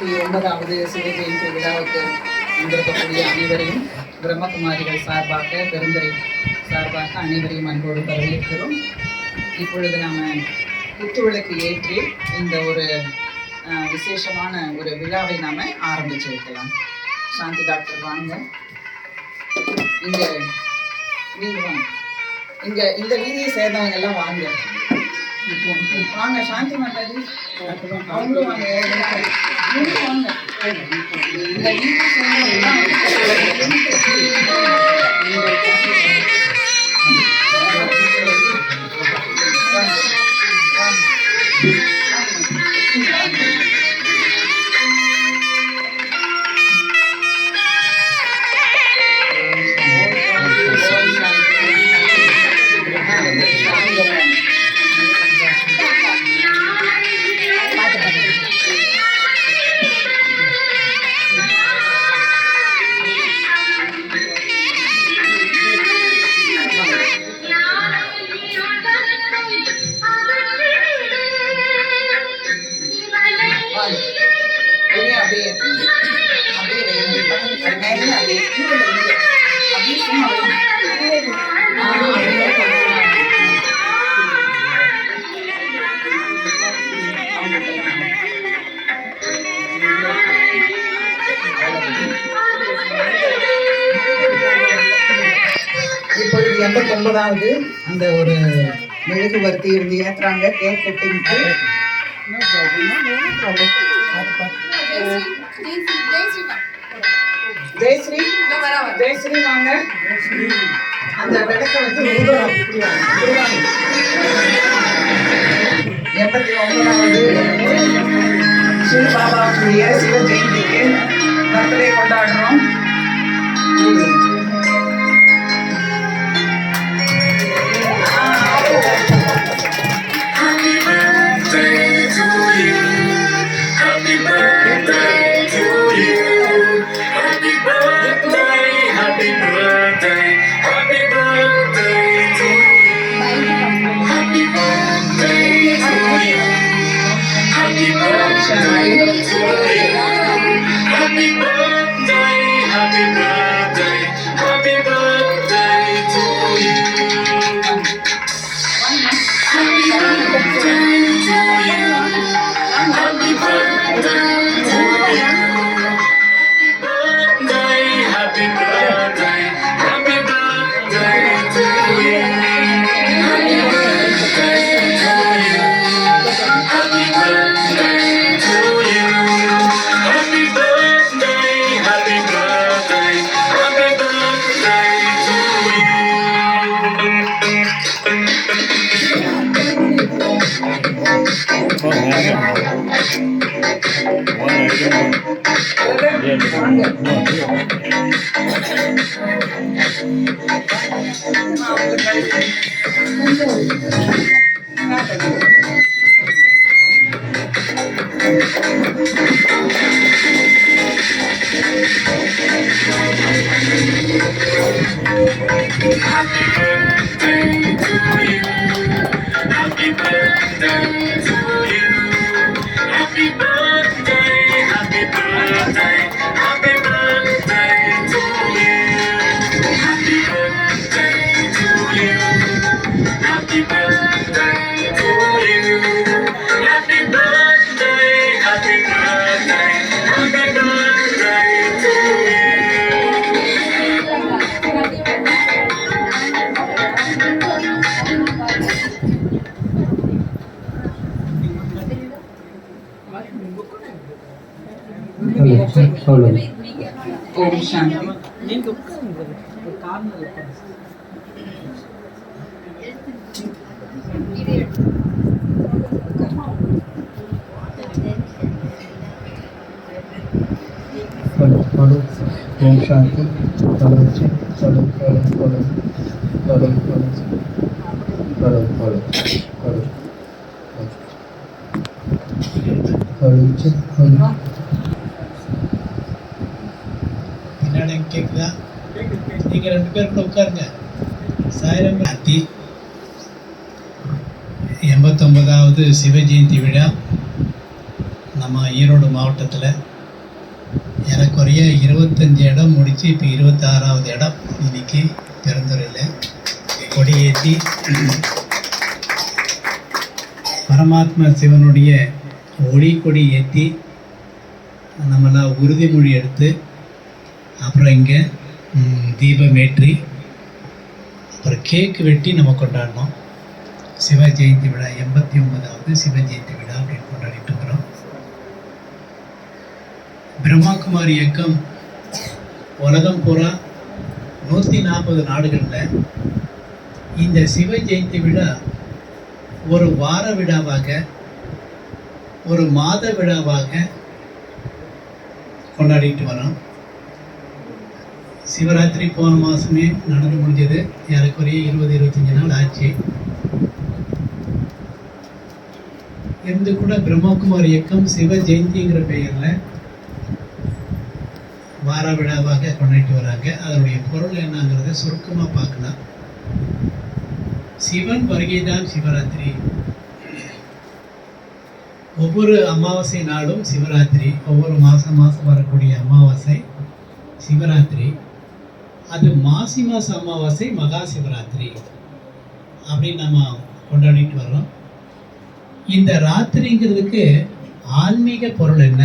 9வது சிவஜெயந்தி விழாவுக்கு வந்திருக்கக்கூடிய அனைவரையும் பிரம்மகுமாரிகள் சார்பாக பெருந்துறை சார்பாக அனைவரையும் அன்போடு வரவேற்கிறோம். இப்பொழுது நாம் குத்துவிளக்கு ஏற்றி இந்த ஒரு விசேஷமான ஒரு விழாவை நாம் ஆரம்பித்து வைக்கலாம். சாந்தி டாக்டர் வாங்க, இங்கே நீங்கள் வாங்க, இங்கே இந்த வீதியை சேர்ந்தவங்க எல்லாம் வாங்க வாங்க. சாந்தி மாதாஜி அவங்களும் வாங்க, வாங்க. இந்த வீதியை சேர்ந்தவங்க இப்பொழுது 89வது அந்த ஒரு மெழுகுவர்த்தி இருந்து ஏற்றுறாங்க. கேக் கட்டிங்க்கு ஜெயஸ்ரீ ஜெயஸ்ரீ வாங்க. அந்த விளக்க வந்து 89வது ஸ்ரீ பாபாவுடைய சிவ ஜெயந்திக்கு பர்த்டே கொண்டாடுறோம். ஓம் சாந்தி. ஓம் சாந்தி. கேக்குதா? நீங்க 2 பேர் கூட உட்காருங்க. சாயிரம் 89வது சிவ ஜெயந்தி விழா நம்ம ஈரோடு மாவட்டத்தில் ஏறக்குறைய 25 இடம் முடித்து இப்போ 26வது இடம் இன்னைக்கு பெருந்துறையில் கொடியேற்றி பரமாத்மா சிவனுடைய ஒளி கொடி ஏற்றி நம்மளாம் உறுதிமொழி எடுத்து அப்புறம் இங்கே தீபமேற்றி அப்புறம் கேக்கு வெட்டி நம்ம கொண்டாடினோம். சிவ ஜெயந்தி விழா 89வது சிவ ஜெயந்தி விழா அப்படின்னு கொண்டாடிட்டு இருக்கிறோம். பிரம்மாகுமாரி இயக்கம் உலகம் பூரா 140 நாடுகளில் இந்த சிவ ஜெயந்தி விழா ஒரு வார விழாவாக ஒரு மாத விழாவாக கொண்டாடிட்டு வரோம். சிவராத்திரி போன மாதமே நடந்து முடிஞ்சது. ஏறக்குறைய 20-25 நாள் ஆச்சு. இருந்து கூட பிரம்மகுமார் இயக்கம் சிவ ஜெயந்திங்கிற பெயரில் வார விழாவாக கொண்டாடிட்டு வராங்க. அதனுடைய பொருள் என்னங்கிறத சுருக்கமாக பார்க்கலாம். சிவன் வருகைதான் சிவராத்திரி. ஒவ்வொரு அமாவாசை நாளும் சிவராத்திரி, ஒவ்வொரு மாதம் வரக்கூடிய அமாவாசை சிவராத்திரி. அது மாசி மாத அமாவாசை மகா சிவராத்திரி அப்படின்னு நம்ம கொண்டாடிட்டு வர்றோம். இந்த ராத்திரிங்கிறதுக்கு ஆன்மீக பொருள் என்ன?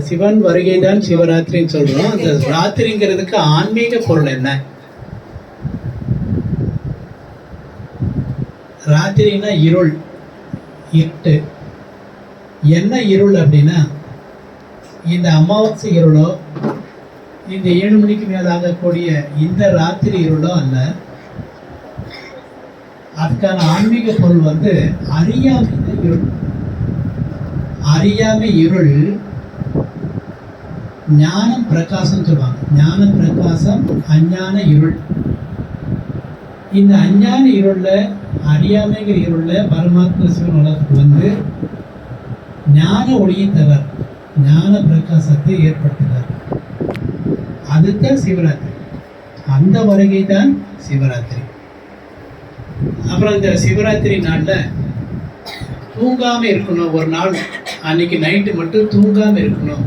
சிவன் வருகை தான் சிவராத்திரின்னு சொல்கிறோம். அந்த ராத்திரிங்கிறதுக்கு ஆன்மீக பொருள் என்ன? ராத்திரின்னா இருள், இருட்டு. என்ன இருள் அப்படின்னா இந்த அமாவாசை இருளோ இந்த 7 மணிக்கு மேலே ஆகக்கூடிய இந்த ராத்திரி இருளோ அல்ல. அதுக்கான ஆன்மீக பொருள் அறியாமை இருள். அறியாமை இருள் ஞானம் பிரகாசம் சொல்லுவாங்க. ஞான பிரகாசம், அஞ்ஞான இருள். இந்த அஞ்ஞான இருள்ல, அறியாமைங்கிற இருள்ல பரமாத்மா சிவன் உலகத்துக்கு ஞான ஒளியை தரார், ஞான பிரகாசத்தை ஏற்படுத்துகிறார். அதுதான் சிவராத்திரி. அந்த வருகை தான் சிவராத்திரி. அப்புறம் இந்த சிவராத்திரி நாளில் தூங்காமல் இருக்கணும். ஒரு நாள் அன்னைக்கு நைட்டு மட்டும் தூங்காமல் இருக்கணும்.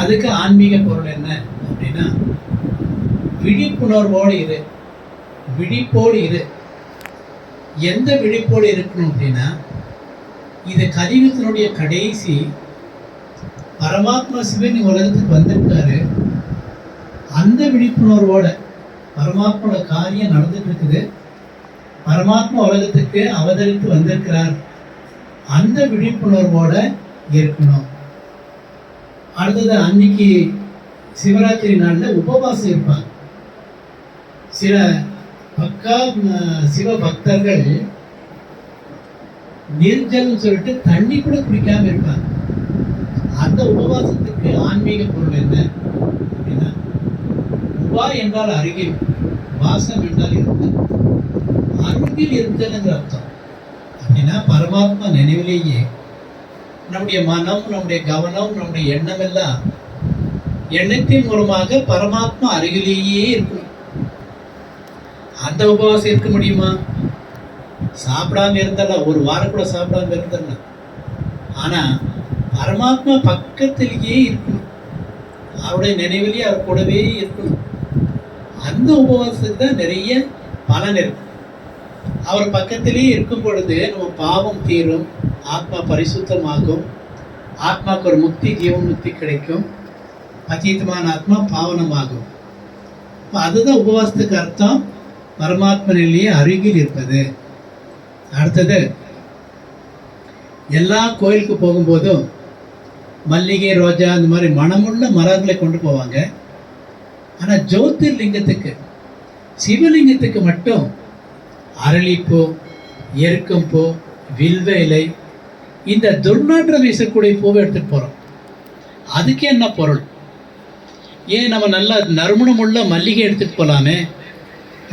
அதுக்கு ஆன்மீக பொருள் என்ன அப்படின்னா விழிப்புணர்வோடு இரு, விழிப்போடு இரு. எந்த விழிப்போடு இருக்கணும் அப்படின்னா இது கலியுகத்தினுடைய கடைசி. பரமாத்மா சிவன் உலகத்துக்கு வந்திருக்காரு. அந்த விழிப்புணர்வோட பரமாத்மாவோட காரியம் நடந்துட்டு இருக்குது. பரமாத்மா உலகத்துக்கு அவதரித்து வந்திருக்கிறார். அந்த விழிப்புணர்வோட இருக்கணும். அடுத்தது அன்னைக்கு சிவராத்திரி நாளில் உபவாசம் இருப்பாங்க. சில சிவ பக்தர்கள் நிர்ஜல்னு சொல்லிட்டு தண்ணி கூட குடிக்காம இருப்பாங்க. அந்த உபவாசத்துக்கு ஆன்மீக பொருள் என்ன அப்படின்னா உபா என்றால் அருகில், வாசம் என்றால் இருத்தல். அருகில் இருத்தல்ங்கிற அர்த்தம். அப்படின்னா பரமாத்மா நினைவிலேயே நம்முடைய மனம், நம்முடைய கவனம், நம்முடைய எண்ணம் எல்லாம் எண்ணத்தின் மூலமாக பரமாத்மா அருகிலேயே இருக்கணும். அந்த உபவாசம் இருக்க முடியுமா? சாப்பிடாம இருந்தாலும், ஒரு வாரம் கூட சாப்பிடாம இருந்தலாம். ஆனா பரமாத்மா பக்கத்திலேயே இருக்கணும், அவருடைய நினைவிலேயே அவர் கூடவே இருக்கணும். அந்த உபவாசத்துக்கு தான் நிறைய பலன் இருக்கு. அவர் பக்கத்திலேயே இருக்கும் பொழுது நம்ம பாவம் தீரும், ஆத்மா பரிசுத்தமாகும், ஆத்மாவுக்கு ஒரு முக்தி, ஜீவன் முக்தி கிடைக்கும், பதீதமான ஆத்மா பாவனமாகும். அதுதான் உபவாசத்துக்கு அர்த்தம், பரமாத்மா நிலையே அருகில் இருப்பது. அடுத்தது, எல்லா கோயிலுக்கு போகும்போதும் மல்லிகை, ரோஜா இந்த மாதிரி மனமுள்ள மரங்களை கொண்டு போவாங்க. ஆனால் ஜோதிர்லிங்கத்துக்கு, சிவலிங்கத்துக்கு மட்டும் அரளிப்பூ, எருக்கம்பூ, வில்வ இலை, இந்த துர்நாற்றம் வீசக்கூடிய பூவை எடுத்துட்டு போகிறோம். அதுக்கு என்ன பொருள்? ஏன் நம்ம நல்லா நறுமணமுள்ள மல்லிகை எடுத்துகிட்டு போகலாமே,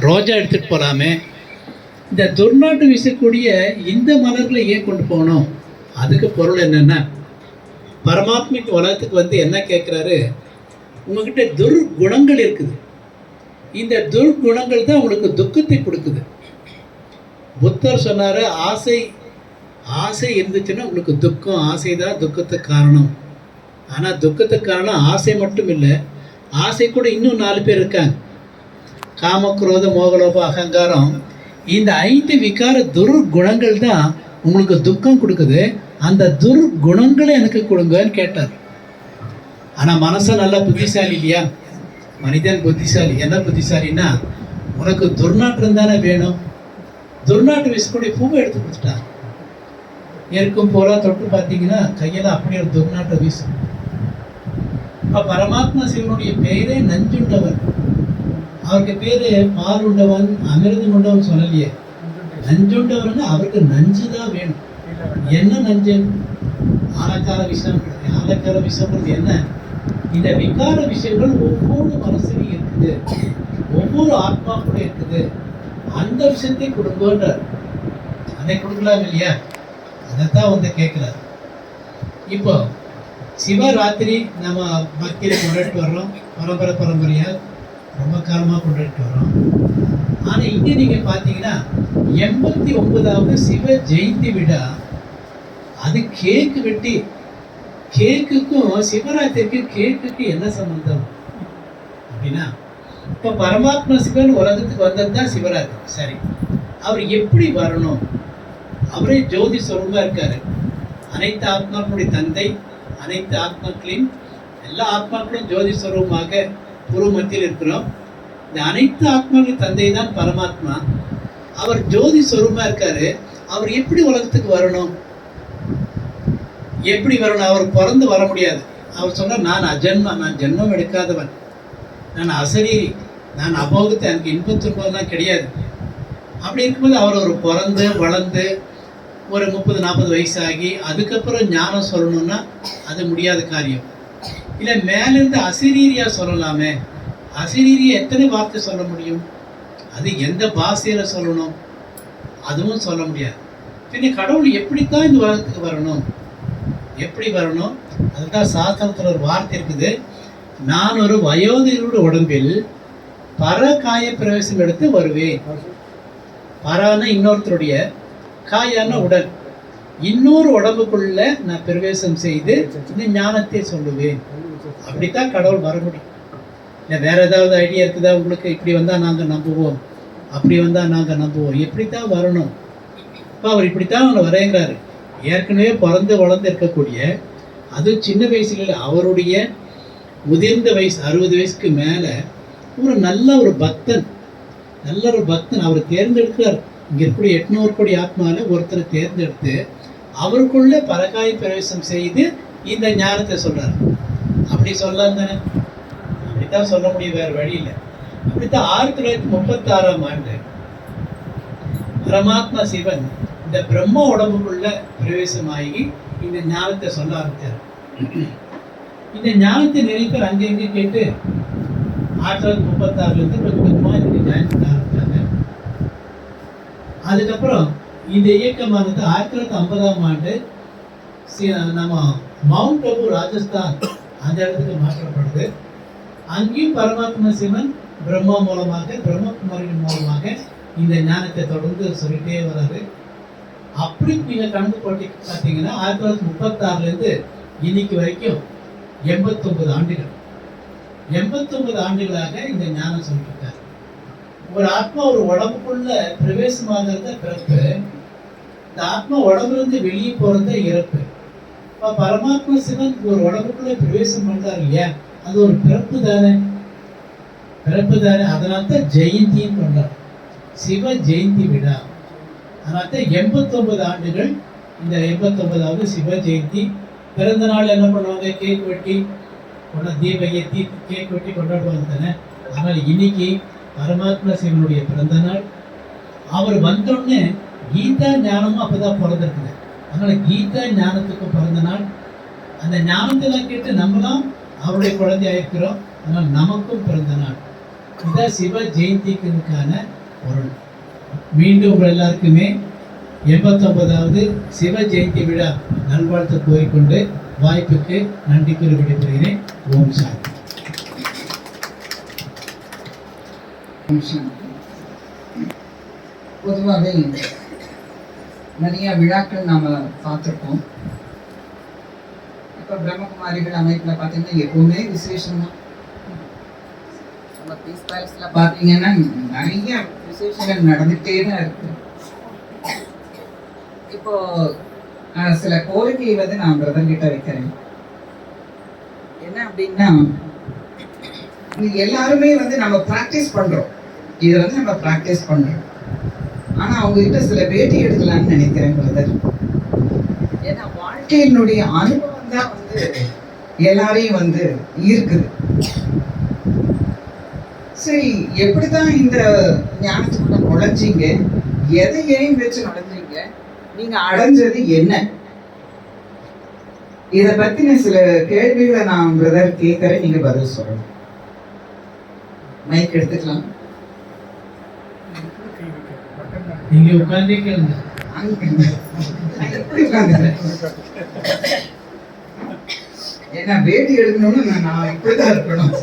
ரோஜா எடுத்துகிட்டு போகலாமே, இந்த துர்நாற்றம் வீசக்கூடிய இந்த மலர்களை ஏன் கொண்டு போகணும்? அதுக்கு பொருள் என்னென்னா, பரமாத்மிக்கு உலகத்துக்கு என்ன கேட்குறாரு, உங்ககிட்ட துர்குணங்கள் இருக்குது. இந்த துர்குணங்கள் தான் உங்களுக்கு துக்கத்தை கொடுக்குது. புத்தர் சொன்னார், ஆசை ஆசை இருந்துச்சுன்னா உங்களுக்கு துக்கம், ஆசை தான் துக்கத்துக்கு காரணம். ஆனால் துக்கத்துக்கு காரணம் ஆசை மட்டும் இல்லை, ஆசை கூட இன்னும் 4 பேர் இருக்காங்க. காம, குரோத, மோகலோப, அகங்காரம். இந்த 5 விகார துர்குணங்கள் தான் உங்களுக்கு துக்கம் கொடுக்குது. அந்த துர்குணங்களை எனக்கு கொடுங்கன்னு கேட்டார். ஆனால் மனசை நல்லா புத்திசாலி இல்லையா? மனிதன் புத்திசாலி. என்ன புத்திசாலின்னா, உனக்கு துர்நாற்றம் தானே வேணும், துர்நாற்றம் வீசக்கூடிய பூவை எடுத்து கொடுத்துட்டான். இருக்கும் போல தொட்டு பார்த்தீங்கன்னா கையில் அப்படி ஒரு துர்நாற்றம் வீசும். இப்போ பரமாத்மா சிவனுடைய பெயரே நஞ்சுண்டவன். அவருக்கு பேரு பால் உண்டவன், அமிர்தம் உண்டவன் சொல்லலையே. நஞ்சுண்டவன் அவருக்கு நஞ்சு தான் வேணும். என்ன நஞ்சு? ஆலக்கார விஷம். ஆலக்கார விஷம்ன்றது என்ன? இந்த விகார விஷயங்கள் ஒவ்வொரு மனசுலையும் இருக்குது, ஒவ்வொரு ஆத்மா கூட இருக்குது. அந்த விஷயத்தை கொடுங்கன்றார். அதை கொடுக்கலாம் இல்லையா? அதைத்தான் வந்து கேட்கிறார். இப்போ சிவராத்திரி நம்ம பக்தியில் கொண்டாடிட்டு வர்றோம், பரம்பரையா ரொம்ப காலமாக கொண்டாடிட்டு வர்றோம். ஆனால் இங்கே நீங்கள் பார்த்தீங்கன்னா 89வது சிவ ஜெயந்தி விழா. அது கேக்கு வெட்டி, கேக்குக்கும் சிவராத்திரிக்கும் கேக்குக்கு என்ன சம்பந்தம் அப்படின்னா, இப்போ பரமாத்மா சிவன் உலகத்துக்கு வந்தது தான் சிவராத்திரி. சரி, அவர் எப்படி வரணும்? அவரே ஜோதி சொரூபமாக இருக்காரு. அனைத்து ஆத்மாக்களுடைய தந்தை, அனைத்து ஆத்மாக்களின் எல்லா ஆத்மாக்களும் ஜோதி சொரூபமாக குரு மத்தியில் இருக்கிறோம். இந்த அனைத்து ஆத்மாக்களின் தந்தை தான் பரமாத்மா. அவர் ஜோதி சொரூபமாக இருக்காரு. அவர் எப்படி உலகத்துக்கு வரணும்? எப்படி வரணும்? அவர் பிறந்து வர முடியாது. அவர் சொன்னார், நான் அஜன்மா, நான் ஜென்மம் எடுக்காதவன், நான் அசரீரி, நான் அபோகத்தை, எனக்கு இன்பத்துன்பம்லாம் கிடையாது. அப்படி இருக்கும்போது அவர் ஒரு பிறந்து வளர்ந்து ஒரு 30-40 வயசாகி அதுக்கப்புறம் ஞானம் சொல்லணும்னா அது முடியாத காரியம். இல்லை மேலேருந்து அசரீரியா சொல்லலாமே. அசரீரியா எத்தனை வார்த்தை சொல்ல முடியும்? அது எந்த பாஷையில் சொல்லணும்? அதுவும் சொல்ல முடியாது. பின்ன கடவுள் எப்படித்தான் இந்த உலகத்துக்கு வரணும்? எப்படி வரணும்? அதுதான் சாஸ்திரத்தில் ஒரு வார்த்தை இருக்குது. நான் ஒரு வயோதிகருடைய உடம்பில் பரகாய பிரவேசம் எடுத்து வருவேன். பரான இன்னொருத்தருடைய, காயான உடல், இன்னொரு உடம்புக்குள்ள நான் பிரவேசம் செய்து இந்த ஞானத்தை சொல்லுவேன். அப்படித்தான் கடவுள் வர முடியும். இல்லை வேற ஏதாவது ஐடியா இருக்குதா உங்களுக்கு? இப்படி வந்தால் நாங்கள் நம்புவோம், அப்படி வந்தால் நாங்கள் நம்புவோம், எப்படித்தான் வரணும்? இப்போ அவர் இப்படித்தான் அவனை வரைகிறாரு. ஏற்கனவே பிறந்து வளர்ந்து இருக்கக்கூடிய, அது சின்ன வயசுல இல்லை, அவருடைய முதிர்ந்த வயசு 60 வயசுக்கு மேலே ஒரு நல்ல ஒரு பக்தன், அவர் தேர்ந்தெடுக்கிறார். இங்கே இருக்கக்கூடிய 800 கோடி ஆத்மாவில் ஒருத்தரை தேர்ந்தெடுத்து அவருக்குள்ள பரகாய பிரவேசம் செய்து இந்த ஞானத்தை சொல்றார். அப்படி சொல்லலாம் தானே? அப்படித்தான் சொல்ல முடியும், வேறு வழி இல்லை. அப்படித்தான் 1936ஆம் ஆண்டு பரமாத்மா சிவன் இந்த பிரம்ம உடம்புக்குள்ள பிரவேசமாகி இந்த ஞானத்தை சொல்ல ஆரம்பித்தார். இந்த ஞானத்தை நிறைய பேர் அங்கங்கே கேட்டு 1936லேருந்து கொஞ்சம் கொஞ்சமாக இதுக்கு ஜாயின் பண்ண ஆரம்பித்தாங்க. அதுக்கப்புறம் இந்த இயக்கமானது 1950ஆம் ஆண்டு நம்ம மவுண்ட் அபு, ராஜஸ்தான், அந்த இடத்துக்கு மாற்றப்படுது. அங்கேயும் பரமாத்மா சிவன் பிரம்மா மூலமாக, பிரம்மகுமாரின் மூலமாக இந்த ஞானத்தை தொடர்ந்து சொல்லிட்டே வராது. அப்படி நீங்கள் கணக்கு போட்டி பார்த்தீங்கன்னா 1936லேருந்து இன்னைக்கு வரைக்கும் 89 ஆண்டுகள், 89 ஆண்டுகளாக இந்த ஞானம் சொல்லியிருக்காரு. ஒரு ஆத்மா ஒரு உடம்புக்குள்ள பிரவேசமாகிறத பிறப்பு, இந்த ஆத்மா உடம்புலேருந்து வெளியே போகிறத இறப்பு. இப்போ பரமாத்மா சிவன் ஒரு உடம்புக்குள்ள பிரவேசம் பண்ணுறாரு இல்லையா, அது ஒரு பிறப்பு தானே, அதனால தான் ஜெயந்தின்னு கொண்டார், சிவ ஜெயந்தி விழா. அதனால தான் 89 ஆண்டுகள் இந்த 89வது சிவ ஜெயந்தி. பிறந்த நாள் என்ன பண்ணுவாங்க? கேக் வெட்டி தீப ஏற்றி கேக் வெட்டி கொண்டாடுவாங்க தானே. அதனால் இன்னைக்கு பரமாத்மா சிவனுடைய பிறந்த நாள். அவர் வந்தோடனே கீதா ஞானமும் அப்போதான் பிறந்திருக்குது. அதனால் கீதா ஞானத்துக்கு பிறந்த நாள். அந்த ஞானத்தெல்லாம் கேட்டு நம்மளாம் அவருடைய குழந்தையாக இருக்கிறோம். அதனால் நமக்கும் பிறந்த நாள். இதுதான் சிவ ஜெயந்திக்கான பொருள். மீண்டும் உங்கள் எல்லாருக்குமே 89வது சிவ ஜெயந்தி விழா நல்வாழ்த்து கூறிக்கொண்டு வாய்ப்புக்கு நன்றி கூறி விடைபெறுகிறேன். ஓம் சாந்தி. பொதுவாகவே நிறைய விழாக்கள் நாம பார்த்துருக்கோம். இப்போ பிரம்மகுமாரிகள் அமைப்பில் பார்த்தீங்கன்னா எப்பவுமே விசேஷம் தான். நம்ம பீஸ் பேலஸில் பார்த்தீங்கன்னா நிறைய விசேஷங்கள் நடந்துகிட்டே தான் இருக்கு. இப்போ சில கோரிக்கையை வந்து நான் பிரதர் கிட்ட வைக்கிறேன். என்ன அப்படின்னா, எல்லாருமே வந்து நம்ம ப்ராக்டிஸ் பண்றோம், இதை வந்து நம்ம ப்ராக்டிஸ் பண்றோம். ஆனா அவங்க கிட்ட சில பேட்டி எடுக்கலாம்னு நினைக்கிறேன் பிரதர். ஏன்னா வாழ்க்கையினுடைய அனுபவம் தான் வந்து எல்லாரையும் வந்து ஈர்க்குது. சரி, எப்படிதான் இந்த ஞானத்துக்குள்ள நுழைஞ்சீங்க? எதை ஏன் வச்சு நுழைஞ்சீங்க? நீங்க அடைஞ்சது என்ன? இத பத்தின சில கேள்விகளை நான் பிரதர் கேட்கறேன், நீங்க பதில் சொல்லணும். மைக் எடுத்துக்கலாம். நீங்க உட்கார்ந்தே கேளுங்க. ஏன்னா பேட்டி எடுக்கணும்னு நான் இப்படிதான் இருக்கணும்.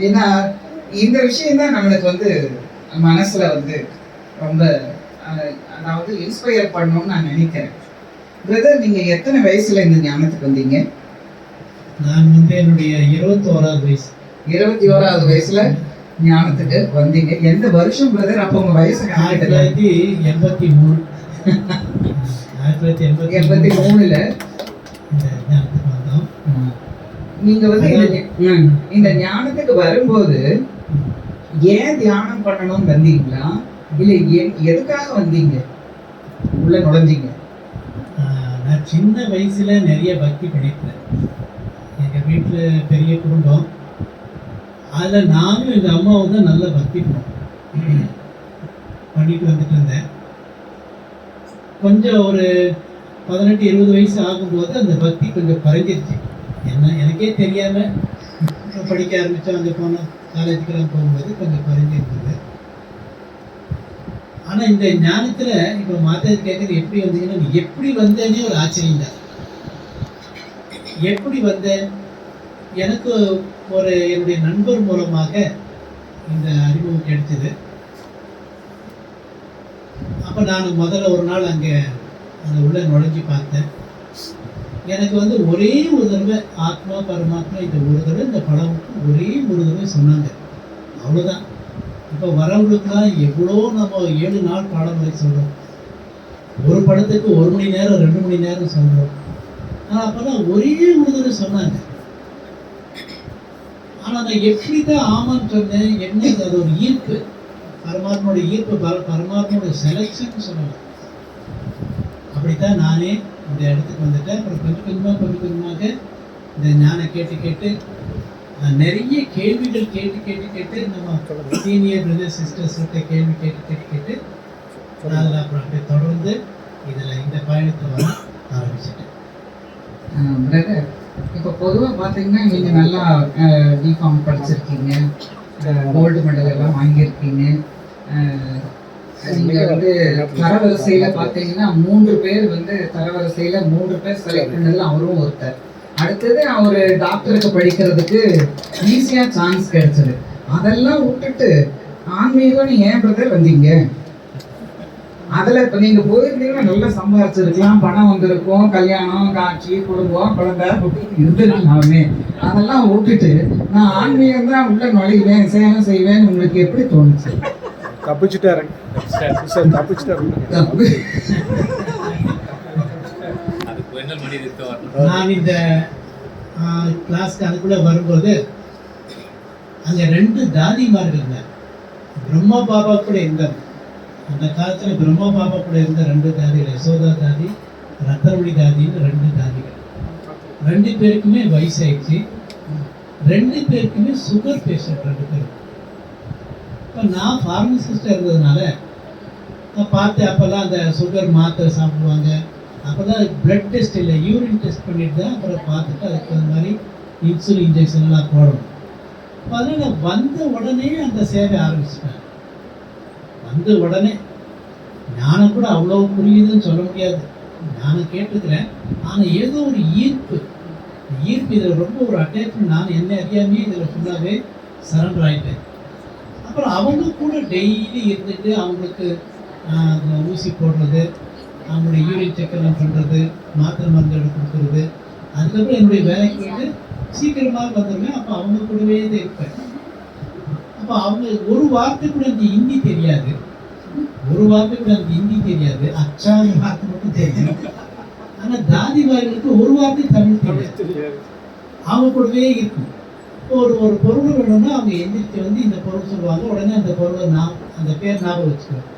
ஏன்னா இந்த விஷயம் தான் நம்மளுக்கு வந்து மனசுல வந்து ரொம்ப அதாவது இன்ஸ்பயர் பண்ணணும்னு நான் நினைக்கிறேன். பிரதர், நீங்க எத்தனை வயசுல இந்த ஞானத்துக்கு வந்தீங்க? நான் வந்து என்னுடைய 21வது வயசு. 21வது வயசுல ஞானத்துக்கு வந்தீங்க. எந்த வருஷம் பிரதர்? அப்ப உங்க வயசு 1983. 1983ல ஞானத்துக்கு வந்தோம். நீங்க வந்து இந்த ஞானத்துக்கு வரும்போது ஏன் தியானம் பண்ணணும்னு வந்தீங்களா, இல்ல எதுக்காக வந்தீங்க, உள்ள நுழைஞ்சீங்க? நான் சின்ன வயசுல நிறைய பக்தி பண்ணியிருக்கேன். எங்க வீட்டுல பெரிய குடும்பம், அதுல நானும் எங்க அம்மாவும் தான் நல்ல பக்தி பண்ணிட்டு வந்துட்டு இருந்தேன். கொஞ்சம் ஒரு 18-20 வயசு ஆகும்போது அந்த பக்தி கொஞ்சம் குறைஞ்சிருச்சு. எனக்கே தெரியாம படிக்க ஆரம்பிச்சோம். அங்கே போனோம், காலேஜுக்கெல்லாம் போகும்போது கொஞ்சம் குறைஞ்சிருந்தது. ஆனா இந்த ஞானத்துல இப்போ மாத்தாது கேட்கறது எப்படி வந்தீங்கன்னா, நீ எப்படி வந்தேன்னே ஒரு ஆச்சரியம் தான். எப்படி வந்தேன்? எனக்கு ஒரு என்னுடைய நண்பர் மூலமாக இந்த அறிமுகம் கிடைச்சது. அப்போ நான் முதல்ல ஒரு நாள் அங்கே உள்ள நுழைஞ்சு பார்த்தேன். எனக்கு வந்து ஒரே ஒரு தடவை ஆத்மா பரமாத்மா இந்த ஒரு தடவை இந்த படமுக்கு ஒரே ஒரு தடவை சொன்னாங்க, அவ்வளோதான். இப்போ வரவங்களுக்குலாம் எவ்வளோ நம்ம 7 நாள் பாடம் வரை சொல்கிறோம், ஒரு படத்துக்கு 1 மணி நேரம் 2 மணி நேரம் சொல்கிறோம். ஆனால் அப்போதான் ஒரே ஒரு தடவை சொன்னாங்க. ஆனால் நான் எப்படி தான் ஆமான்னு சொன்னேன், என்ன அது ஒரு ஈர்ப்பு, பரமாத்மாவோட ஈர்ப்பு, பரமாத்மாவோட செலக்ஷன் சொல்லலாம். அப்படித்தான் நானே இந்த இடத்துக்கு வந்துட்டேன். அப்புறம் கொஞ்சம் கொஞ்சமாக இந்த ஞானம் கேட்டு நிறைய கேள்விகள் கேட்டு நம்ம சீனியர் பிரதர் சிஸ்டர்ஸ்கிட்ட கேள்வி கேட்டு அதில் அப்புறம் அப்படியே தொடர்ந்து இதில் இந்த பயணத்தில் வர ஆரம்பிச்சிட்டேன். பிரதர், இப்போ பொதுவாக பார்த்தீங்கன்னா நீங்கள் நல்லா பிகாம் படிச்சிருக்கீங்க, கோல்டு மெடல் எல்லாம் வாங்கியிருக்கீங்க. நீங்க வந்து தரவரிசையில பாத்தீங்கன்னா 3 பேர் வந்து தரவரிசையில 3 பேர் செலக்ட் பண்ணதுல அவரும் ஒருத்தர். அடுத்தது அவரு டாக்டருக்கு படிக்கிறதுக்கு ஈஸியா சான்ஸ் கிடைச்சது. அதெல்லாம் விட்டுட்டு ஆன்மீகம் ஏன் பிரதர் வந்தீங்க? அதுல இப்ப நீங்க போயிருந்தீங்கன்னா நல்லா சம்பாரிச்சிருக்கலாம், பணம் வந்திருக்கும், கல்யாணம், காட்சி, குடும்பம், குழந்தை இருந்திருக்கலாமே. அதெல்லாம் விட்டுட்டு நான் ஆன்மீகம் தான் உள்ள நுழைவேன், சேவை செய்வேன் உங்களுக்கு எப்படி தோணுச்சு? தப்பிச்சுட்டாரு. நான் இந்த கிளாஸ்க்கு அதுக்குள்ள வரும்போது அங்க 2 தாதிமார்கள் இருந்தாங்க. பிரம்மா பாபா கூட இருந்தாங்க. அந்த காலத்துல பிரம்மா பாபா கூட இருந்த 2 தாதிகள், யசோதா தாதி, ரத்தனமணி தாதின்னு 2 தாதிகள். 2 பேருக்குமே வயசாயிடுச்சு. 2 பேருக்குமே சுகர் பேஷண்ட் 2 பேரும். இப்போ நான் ஃபார்மசிஸ்டாக இருந்ததுனால நான் பார்த்தேன். அப்போல்லாம் அந்த சுகர் மாத்திரை சாப்பிடுவாங்க. அப்போ தான் பிளட் டெஸ்ட் இல்லை, யூரின் டெஸ்ட் பண்ணிட்டு தான் அப்புறம் பார்த்துட்டு அதுக்கு அந்த மாதிரி இன்சுலின் இன்ஜெக்ஷன்லாம் போடணும். அப்போ அதனால் நான் வந்த உடனே அந்த சேவை ஆரம்பிச்சிட்டேன். வந்த உடனே ஞானம் கூட அவ்வளோ புரியுதுன்னு சொல்ல முடியாது, ஞானம் கேட்டுக்கிறேன். ஆனால் ஏதோ ஒரு ஈர்ப்பு இதில் ரொம்ப ஒரு அட்டாச்மெண்ட். நான் என்ன அறியாமே இதில் ஃபுல்லாகவே சரண்டர் ஆகிட்டேன். அப்புறம் அவங்க கூட டெய்லி இருந்துட்டு அவங்களுக்கு ஊசி போடுறது, அவங்களுடைய யூரின் செக்கெல்லாம் பண்ணுறது, மாத்திரை மருந்துகள் கொடுக்குறது. அதுக்கப்புறம் என்னுடைய வேலைக்கு போயிட்டு சீக்கிரமாக வந்துடுவேன். அப்போ அவங்க கூடவே தான் இருப்பேன். அப்போ அவங்க ஒரு வார்த்தை கூட எனக்கு ஹிந்தி தெரியாது, ஒரு வார்த்தை கூட எனக்கு ஹிந்தி தெரியாது, அச்சாங்க வார்த்தை மட்டும் தெரியும். ஆனால் தாதிமார்களுக்கு ஒரு வார்த்தை தமிழ் தெரியாது, அவங்க கூடவே இருக்கும். ஒரு ஒரு பொருள் வேணும்னா அவங்க எந்திரிச்சு வந்து இந்த பொருள் சொல்லுவாங்க, உடனே அந்த பொருளை அந்த பேர் ஞாபகம் வச்சுக்குவேன்.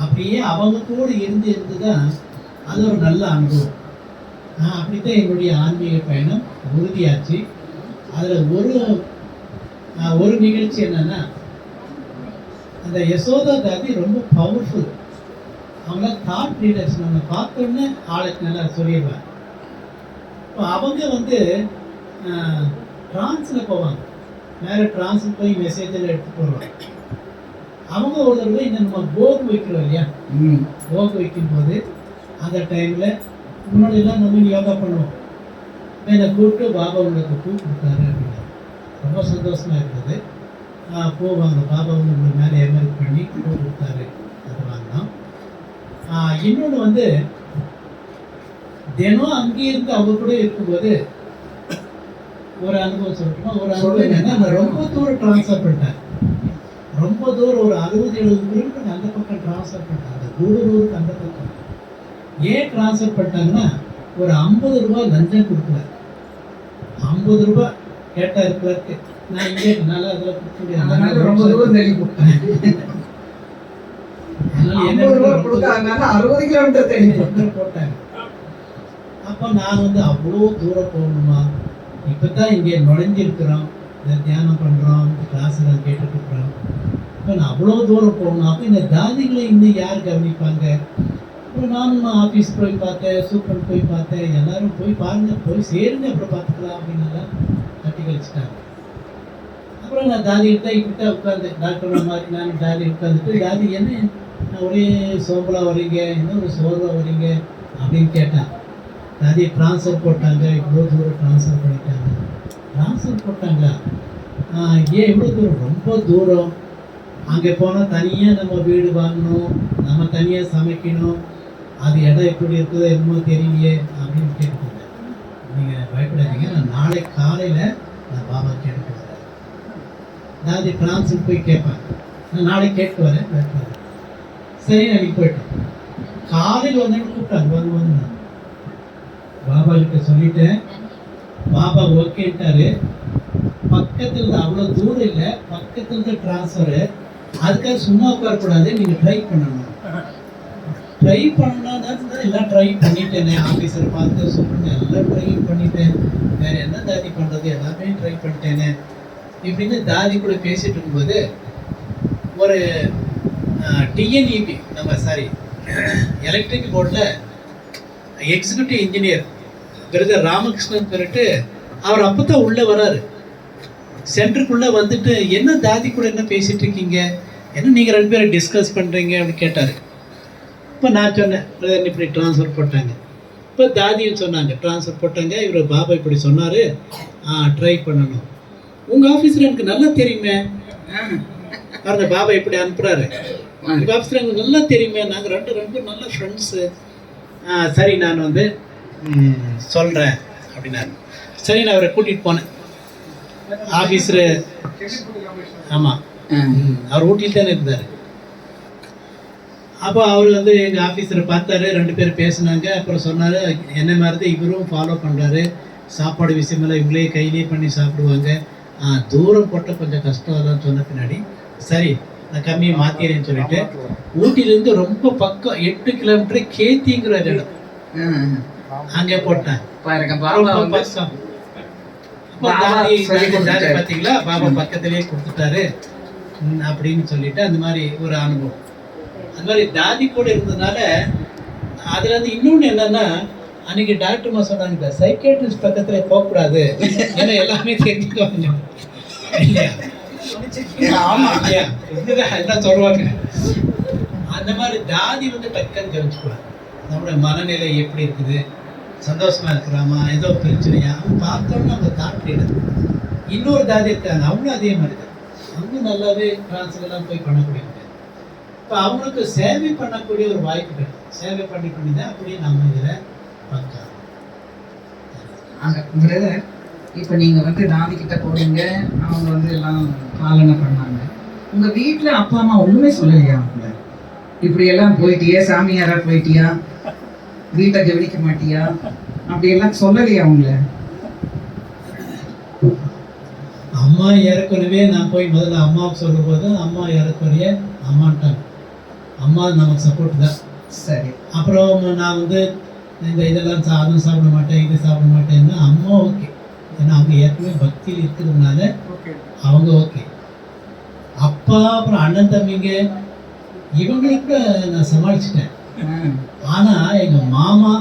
அப்படியே அவங்க கூட இருந்து தான் அது ஒரு நல்ல அனுபவம். அப்படித்தான் என்னுடைய ஆன்மீக பயணம் உறுதியாச்சு. அதில் ஒரு நிகழ்ச்சி என்னன்னா, அந்த யசோதா தாதி ரொம்ப பவர்ஃபுல். அவங்களாம் தாட் லீடர்ஸ். நம்ம பார்த்தோன்னே ஆளுக்கு நல்லா சொல்லிடுவாங்க. இப்போ அவங்க வந்து ட்ரான்ஸில் போவாங்க, மேலே ட்ரான்ஸில் போய் மெசேஜில் எடுத்துகிட்டு வருவாங்க. அவங்க ஒரு தடவை இந்த நம்ம போக் வைக்கிறோம் இல்லையா, போக் வைக்கும்போது அந்த டைமில் முன்னாடியெல்லாம் நம்ம யோகா பண்ணுவோம். என்னை கூப்பிட்டு பாபா உங்களுக்கு பூ கொடுத்தாரு அப்படின்னா ரொம்ப சந்தோஷமாக இருந்தது. பூ வாங்கினோம், பாபா உங்களுக்கு மேலே எமர்க் பண்ணி பூ கொடுத்தாரு, அது வாங்கினோம். இன்னொன்று வந்து தினம் அங்கேயே இருந்து அவங்க கூட இருக்கும்போது ஒரு அனுபவம் சொல்லட்டுமா? ஒரு அனுபவம் என்னன்னா, நான் ரொம்ப தூரம் ட்ரான்ஸ்ஃபர் பண்ணிட்டேன். ரொம்ப தூரம் ஒரு 60-70 கிலோமீட்டர் அந்த பக்கம் ட்ரான்ஸ்ஃபர் பண்ணிட்டாங்க, அந்த கூடலூருக்கு அந்த பக்கம். ஏன் ட்ரான்ஸ்ஃபர் பண்ணிட்டாங்கன்னா, ஒரு 50 ரூபாய் லஞ்சம் கொடுக்கல. 50 ரூபாய் கேட்டார் கிளர்க்கு. நான் இங்கே நல்லா அதில் கொடுக்க முடியாது, ரொம்ப தூரம் தள்ளி கொடுத்தேன். 60 கிலோமீட்டர் தள்ளி போட்டாங்க. அப்போ நான் வந்து அவ்வளோ தூரம் போகணுமா? இப்போ தான் இங்கே நுழைஞ்சிருக்கிறோம், இந்த தியானம் பண்ணுறோம், இந்த கிளாஸெல்லாம் கேட்டுட்டு இருக்கிறோம். இப்போ நான் அவ்வளோ தூரம் போகணும். அப்போ இந்த தாதிகளை இன்னும் யார் கவனிப்பாங்க? அப்புறம் நானும் ஆஃபீஸ் போய் பார்த்தேன், சூப்பர் போய் பார்த்தேன், எல்லாரும் போய் பாருங்கள், போய் சேருங்க, அப்புறம் பார்த்துக்கலாம் அப்படின்னலாம் கட்டி கழிச்சிட்டாங்க. அப்புறம் நான் தாதிகிட்ட இப்படித்தான் உட்காந்து டாக்டர் மாதிரி நான் தாதி உட்காந்துட்டு, தாதி என்ன ஒரே சோம்பலாக வரீங்க, என்ன ஒரு சோர்வாக வரீங்க அப்படின்னு கேட்டேன். தாதி ட்ரான்ஸ்ஃபர் போட்டாங்க, இவ்வளோ தூரம் ட்ரான்ஸ்ஃபர் பண்ணிட்டாங்க. ட்ரான்ஸ்ஃபர் போட்டாங்களா? ஏன் இவ்வளோ தூரம்? ரொம்ப தூரம். அங்கே போனால் தனியாக நம்ம வீடு வாங்கணும், நம்ம தனியாக சமைக்கணும், அது இடம் எப்படி இருக்குதோ என்னமோ தெரியலையே அப்படின்னு கேட்டுக்கோங்க. நீங்கள் பயப்படாதீங்க, நான் நாளை காலையில் நான் பாபா கேட்டுட்டு வரேன். அதாவது ட்ரான்ஸ்ஃபர் போய் கேட்பேன், நான் நாளைக்கு கேட்டு வரேன், பயப்படாது. சரி, அன்றைக்கி போயிட்டேன். காலையில் வந்து கூப்பிட்டாங்க, வந்து பாபா கிட்ட சொல்லிட்டேன். பாபா ஓகேட்டாரு. பக்கத்தில் தான், அவ்வளோ தூரம் இல்லை, பக்கத்தில் தான் ட்ரான்ஸ்ஃபரு. அதுக்காக சும்மா உட்காரக்கூடாது, நீங்கள் ட்ரை பண்ணணும். ட்ரை பண்ணணும்னா தான் எல்லாம் ட்ரை பண்ணிட்டேனே, ஆஃபீஸரை பார்த்து சொல்லுங்க, எல்லாம் ட்ரை பண்ணிட்டேன், வேறு என்ன தாதி பண்ணுறது, எல்லாமே ட்ரை பண்ணிட்டேனே இப்படின்னு தாதி கூட பேசிகிட்டு இருக்கும்போது ஒரு டிஎன்இபி எலக்ட்ரிக் போர்டில் எக்ஸிக்யூட்டிவ் இன்ஜினியர் பிரதர் ராமகிருஷ்ணன் சொல்லிட்டு அவர் அப்போ தான் உள்ளே வராரு. சென்டருக்குள்ளே வந்துட்டு, என்ன தாதி கூட என்ன பேசிகிட்டு இருக்கீங்க, என்ன நீங்கள் 2 பேரும் டிஸ்கஸ் பண்ணுறீங்க அப்படின்னு கேட்டார். இப்போ நான் சொன்னேன், பிரதர் இப்படி ட்ரான்ஸ்ஃபர் போட்டாங்க. இப்போ தாதியும் சொன்னாங்க, ட்ரான்ஸ்ஃபர் போட்டாங்க, இவர் பாபா இப்படி சொன்னார், ட்ரை பண்ணணும். உங்கள் ஆஃபீஸில் எனக்கு நல்லா தெரியுமே, பாருங்க பாபா இப்படி அனுப்புகிறாரு, உங்கள் ஆஃபீஸில் எனக்கு நல்லா தெரியுமே, நாங்கள் ரெண்டு நல்ல ஃப்ரெண்ட்ஸு. சரி, நான் வந்து சொல்கிறேன் அப்படின்னாரு. சரி, நான் அவரை கூட்டிகிட்டு போனேன் ஆஃபீஸரு. ஆமாம், அவர் ஊட்டியில் தானே இருந்தார். அப்போ அவர் வந்து எங்கள் ஆஃபீஸரை பார்த்தாரு, 2 பேர் பேசினாங்க. அப்புறம் சொன்னார், என்ன மாதிரி தான் இவரும் ஃபாலோ பண்ணுறாரு, சாப்பாடு விஷயமெல்லாம் இவங்களே கையிலே பண்ணி சாப்பிடுவாங்க, தூரம் போட்ட கொஞ்சம் கஷ்டம் தான் சொன்ன பின்னாடி, சரி நான் கம்மியை மாற்றிடுறேன்னு சொல்லிட்டு ஊட்டியிலேருந்து ரொம்ப பக்கம் 8 கிலோமீட்டர் கேத்திங்கிற இடம் அங்கே போட்டேன். பார்த்தீங்களா, பாபா பக்கத்திலேயே கொடுத்துட்டாரு அப்படின்னு சொல்லிட்டு அந்த மாதிரி ஒரு அனுபவம். அந்த மாதிரி தாதி கூட இருந்ததுனால அதுல இருந்து இன்னொன்று என்னன்னா, அன்னைக்கு டாக்டர்மா சொன்னாங்க, சைக்கியாட்ரிஸ்ட் பக்கத்துல போகக்கூடாது, ஏன்னா எல்லாமே தெரிஞ்சுக்குவாங்க இல்லையா? ஆமா இல்லையா, என்ன சொல்லுவாங்க. அந்த மாதிரி தாதி வந்து டக்குன்னு கவனிச்சுக்குவாங்க, நம்மளோட மனநிலை எப்படி இருக்குது, சந்தோஷமா இருக்கிறாமா, ஏதோ பிரச்சனையா பார்த்தோம்னா அவங்க தாட்டிட. இன்னொரு தாதி இருக்காங்க, அவங்களும் அதே மாதிரி தான், அவங்க நல்லாவே ட்ரான்ஸ்ஃபர்லாம் போய் பண்ணக்கூடியவங்க. இப்போ அவங்களுக்கு சேவை பண்ணக்கூடிய ஒரு வாய்ப்பு கிடைக்கும். சேவை பண்ணி தான் அப்படியே நம்ம இதில் பார்க்கலாம். பிரதர், இப்போ நீங்கள் வந்து தாதி கிட்ட போறீங்க, அவங்க வந்து எல்லாம் பாலனை பண்ணாங்க. உங்கள் வீட்டில் அப்பா அம்மா ஒன்றுமே சொல்லலையா அவங்கள? இப்படி எல்லாம் போயிட்டியா, சாமியாரா போயிட்டியா, வீட்டை கவனிக்க மாட்டியா, அப்படியெல்லாம் சொல்லலையா அவங்கள? அம்மா ஏறக்குறையவே நான் போய் முதல்ல அம்மாவுக்கு சொல்லும்போது அம்மா ஏறக்குறைய அம்மாட்டாங்க. அம்மா நமக்கு சப்போர்ட் தான். சரி. அப்புறம் நான் வந்து இதெல்லாம் அதுவும் சாப்பிட மாட்டேன், இது சாப்பிட மாட்டேன்னா அம்மா ஓகே. ஏன்னா அவங்க ஏற்கனவே பக்தியில் இருக்கிறதுனால அவங்க ஓகே. அப்பா அப்புறம் அண்ணன் தம்பிங்க இவங்களுக்கு நான் சமாளிச்சிட்டேன். ஆனால் எங்கள் மாமா,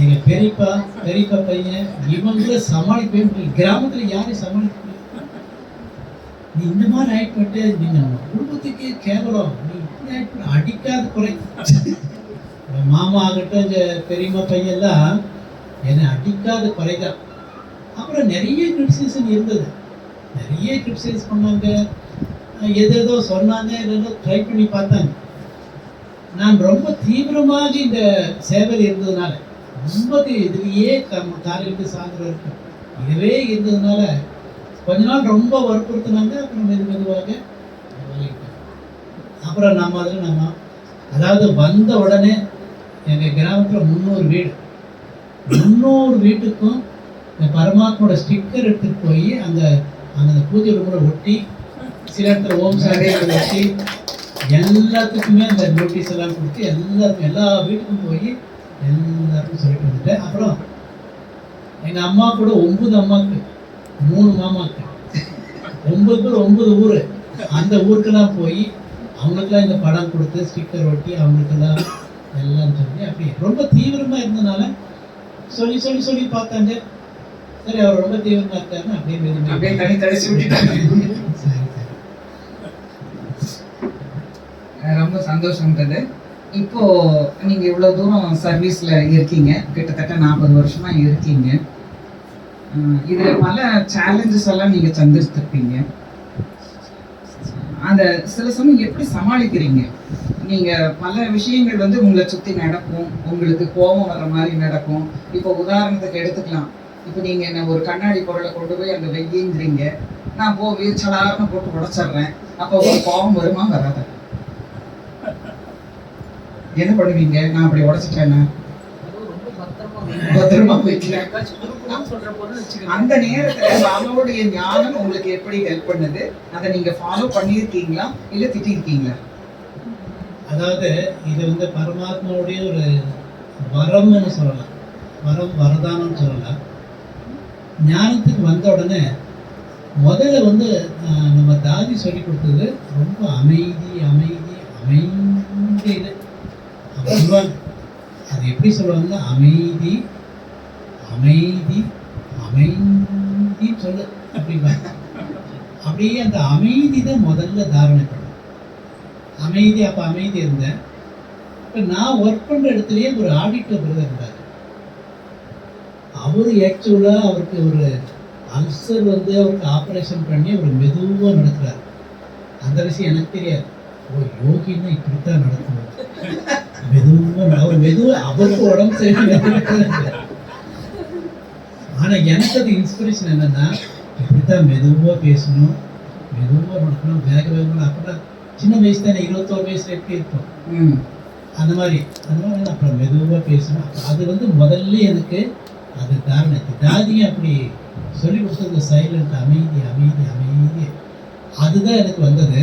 எங்கள் பெரியப்பா பையன் இவங்கள சமாளிக்கவே முடியல. கிராமத்தில் யாரையும் சமாளிக்க முடியல. நீ இந்த மாதிரி ஆயிட்டு நீங்கள் குடும்பத்துக்கு கேவலம், நீ இப்படி ஆயிட்டு அடிக்காத குறை. மாமா ஆகட்டும், இந்த பெரியம்மா பையெல்லாம் என்னை அடிக்காத குறைதான். அப்புறம் நிறைய கிரிட்டிசிசம் இருந்தது, நிறைய கிரிட்டிசைஸ் பண்ணாங்க, எதோ சொன்னாங்க, எதோ ட்ரை பண்ணி பார்த்தாங்க. நான் ரொம்ப தீவிரமாக இந்த சேவையில் இருந்ததுனால, ரொம்ப இதுலேயே காலையிலிருந்து சாயந்தரம் இருக்கும், இதுவே இருந்ததுனால கொஞ்ச நாள் ரொம்ப வற்புறுத்தினாங்க. அப்புறம் மெதுவாக அப்புறம் நம்ம அதாவது வந்த உடனே எங்கள் கிராமத்தில் 300 வீடு, 300 வீட்டுக்கும் இந்த பரமாத்மாவோட ஸ்டிக்கர் எடுத்துகிட்டு போய் அந்த பூஜை ரூமில் ஒட்டி, சில இடத்துல ஓம் சாரியை ஒட்டி, எல்லாத்துக்குமே அந்த நோட்டீஸ் எல்லாம் கொடுத்து எல்லாருக்கும் எல்லா வீட்டுக்கும் போய் எல்லாருக்கும் சொல்லிட்டு வந்துட்டேன். அப்புறம் எங்கள் அம்மா கூட 9 அம்மாவுக்கு 3 மாமாவுக்கு 9 பேர் 9 ஊர், அந்த ஊருக்கெல்லாம் போய் அவங்களுக்கெல்லாம் இந்த படம் கொடுத்து ஸ்டிக்கர் ஒட்டி அவங்களுக்கெல்லாம் எல்லாம் சொல்லி அப்படி ரொம்ப தீவிரமாக இருந்ததுனால சொல்லி சொல்லி சொல்லி பார்த்தாங்க. சரி, அவர் ரொம்ப தீவிரமாக இருக்காருன்னு அப்படியே தனி தடிச்சு விட்டுட்டாங்க. சரி. ரொம்ப சந்தோஷம்ன்றது. இப்போ நீங்க இவ்வளவு தூரம் சர்வீஸ்ல இருக்கீங்க, கிட்டத்தட்ட 40 வருஷமா இருக்கீங்க. இதுல பல சேலஞ்சஸ் எல்லாம் நீங்க சந்திச்சிருப்பீங்க. அந்த சில சமயம் எப்படி சமாளிக்கிறீங்க? நீங்க பல விஷயங்கள் வந்து உங்களை சுத்தி நடக்கும், உங்களுக்கு கோபம் வர மாதிரி நடக்கும். இப்போ உதாரணத்துக்கு எடுத்துக்கலாம், இப்போ நீங்க என்ன ஒரு கண்ணாடி பொருளை கொண்டு போய் அங்க வெய்யிங்கிறீங்க, நான் வீச்சலாரன்னு போட்டு உடைச்சிடுறேன். அப்போ ஒரு கோபம் வருமா வராத? என்ன பண்ணுவீங்க? நான் அப்படி உடைச்சிட்டேன்னா பத்திரமா வைக்கிறேன். அந்த நேரத்துல பாபாவுடைய ஞானம் உங்களுக்கு எப்படி ஹெல்ப் பண்ணுது? அதை நீங்க ஃபாலோ பண்ணியிருக்கீங்களா இல்ல திட்டிருக்கீங்களா? அதாவது இது வந்து பரமாத்மாவுடைய ஒரு வரம்னு சொல்லலாம், வரதானம்னு சொல்லலாம். ஞானத்துக்கு வந்த உடனே முதல்ல வந்து நம்ம தாதி சொல்லி கொடுத்தது ரொம்ப அமைதி அமைதி அமைதி. இது சொல்லுவாங்க, அது எப்படி சொல்லுவாங்கன்னா அமைதி அமைதி அமைதி சொல்லு அப்படிம்பாங்க. அப்படியே அந்த அமைதி தான் முதல்ல தாரணை பண்ணும். அமைதி. அப்போ அமைதி இருந்தேன். இப்போ நான் ஒர்க் பண்ணுற இடத்துலயே ஒரு ஆடிட்டர் பிரதர் இருந்தார். அவர் ஆக்சுவலாக அவருக்கு ஒரு அல்சர் வந்து அவருக்கு ஆப்ரேஷன் பண்ணி அவர் மெதுவாக நடக்கிறார். அந்த விஷயம் எனக்கு தெரியாது. ஓ, யோகின்னா இப்படித்தான் நடக்கணும், மெதுவாக அவருக்கு உடம்பு சரியில்லை. ஆனால் எனக்கு அது இன்ஸ்பிரேஷன் என்னன்னா, இப்படித்தான் மெதுவாக பேசணும், மெதுவாக நடக்கணும், வேகமாக. அப்போ சின்ன வயசு தானே, 21 வயசுல எப்படி இருக்கும், அந்த மாதிரி அப்புறம் மெதுவாக பேசணும். அது வந்து முதல்ல எனக்கு அது தாரணை. தாதியும் அப்படி சொல்லி கொடுத்தது சைலண்ட் அமைதி அமைதி அமைதி. அதுதான் எனக்கு வந்தது.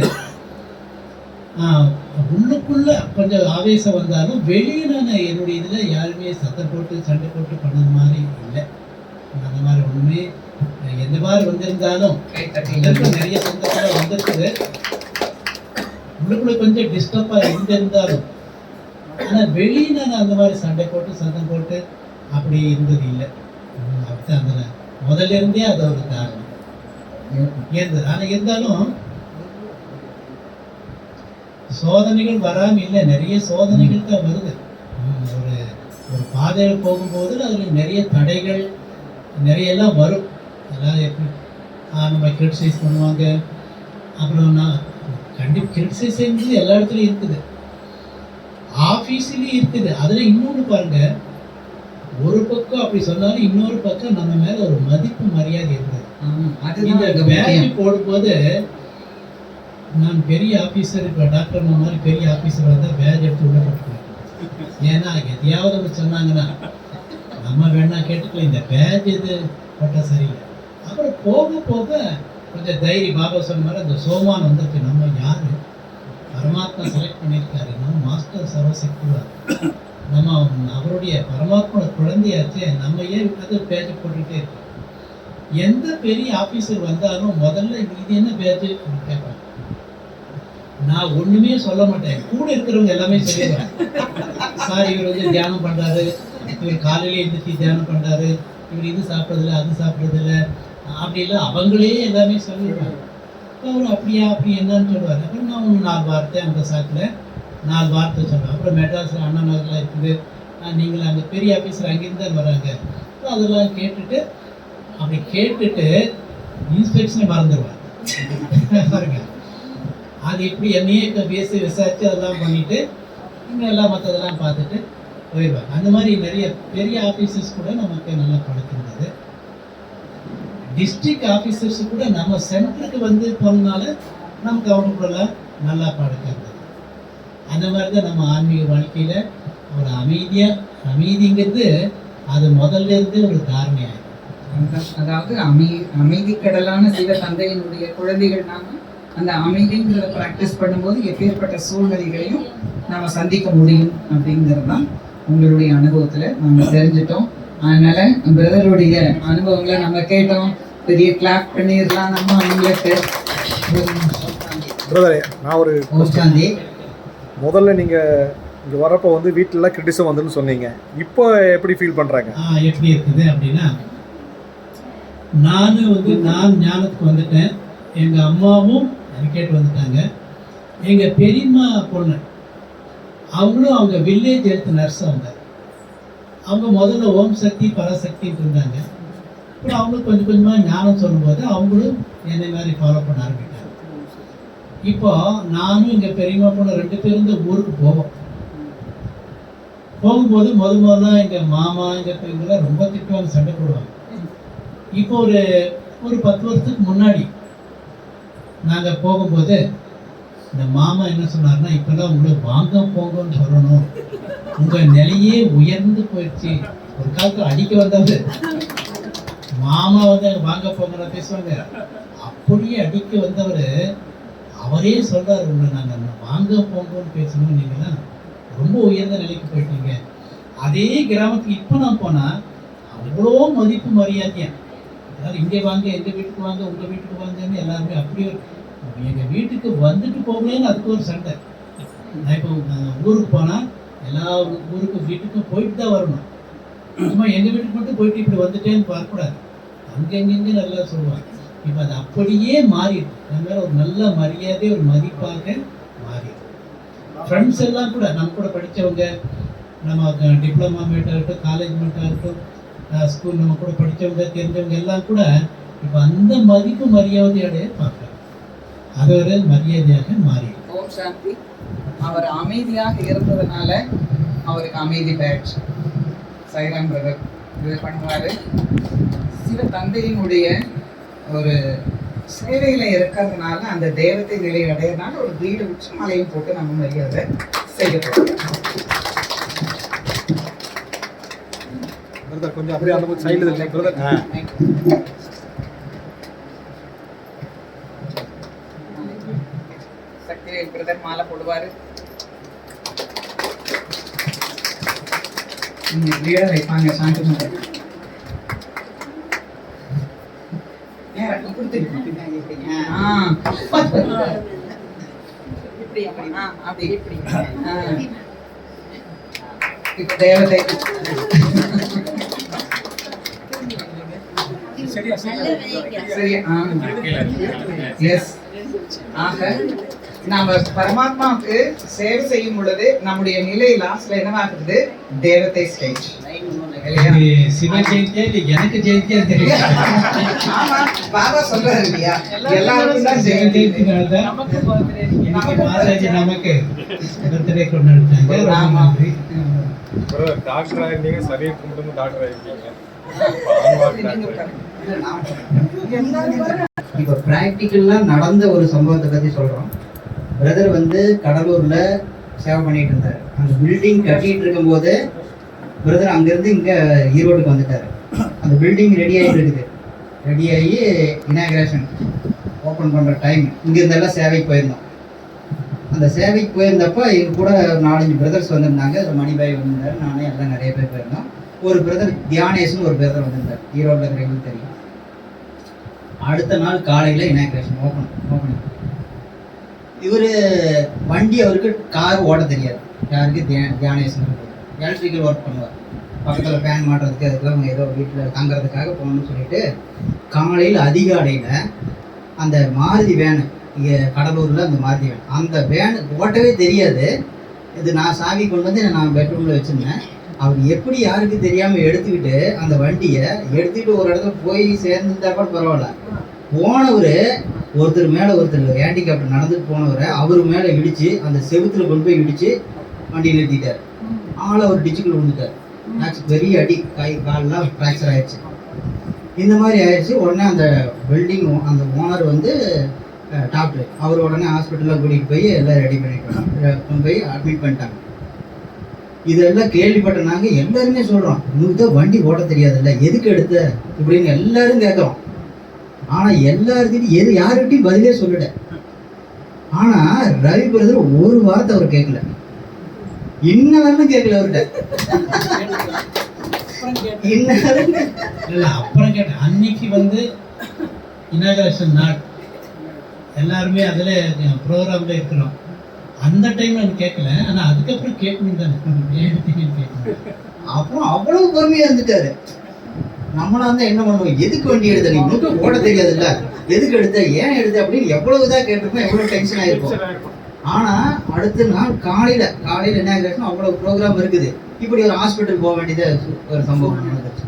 உள்ளுக்குள்ள கொஞ்சம் ஆவேசம் வந்தாலும் வெளியே நான் என்னுடைய இதில் யாருமே சத்தம் போட்டு சண்டை போட்டு பண்ணது மாதிரி இல்லை. அந்த மாதிரி ஒன்றுமே எந்த மாதிரி வந்திருந்தாலும் நிறைய சந்தர்ப்பம் வந்திருக்குது. உள்ளுக்குள்ள கொஞ்சம் டிஸ்டர்பாக இருந்திருந்தாலும் ஆனால் வெளியே நான் அந்த மாதிரி சண்டை போட்டு சத்தம் போட்டு அப்படி இருந்தது இல்லை. அதுதான் அந்த முதல்ல இருந்தே அது ஒரு காரணம் இருந்தது. ஆனால் இருந்தாலும் சோதனைகள் வராமல் இல்லை, நிறைய சோதனைகள் தான் வருது. ஒரு பாதையில் போகும்போது அதில் நிறைய தடைகள் நிறையெல்லாம் வரும். எல்லாம் எப்படி நம்ம கிரிட்டிசைஸ் பண்ணுவாங்க. அப்புறம் நான் கண்டிப்பாக கிரிட்டிசிசம் எல்லா இடத்துலையும் இருக்குது, ஆஃபீஸ்லேயும் இருக்குது. அதில் இன்னொன்று பாருங்க, ஒரு பக்கம் அப்படி சொன்னாலும் இன்னொரு பக்கம் நம்ம மேல ஒரு மதிப்பு மரியாதை இருக்குது. இந்த பேட்ச் போடும்போது நான் பெரிய ஆஃபீஸர், இப்போ டாக்டர் மாதிரி பெரிய ஆஃபீஸர் வந்தால் பேட்ச் எடுத்து உள்ள போட்டுக்குவேன். ஏன்னா எதையாவது அவங்க சொன்னாங்கன்னா நம்ம வேணா கேட்டுக்கலாம், இந்த பேட்ச் இது போட்டால் சரியில்லை. அப்புறம் போக போக கொஞ்சம் தைரியம், பாபா சொன்ன மாதிரி அந்த சோமான் வந்துருக்கு. நம்ம யாரு, பரமாத்மா செலக்ட் பண்ணியிருக்காரு, நம்ம மாஸ்டர் சர்வசக்திவார், நம்ம அவருடைய பரமாத்மா குழந்தையாச்சே, நம்ம ஏன் அது பேட்ச் போட்டுக்கிட்டே இருக்கோம். எந்த பெரிய ஆஃபீஸர் வந்தாலும் முதல்ல இது என்ன பேட்ச் அப்படின்னு கேட்பாங்க. நான் ஒண்ணுமே சொல்ல மாட்டேன், கூட இருக்கிறவங்க எல்லாமே சொல்லிடுவேன். சார் இவர் வந்து தியானம் பண்றாரு, இவர் காலையில எழுந்திரிச்சு தியானம் பண்றாரு, இவர் இது சாப்பிட்றதில்ல அது சாப்பிட்றதில்ல அப்படிலாம் அவங்களே எல்லாமே சொல்லிடுவாங்க. அவர் அப்படியா அப்படி என்னன்னு சொல்லுவார். அப்புறம் நான் ஒன்று 4 வார்த்தை அந்த சாக்கில் 4 வார்த்தை சொல்லுவேன். அப்புறம் மெட்ராஸில் அண்ணா நகரில் இருக்குது, நீங்கள் அங்கே பெரிய ஆஃபீஸர் அங்கேருந்து தான் வராங்க. அதெல்லாம் கேட்டுட்டு அப்படி கேட்டுட்டு இன்ஸ்பெக்ஷனை மறந்துடுவார் பாருங்க. அது இப்படி என்னையே பேசி விசாரித்து அதெல்லாம் பண்ணிவிட்டு இன்னும் எல்லாம் மற்றதெல்லாம் பார்த்துட்டு போயிடுவாங்க. அந்த மாதிரி நிறைய பெரிய ஆஃபீஸர்ஸ் கூட நமக்கு நல்லா பழக்கின்றது. டிஸ்ட்ரிக்ட் ஆஃபீஸர்ஸ் கூட நம்ம சென்டருக்கு வந்து போனதுனால நமக்கு அவங்க கூட நல்லா பழக்கிறது. அந்த மாதிரி தான் நம்ம ஆன்மீக வாழ்க்கையில் ஒரு அமைதிங்கிறது அது முதல்ல இருந்து ஒரு தாரணையாகும். அதாவது அமைதி கடலான சிவ தந்தையினுடைய குழந்தைகள் நாம அந்த அமைதிங்கிறத ப்ராக்டிஸ் பண்ணும்போது எப்பேற்பட்ட சூழ்நிலைகளையும் நாம சந்திக்க முடியும் அப்படிங்கிறது தான் உங்களுடைய அனுபவத்துல நம்ம தெரிஞ்சிட்டோம். அதனால பிரதருடைய அனுபவங்களை நம்ம கேட்டோம், பெரிய கிளாப் பண்ணிடலாம் நம்ம அவங்களுக்கு. பிரதரே, நான் ஒரு ஓஸ்டாந்தி, முதல்ல நீங்கள் இங்கே வரப்போ வந்து வீட்டிலலாம் கிரிட்டிசம் வந்துன்னு சொன்னீங்க, இப்போ எப்படி ஃபீல் பண்ணுறாங்க? எப்படி இருக்குது அப்படின்னா, நான் ஞானத்துக்கு வந்துட்டேன், எங்கள் அம்மாவும் கேட்டு வந்துட்டாங்க. எங்கள் பெரியம்மா பொண்ணு அவங்களும் அவங்க வில்லேஜ் ஹெல்த் நர்ஸ். அவங்க முதல்ல ஓம் சக்தி பராசக்தின்னு இருந்தாங்க. அப்புறம் அவங்களுக்கு கொஞ்சம் கொஞ்சமாக ஞானம் சொல்லும்போது அவங்களும் என்னை மாதிரி ஃபாலோ பண்ண ஆரம்பிட்டாங்க. இப்போ நானும் எங்கள் பெரியம்மா பொண்ணு 2 பேரும் இந்த ஊருக்கு போகும்போது முதல்ல எங்கள் மாமா எங்கள் பெரியவங்களாம் ரொம்ப திட்டுவாங்க, சண்டை போடுவாங்க. இப்போ ஒரு 10 வருஷத்துக்கு முன்னாடி நாங்கள் போகும்போது இந்த மாமா என்ன சொன்னார்னா, இப்போல்லாம் உங்களை வாங்க போங்கன்னு சொல்லணும், உங்கள் நிலையே உயர்ந்து போயிடுச்சு. ஒரு காலத்தில் அடிக்க வந்தது மாமா வந்து வாங்க போங்க பேசுவாங்க, அப்படியே அடிக்க வந்தவர் அவரே சொல்றாரு, உங்களை நாங்கள் வாங்க போங்கன்னு பேசணும், நீங்கள்லாம் ரொம்ப உயர்ந்த நிலைக்கு போயிட்டீங்க. அதே கிராமத்துக்கு இப்போ நான் போனால் அவ்வளோ மதிப்பு மரியாதையா, அதாவது இங்கே வாங்க, எங்கள் வீட்டுக்கு வாங்க, உங்கள் வீட்டுக்கு வாங்கன்னு எல்லாருமே அப்படியே. எங்கள் வீட்டுக்கு வந்துட்டு போகலன்னு அதுக்கு ஒரு சண்டை. நான் இப்போ ஊருக்கு போனால் எல்லா ஊருக்கு வீட்டுக்கும் போயிட்டு தான் வரணும், சும்மா எங்கள் வீட்டுக்கு மட்டும் போயிட்டு இப்படி வந்துட்டேன்னு பார்க்கக்கூடாது, அங்கெங்கெங்கே நல்லா சொல்லுவாங்க. இப்போ அது அப்படியே மாறிடுது, நம்ம மேலே ஒரு நல்ல மரியாதை ஒரு மதிப்பாக மாறிடுது. ஃப்ரெண்ட்ஸ் எல்லாம் கூட நம்ம கூட படித்தவங்க, நம்ம டிப்ளமா மேட்டாக இருக்கட்டும், காலேஜ் மேட்டாக இருக்கட்டும், ஸ்கூல் நம்ம கூட படித்தவங்க தெரிஞ்சவங்க எல்லாம் கூட இப்போ அந்த மதிப்பு மரியாதையோடைய பார்க்குறாங்க. அது ஒரு மரியாதையாக மாறி. ஓம் சாந்தி. அவர் அமைதியாக இருந்ததுனால அவருக்கு அமைதி பேட்ச் சைராம் பிரதர் இது பண்ணுவாரு. சிவ தந்தையினுடைய ஒரு சேவையில இருக்கிறதுனால அந்த தேவத்தை நிலை அடையறதுனால ஒரு வீடு உச்சி மலையும் போட்டு நம்ம மரியாதை செய்யப்படுறோம். கொஞ்சம் அப்படியே அந்த சைடுல இல்லை பிரதர். சக்திவேல் பிரதர் மாலை போடுவாரு. லீடர் வைப்பாங்க சாந்தி மதர். இப்ப தேவதை நாம பரமாத்மாவுக்கு சேவை செய்யும் பொழுது நம்முடைய நிலை லாஸ்ட்ல என்னவாகுது, தேவதை ஸ்டேஜ். இல்லையா? இது சிவ ஜெயந்தியா இல்லை எனக்கு ஜெயந்தியா தெரியல. ஆமா, பாபா சொல்றாரு இல்லையா, எல்லாருக்கும் தான் ஜெயந்தி. இன்னைக்கு மாதாஜி நமக்கு பர்த்டே கொண்டாடிட்டாங்க. ஆமா. டாக்டர் ஆயிருந்தீங்க, சரீர் கும்பிட்டு டாக்டர் ஆயிருக்கீங்க. இப்போ ப்ராக்டிக்கலாக நடந்த ஒரு சம்பவத்தை பற்றி சொல்கிறோம். பிரதர் வந்து கடலூரில் சேவை பண்ணிட்டு இருந்தார். அந்த பில்டிங் கட்டிகிட்டு இருக்கும்போது பிரதர் அங்கேருந்து இங்கே ஈரோடுக்கு வந்துட்டார். அந்த பில்டிங் ரெடி ஆகிட்டு இருக்குது. ரெடி ஆகி இனாகிரேஷன் ஓப்பன் பண்ணுற டைம் இங்கேருந்தெல்லாம் சேவைக்கு போயிருந்தோம். அந்த சேவைக்கு போயிருந்தப்போ எங்க கூட 4-5 பிரதர்ஸ் வந்திருந்தாங்க. அதில் மணிபாய் வந்திருந்தார், நானே எல்லாம் நிறைய பேர் போயிருந்தோம். ஒரு பிரதர் தியானேஷ்னு ஒரு பிரதர் வந்திருந்தார், ஈரோட்டில் இருக்கிறவங்களுக்கு தெரியும். அடுத்த நாள் காலையில் இனாகிரேஷன் ஓப்பனிங். இவர் வண்டி, அவருக்கு கார் ஓட்ட தெரியாது. யாருக்கு? தியானேஷ்னு எலக்ட்ரிக்கல் ஒர்க் பண்ணுவார். பக்கத்தில் ஃபேன் மாட்டுறதுக்கு அதுக்கெல்லாம் ஏதோ வீட்டில் தங்குறதுக்காக போகணும்னு சொல்லிட்டு காலையில் அதிகாலையில் அந்த மாருதி வேனு, இங்கே கடலூரில் அந்த மாருதி வேன், அந்த வேனு ஓட்டவே தெரியாது. இது நான் சாவி கொண்டு வந்து நான் பெட்ரூமில் வச்சுருந்தேன். அவர் எப்படி யாருக்கு தெரியாமல் எடுத்துக்கிட்டு அந்த வண்டியை எடுத்துக்கிட்டு ஒரு இடத்துல போய் சேர்ந்துட்டா கூட பரவாயில்ல, போனவர் ஒருத்தர் மேலே ஒருத்தர் ஹேண்டிகேப்ட் நடந்துட்டு போனவரை அவர் மேலே இடித்து அந்த செவுத்துல கொண்டு போய் இடித்து வண்டி நிறுத்திட்டார். ஆளை அவர் டிச்சுக்குள்ள விழுந்துட்டார். பெரிய அடி, கை காலெலாம் ஃப்ராக்சர் ஆயிடுச்சு. இந்த மாதிரி ஆயிடுச்சு. உடனே அந்த பில்டிங் அந்த ஓனர் வந்து டாக்டர், அவர் உடனே ஹாஸ்பிட்டலில் கூட்டிகிட்டு போய் எல்லாம் ரெடி பண்ணிட்டு கொண்டு போய் அட்மிட் பண்ணிட்டாங்க. இதெல்லாம் கேள்விப்பட்ட நாங்கள் எல்லாருமே சொல்கிறோம், உங்களுக்கு தான் வண்டி ஓட்ட தெரியாதுல்ல, எதுக்கு எடுத்த இப்படின்னு எல்லாரும் கேட்குறோம். ஆனால் எல்லாருக்கிட்டையும் யாருக்கிட்டையும் பதிலே சொல்லலை. ஆனால் ரவி பிரதர் ஒரு வார்த்தை அவர் கேட்கல, இன்னும் கேட்கல அவர்கிட்ட. அப்புறம் கேட்டேன். அன்னைக்கு வந்து இனாகரேஷன் நாள் எல்லாருமே அதில் ப்ரோக்ராமில் இருக்கிறோம். அந்த டைம்ல எனக்கு கேட்கல, ஆனால் அதுக்கப்புறம் கேட்கணும் தானே, கேட்கணும். அப்புறம் அவ்வளவு பொறுமையாக இருந்துட்டாரு. நம்மளா இருந்தால் என்ன பண்ணுவோம், எதுக்கு வண்டி எடுத்த, நீ இன்னும் ஓட தெரியாதுல்ல, எதுக்கு எடுத்த, ஏன் எடுத்த அப்படின்னு எவ்வளவு இதாக கேட்டிருப்போம், எவ்வளோ டென்ஷன் ஆகிருக்கும். ஆனால் அடுத்த நாள் காலையில் என்ன ஆகிடுச்சுன்னா அவ்வளோ ப்ரோக்ராம் இருக்குது. இப்படி ஒரு ஹாஸ்பிட்டல் போக வேண்டியது ஒரு சம்பவம் நடந்துச்சு.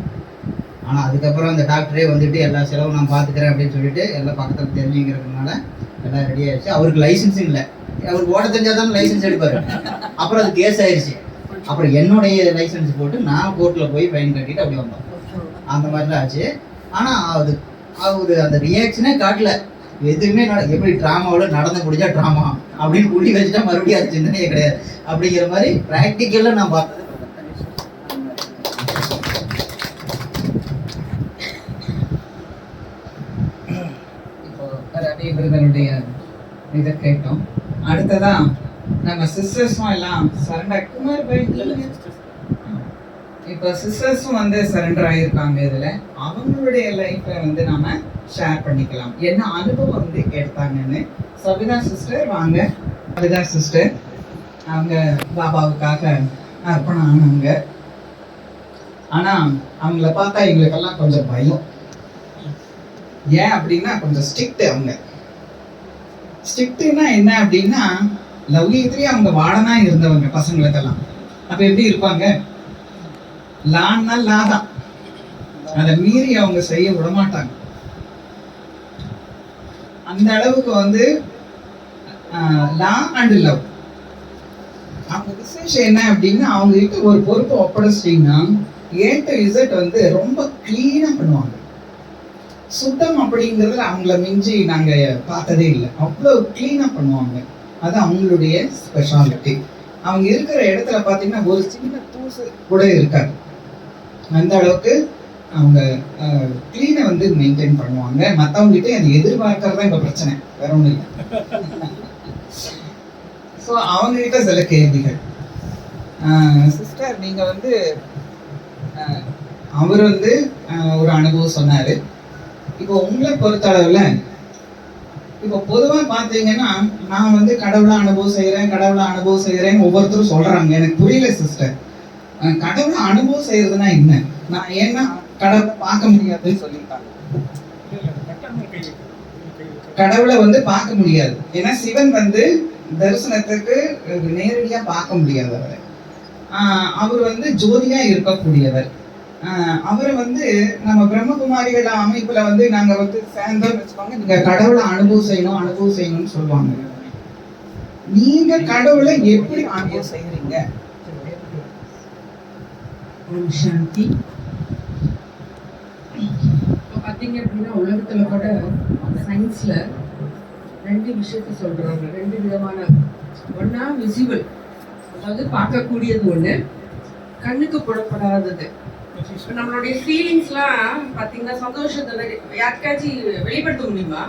ஆனால் அதுக்கப்புறம் அந்த டாக்டரே வந்துட்டு எல்லா செலவும் நான் பார்த்துக்கிறேன் அப்படின்னு சொல்லிட்டு எல்லாம் பக்கத்தில் தெரிஞ்சுங்கிறதுனால எல்லாம் ரெடி ஆயிடுச்சு. அவருக்கு லைசன்ஸும் இல்லை, அவருக்கு ஓட்ட தெரிஞ்சால் தான் லைசன்ஸ் எடுப்பார். அப்புறம் அது கேஸ் ஆயிடுச்சு. அப்புறம் என்னுடைய லைசன்ஸ் போட்டு நான் கோர்ட்டில் போய் ஃபைன் கட்டிட்டு அப்படி வந்தோம். அந்த மாதிரிலாம் ஆச்சு. ஆனால் அவர் அந்த ரியாக்ஷனே காட்டல, எதுவுமே எப்படி ட்ராமாவில் நடந்து முடிஞ்சா ட்ராமா அப்படின்னு புள்ளி வச்சுட்டா மறுபடியும் அது சிந்தனையே கிடையாது அப்படிங்கிற மாதிரி ப்ராக்டிக்கலாக நான் பார்த்தது. இப்போ ரவி பிரதருடைய இதை கேட்டோம். அடுத்ததா நம்ம சிஸ்டர்ஸும் எல்லாம் சரண்டர், குமார் பாய், இப்போ சிஸ்டர்ஸும் வந்து சரண்டர் ஆகியிருக்காங்க. இதில் அவங்களுடைய லைஃப்பை வந்து நாம ஷேர் பண்ணிக்கலாம், என்ன அனுபவம் வந்து எடுத்தாங்கன்னு. சபிதா சிஸ்டர் வாங்க. சபிதா சிஸ்டர் அவங்க பாபாவுக்காக அர்ப்பணம் ஆனாங்க. ஆனால் அவங்கள பார்த்தா எங்களுக்கெல்லாம் கொஞ்சம் பயம். ஏன் அப்படின்னா கொஞ்சம் ஸ்ட்ரிக்ட். அவங்க ஸ்ட்ரிக்ட்னா என்ன அப்படின்னா, லவ்லியத்திலேயே அவங்க வாழனா இருந்தவங்க பசங்களுக்கெல்லாம். அப்போ எப்படி இருப்பாங்க, லான்னா லா தான், அதை மீறி அவங்க செய்ய விடமாட்டாங்க. அந்த அளவுக்கு வந்து லா அண்ட் லவ். அவங்க விசேஷம் என்ன அப்படின்னா, அவங்க கிட்ட ஒரு பொறுப்பு ஒப்படைச்சிட்டிங்கன்னா A to Z வந்து ரொம்ப கிளீனாக பண்ணுவாங்க. சுத்தம் அப்படிங்கிறதுல அவங்கள மிஞ்சி நாங்கள் பார்த்ததே இல்லை. அவ்வளோ கிளீனாக பண்ணுவாங்க. அது அவங்களுடைய ஸ்பெஷாலிட்டி. அவங்க இருக்கிற இடத்துல பார்த்தீங்கன்னா ஒரு சின்ன தூசு கூட இருக்காது. அந்த அளவுக்கு அவங்க கிளீனை வந்து மெயின்டைன் பண்ணுவாங்க. மற்றவங்ககிட்ட அது எதிர்பார்க்கறதா இப்போ பிரச்சனை, வேற ஒன்றும் இல்லை. ஸோ அவங்ககிட்ட சில கேள்விகள். சிஸ்டர், நீங்கள் வந்து அவர் வந்து ஒரு அனுபவம் சொன்னார். இப்போ உங்களை பொறுத்த அளவில் இப்போ பொதுவாக பார்த்தீங்கன்னா, நான் வந்து கடவுளை அனுபவம் செய்கிறேன் ஒவ்வொருத்தரும் சொல்கிறாங்க. எனக்கு புரியல சிஸ்டர், கடவுளை அனுபவம் செய்யறதுனா என்ன? நான் ஏன்னா கடவுளை பார்க்க முடியாதுன்னு சொல்லிட்டாங்க. கடவுளை வந்து பார்க்க முடியாது. ஏன்னா சிவன் வந்து தரிசனத்துக்கு நேரடியாக பார்க்க முடியாதவர். அவர் வந்து ஜோதியா இருக்கக்கூடியவர். அவரை வந்து நம்ம பிரம்மகுமாரிகள் அமைப்புல வந்து நாங்க வந்து சேர்ந்தோம் வச்சுக்கோங்க, நீங்க கடவுளை அனுபவம் செய்யணும்னு சொல்லுவாங்க. நீங்க கடவுளை எப்படி அனுபவம் செய்யறீங்க? ஓம் சாந்தி. இப்போ பார்த்தீங்க அப்படின்னா உலகத்துல கூட சயின்ஸ்ல 2 விஷயத்த சொல்றாங்க. 2 விதமான, ஒன்னா விசிபிள், அதாவது பார்க்கக்கூடியது ஒண்ணு, கண்ணுக்கு புலப்படாதது. இப்போ நம்மளுடைய ஃபீலிங்ஸ்லாம் பார்த்தீங்கன்னா சந்தோஷத்தை யாருக்காச்சும் வெளிப்படுத்த முடியுமா?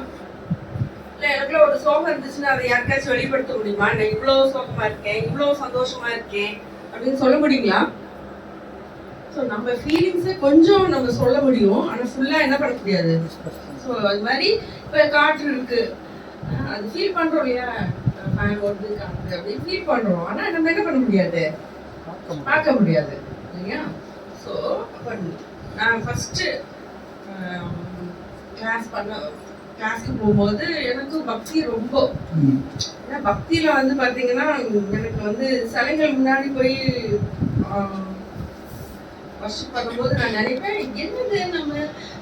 இல்லை எனக்குள்ள ஒரு சோகம் இருந்துச்சுன்னா அதை யாருக்காச்சும் வெளிப்படுத்த முடியுமா? நான் இவ்வளோ சோகமா இருக்கேன், இவ்வளோ சந்தோஷமா இருக்கேன் அப்படின்னு சொல்ல முடியுங்களா? ஸோ நம்ம ஃபீலிங்ஸை கொஞ்சம் நம்ம சொல்ல முடியும், ஆனால் ஃபுல்லாக என்ன பண்ண முடியாது. ஸோ அது மாதிரி இப்போ காற்று இருக்கு, அது ஃபீல் பண்ணுறோம் இல்லையா, ஃபேன் ஓடுது காற்று அப்படின்னு ஃபீல் பண்ணுறோம், ஆனால் நம்ம என்ன பண்ண முடியாது, பார்க்க முடியாது இல்லையா. ஸோ அப்போ நான் ஃபஸ்ட்டு கிளாஸ்க்கு போகும்போது எனக்கு பக்தி ரொம்ப, ஏன்னா பக்தியில் வந்து பார்த்தீங்கன்னா எனக்கு வந்து சிலைகள் முன்னாடி போய் வர்ஷிப் பண்ணும்போது நான் நினைப்பேன், என்னது நம்ம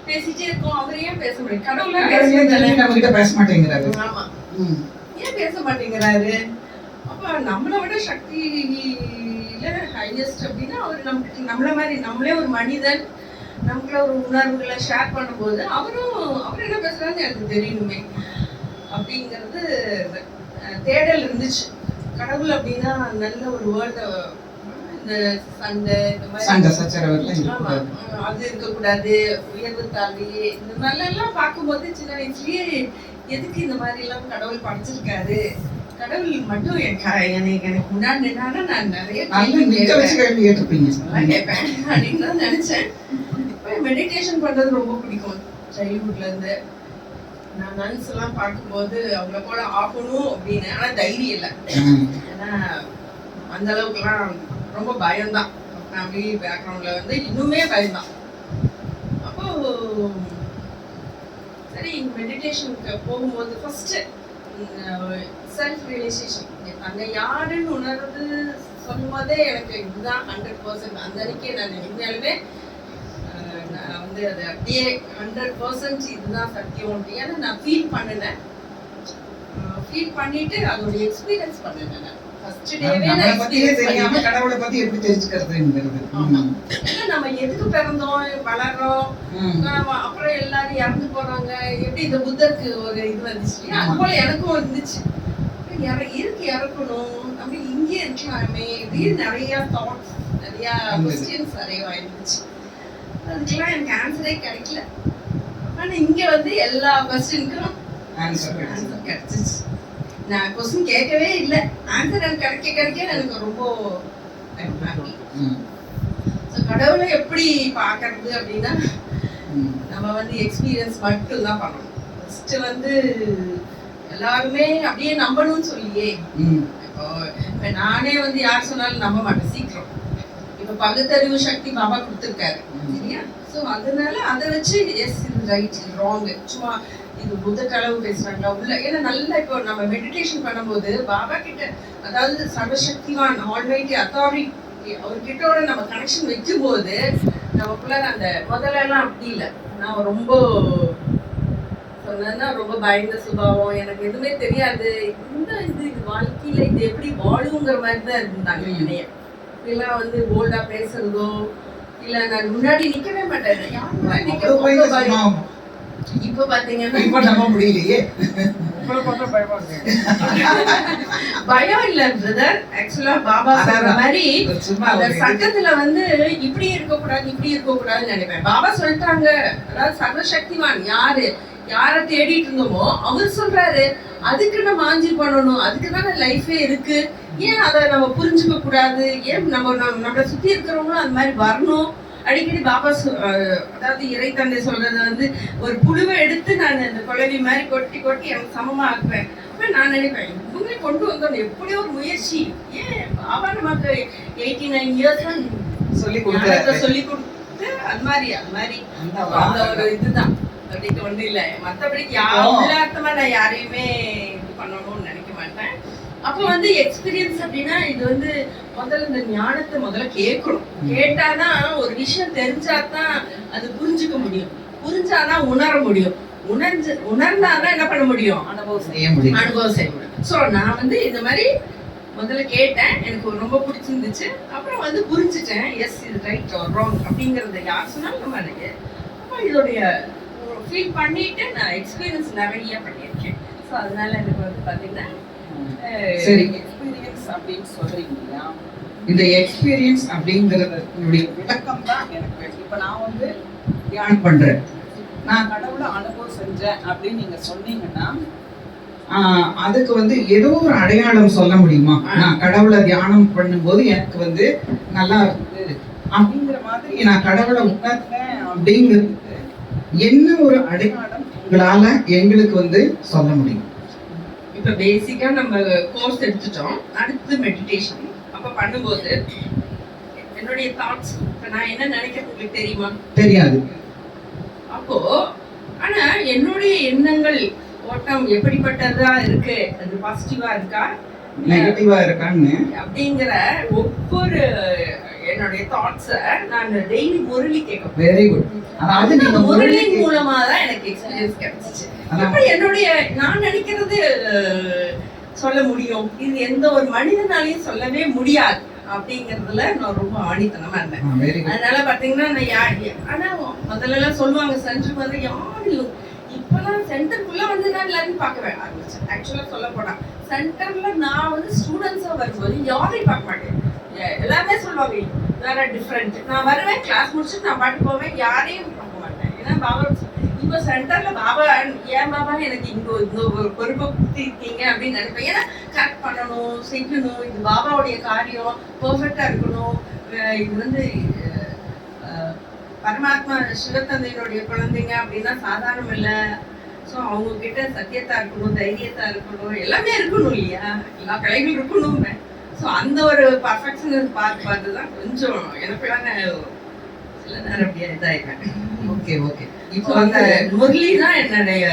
பேசிட்டே இருக்கோம், அவர் ஏன் பேச முடியும், கடவுளா பேச மாட்டேங்கிறாரு. ஆமா, ஏன் பேச மாட்டேங்கிறாரு? அப்ப நம்மளை விட சக்தியில ஹையஸ்ட் அப்படின்னா அவர் நமக்கு நம்மள மாதிரி, நம்மளே ஒரு மனிதன், நமக்குள்ள ஒரு உணர்வுகளை ஷேர் பண்ணும்போது அவர் என்ன பேசுறாருன்னு எனக்கு தெரியணுமே அப்படிங்கிறது தேடல் இருந்துச்சு. கடவுள் அப்படின்னா நல்ல ஒரு வேர்ல்ட, இந்த சண்டை இந்த மாதிரி அது இருக்கக்கூடாது, உயர்வு தாண்டி இந்த மாதிரிலாம் பார்க்கும்போது சின்ன வயசுலயே எதுக்கு இந்த மாதிரி எல்லாம் கடவுள் படைச்சிருக்காரு, கடவுள் மட்டும் எனக்கு முன்னாடி நின்னாலும் நான் நிறைய கேட்பேன் அப்படின்னு தான் நினைச்சேன். இப்போ மெடிடேஷன் பண்றது ரொம்ப பிடிக்கும் சைல்ட்ஹுட்ல இருந்து. நான் நன்ஸ் எல்லாம் பார்க்கும்போது அவங்கள போல ஆகணும் அப்படின்னு, ஆனா தைரியம் இல்லை, ஏன்னா அந்த அளவுக்குலாம் ரொம்ப பயம்தான். ஃபேமிலி பேக்ரவுண்ட்ல வந்து இன்னுமே பயம்தான். அப்போ சரி மெடிடேஷனுக்கு போகும்போது ஃபர்ஸ்ட் செல்ஃப் ரியலைசேஷன், தன்னை யாருன்னு உணர்றது சொல்லும் போதே எனக்கு இதுதான் 100%. அந்த அன்னைக்கே நான் உண்மையாலுமே நான் வந்து அது அப்படியே 100% இதுதான் சத்தியம். ஏன்னா நான் ஃபீல் பண்ணினேன், ஃபீல் பண்ணிட்டு அதோட எக்ஸ்பீரியன்ஸ் பண்ணினேன். நான் ஃபர்ஸ்ட் டேவே நான் கடவுளை பத்தி எப்படி தெரிஞ்சுக்கிறதுங்கிறது. நம்ம எதுக்கு பிறந்தோம், வளர்றோம், அப்புறம் எல்லாரும் இறந்து போறாங்க, எப்படி இந்த புத்தருக்கு ஒரு இது வந்துச்சு, அது போல எனக்கும் இருந்துச்சு. இருக்கு இறக்கணும் அப்படி இங்கே இருக்கலாமே, இப்படியே நிறைய தாட்ஸ், நிறைய கொஸ்டின்ஸ் நிறைய இருந்துச்சு. அதுக்கெல்லாம் எனக்கு ஆன்சரே கிடைக்கல. ஆனா இங்க வந்து எல்லா கொஸ்டினுக்கும் ஆன்சர் கிடைச்சிச்சு. நான் கொஸ்டின் கேட்கவே இல்லை, ஆன்சர் எனக்கு கிடைக்க எனக்கு ரொம்ப ஹாப்பி. கடவுளை எப்படி பார்க்கறது அப்படின்னா நம்ம வந்து எக்ஸ்பீரியன்ஸ் மட்டும் தான் பண்ணணும். ஃபர்ஸ்ட் வந்து எல்லாருமே அப்படியே நம்பணும்னு சொல்லியே, இப்போ நானே வந்து யார் சொன்னாலும் நம்ப மாட்டேன் சீக்கிரம். இப்போ பகுத்தறிவு சக்தி பாபா கொடுத்துருக்காரு சரியா. ஸோ அதனால அதை வச்சு எஸ் இது ரைட் இது ராங், சும்மா இது புத்தக்களவு பேசுறாங்களா உள்ள, ஏன்னா நல்லா இப்போ நம்ம மெடிடேஷன் பண்ணும்போது பாபா கிட்ட, அதாவது சர்வசக்திவான் ஆல்மைட்டி அத்தாரிட்டி அவர்கிட்டோட நம்ம கனெக்ஷன் வைக்கும் போது நமக்குள்ள அந்த முதல்ல எல்லாம் அப்படி இல்லை. நான் ரொம்ப சொன்னா ரொம்ப பயந்த சுபாவம், எனக்கு எதுவுமே தெரியாது, இந்த இது வாழ்க்கையில இது எப்படி வாழுங்கிற மாதிரி தான் இருந்தாங்க. என்னைய இப்பெல்லாம் வந்து போல்டா பேசுறதோ இல்ல, நான் முன்னாடி நிக்கவே மாட்டேன், யாரும் நிக்க. இப்ப பாத்தீங்கன்னா முடியலையே, பயம் இல்ல பிரதர். ஆக்சுவலா பாபா சொல்ற மாதிரி அந்த சட்டத்துல வந்து இப்படி இருக்க கூடாது இப்படி இருக்க கூடாதுன்னு நினைப்பேன். பாபா சொல்லிட்டாங்க, அதாவது சர்வசக்திவான் யார தேடிட்டு இருந்தோமோ அவர் சொல்றாரு, அதுக்கு நம்ம ஆஞ்சி பண்ணணும், அதுக்கு தானே லைஃபே இருக்கு, ஏன் அதை நம்ம புரிஞ்சுக்க கூடாது, ஏன் நம்மளை சுத்தி இருக்கிறவங்களும் அந்த மாதிரி வரணும். அடிக்கடி பாபா அதாவது இறை தந்தை சொல்றத வந்து ஒரு புழுவை எடுத்து நான் இந்த குழவி மாதிரி கொட்டி கொட்டி எனக்கு சமமா ஆக்குவேன். அப்ப நான் நினைப்பேன், இவங்களே கொண்டு வந்தோம் எப்படியோ ஒரு முயற்சி, ஏன் பாபா நமக்கு 89 இயர்ஸ் சொல்லி கொடுத்து அது மாதிரி அந்த ஒரு இதுதான் அப்படிக்கு ஒன்றும் இல்லை. மற்றபடிக்கு உள்ளார்த்தமா நான் யாரையுமே இது பண்ணணும்னு நினைக்க மாட்டேன். அப்ப வந்து எக்ஸ்பீரியன்ஸ் அப்படின்னா இது வந்து முதல்ல இந்த ஞானத்தை முதல்ல கேட்கணும். கேட்டாதான் ஒரு விஷயம் தெரிஞ்சாதான் அது புரிஞ்சுக்க முடியும், புரிஞ்சாதான் உணர முடியும், உணர்ந்தாதான் என்ன பண்ண முடியும், அனுபவம் செய்ய முடியும். சோ நான் வந்து இந்த மாதிரி முதல்ல கேட்டேன், எனக்கு ரொம்ப பிடிச்சிருந்துச்சு. அப்புறம் வந்து புரிஞ்சுட்டேன், எஸ் இது ரைட் ஆர் ராங் அப்படிங்கறத யார் சொன்னாலும் நம்ம எனக்கு அப்ப இதோடைய ஃபீல் பண்ணிட்டு நான் எக்ஸ்பீரியன்ஸ் நிறைய பண்ணியிருக்கேன். ஸோ அதனால எனக்கு வந்து பாத்தீங்கன்னா சரி, எக்ஸ்பீரியன்ஸ் அப்படின்னு சொல்றீங்க இல்லையா, இந்த எக்ஸ்பீரியன்ஸ் அப்படிங்கறது விளக்கம் தான் எனக்கு. இப்ப நான் வந்து தியானம் பண்றேன், நான் கடவுளை அனுபவம் செஞ்சேன் அப்படின்னு நீங்க சொன்னீங்கன்னா அதுக்கு வந்து ஏதோ ஒரு அடையாளம் சொல்ல முடியுமா? நான் கடவுளை தியானம் பண்ணும்போது எனக்கு வந்து நல்லா இருக்குது அப்படிங்கிற மாதிரி நான் கடவுளை உணர்ந்தேன் அப்படிங்கிறது என்ன ஒரு அடையாளம் உங்களால எங்களுக்கு வந்து சொல்ல முடியும்? இப்ப பேசிக்கா நம்ம கோர்ஸ் எடுத்துட்டோம், அடுத்து மெடிடேஷன். அப்ப பண்ணும்போது என்னுடைய தாட்ஸ், இப்ப நான் என்ன நினைக்கிறேன் உங்களுக்கு தெரியுமா? தெரியாது. அப்போ ஆனா என்னுடைய எண்ணங்கள் ஓட்டம் எப்படிப்பட்டதா இருக்கு, அது பாசிட்டிவா இருக்கா நெகட்டிவா இருக்கான்னு அப்படிங்கிற ஒவ்வொரு என்னுடைய தாட்ஸ நான் டெய்லி முரளி கேட்கணும். Very good. அதாவது நீங்க முரளி மூலமா தான் எனக்கு எக்ஸ்பீரியன்ஸ் கிடைச்சிச்சு. எப்படி என்னுடைய நான் நினைக்கிறது சொல்ல முடியும், இது எந்த ஒரு மனிதனாலையும் சொல்லவே முடியாது அப்படிங்கறதுல நான் ரொம்ப ஆணித்தனமா இருந்தேன். அதனால பாத்தீங்கன்னா நான் ஆனா முதல்ல எல்லாம் சொல்லுவாங்க சென்டருக்கு வந்து யாரும், இப்பெல்லாம் சென்டருக்குள்ள வந்து நான் எல்லாரையும் பார்க்க ஆரம்பிச்சேன். ஆக்சுவலா சொல்ல போனா சென்டர்ல நான் வந்து ஸ்டூடெண்ட்ஸா வரும்போது யாரையும் பார்க்க மாட்டேன். எல்லாமே சொல்லுவாங்க வேற டிஃப்ரெண்ட். நான் வருவேன், கிளாஸ் முடிச்சுட்டு நான் பாட்டு போவேன், யாரையும் பார்க்க மாட்டேன். ஏன்னா பாபா இப்ப சென்டர்ல பாபா ஏன் பாபா எனக்கு இங்க ஒரு பொறுப்பை கொடுத்து இருக்கீங்க அப்படின்னு நினைப்பேன். ஏன்னா கரெக்ட் பண்ணணும், செய்யணும், இது பாபாவுடைய காரியம், பெர்ஃபெக்டா இருக்கணும். இது வந்து பரமாத்மா சிவத்தந்தையினுடைய குழந்தைங்க அப்படின்னா சாதாரணம் இல்லை. ஸோ அவங்க கிட்ட சத்தியத்தா இருக்கணும், தைரியத்தா இருக்கணும், எல்லாமே இருக்கணும் இல்லையா, எல்லா கலைகளும் இருக்கணும். ஸோ அந்த ஒரு பர்ஃபெக்ஷன் பார்த்து தான் கொஞ்சம் எனக்குலாம் சில நேரம் அப்படியே இதாயிருக்கேன். Okay okay. இப்போ அந்த முரளி தான் என்னுடைய,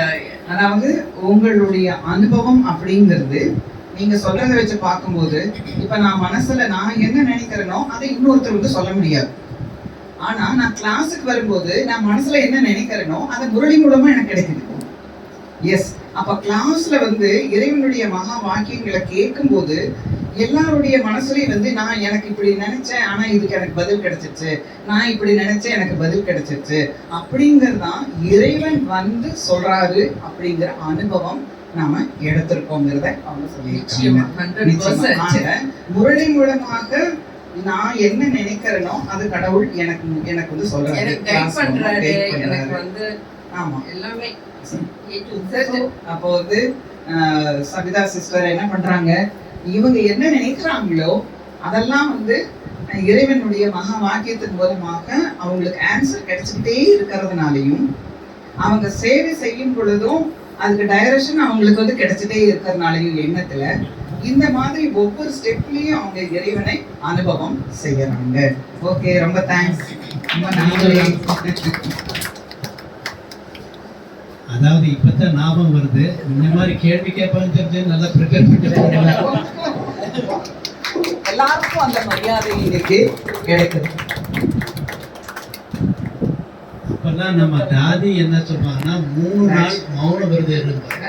அதாவது உங்களுடைய அனுபவம் அப்படிங்கிறது நீங்க சொல்றதை வச்சு பார்க்கும்போது இப்ப நான் மனசுல நான் என்ன நினைக்கிறேனோ அதை இன்னொருத்தர் வந்து சொல்ல முடியாது. ஆனா நான் கிளாஸுக்கு வரும்போது நான் மனசுல என்ன நினைக்கிறேனோ அதை முரளி மூலமா எனக்கு கிடைக்குது. எஸ், அப்ப கிளாஸ்ல வந்து இறைவனுடைய மகா வாக்கியங்களை கேட்கும் போது எல்லாருடைய மனசுலயும் வந்து நான் எனக்கு இப்படி நினைச்சேன் ஆனா இதுக்கு எனக்கு பதில் கிடைச்சிருச்சு, நான் இப்படி நினைச்சேன் எனக்கு பதில் கிடைச்சிருச்சு அப்படிங்கறதுதான் இறைவன் வந்து சொல்றாரு அப்படிங்கிற அனுபவம் நாம எடுத்திருக்கோங்கிறத அவங்க சொல்லியிருக்காங்க. முரளி மூலமாக நான் என்ன நினைக்கிறேனோ அது கடவுள் எனக்கு வந்து சொல்றாரு, எனக்கு வந்து ஆமா எல்லாமே. அப்போ வந்து சபிதா சிஸ்டர் என்ன பண்றாங்க, இவங்க என்ன நினைக்கிறாங்களோ அதெல்லாம் வந்து இறைவனுடைய மகா வாக்கியத்தின் மூலமாக அவங்களுக்கு ஆன்சர் கிடைச்சிக்கிட்டே இருக்கிறதுனாலையும் அவங்க சேவை செய்யும் பொழுதும் அதுக்கு டைரக்ஷன் அவங்களுக்கு வந்து கிடைச்சிட்டே இருக்கிறதுனாலையும் எண்ணத்துல இந்த மாதிரி ஒவ்வொரு ஸ்டெப்லயும் அவங்க இறைவனை அனுபவம் செய்யறாங்க. ஓகே, ரொம்ப தேங்க்ஸ். ரொம்ப நன்றி. அதாவது இப்பதான் ஞாபகம் வருது, இந்த மாதிரி கேள்வி கேட்பான்னு தெரிஞ்சு நல்லா ப்ரிப்பேர் பண்ணிட்டு எல்லாருக்கும் அந்த மரியாதை இன்னைக்கு கிடைக்குது. அப்பெல்லாம் நம்ம தாதி என்ன சொல்றாங்கன்னா 3 நாள் மௌன விரதம் இருப்பாங்க.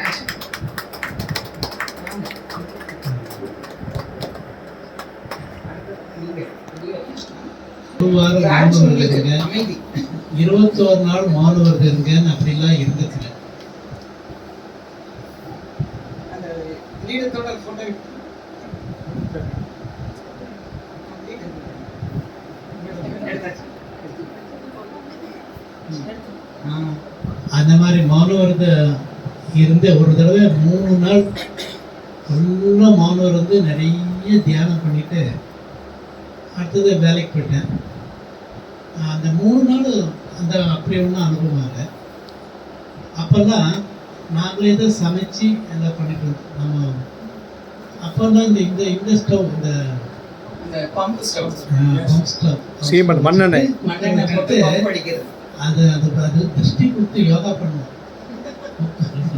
ஒரு வாரம் மௌன விரதம் இருங்க, 21 நாள் மௌன விரதம் இருங்கன்னு அப்படிலாம் இருந்துச்சுங்க. அந்த மாதிரி மௌன விரதம் இருந்து ஒரு தடவை 3 நாள் ஃபுல்லாக மௌன விரதம் நிறைய தியானம் பண்ணிட்டு அடுத்தது வேலைக்கு போயிட்டேன். அந்த 3 நாள் அந்த அப்படி ஒன்றும் அனுபவம் இல்லை. அப்போல்லாம் நாங்களே தான் சமைச்சு எல்லாம் பண்ணிட்டு இருந்தோம். நம்ம அப்போல்லாம் இந்த இந்த ஸ்டவ், இந்த பம்ப் ஸ்டவ், சீமன் மண்ணெண்ணெய் அது அது அது திருஷ்டி கொடுத்து யோகா பண்ணுவோம்.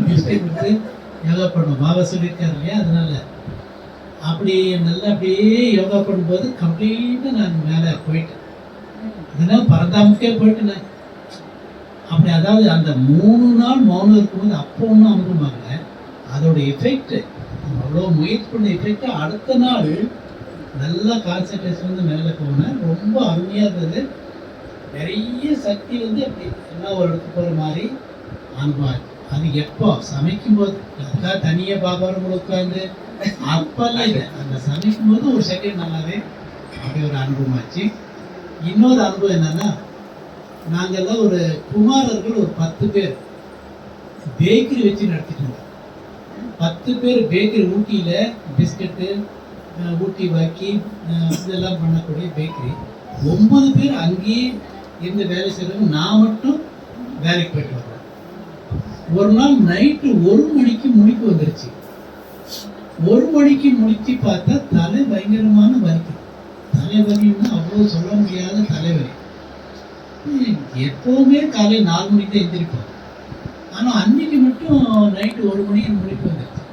திருஷ்டி கொடுத்து யோகா பண்ணுவோம். பாபா சொல்லியிருக்காரு இல்லையா, அதனால அப்படி நல்லா அப்படியே யோகா பண்ணும்போது கம்ப்ளீட்டாக நான் மேலே போயிட்டேன். அதனால் பரந்தாமக்கே போயிட்டேன். அப்படி அதாவது அந்த 3 நாள் மௌனம் இருக்கும்போது அப்போ ஒன்றும் அனுபவமாகல. அதோட எஃபெக்ட் அவ்வளோ முயற்சி பண்ண எஃபெக்ட் அடுத்த நாள் நல்லா கான்சன்ட்ரேஷன் வந்து மேலே போனேன். ரொம்ப அருமையாக இருந்தது. நிறைய சக்தி வந்து அப்படி எல்லாம் ஒரு இடத்துக்கு போகிற மாதிரி அனுபவம். அது எப்போ சமைக்கும் போது அதுக்காக தனியாக பாபாரம் உட்காந்து அப்பெல்லாம் இல்லை. அந்த சமைக்கும் போது ஒரு செகண்ட் நல்லாவே அப்படி ஒரு அனுபவம் ஆச்சு. இன்னொரு அனுபவம் என்னன்னா, நாங்கள்லாம் ஒரு குமாரர்கள் ஒரு 10 பேர் பேக்கரி வச்சு நடத்திட்டு இருந்தோம். 10 பேர் பேக்கரி, ஊட்டியில் பிஸ்கட்டு, ஊட்டி வாக்கி இதெல்லாம் பண்ணக்கூடிய பேக்கரி. 9 பேர் அங்கேயே இருந்து வேலை செய்கிறவங்க. நான் மட்டும் வேலைக்கு போயிட்டு வரேன். ஒரு நாள் நைட்டு 1 மணிக்கு முழிப்பு வந்துருச்சு. 1 மணிக்கு முழிச்சு பார்த்தா தலை பயங்கரமான வலிக்கு. தலைவலின்னா அவ்வளோ சொல்ல முடியாத தலைவலி. எப்போவுமே காலை 4 மணிக்கு தான் எந்திரிப்போம். ஆனால் அன்னைக்கு மட்டும் நைட்டு 1 மணிக்கு முழிப்பு வந்துருச்சு.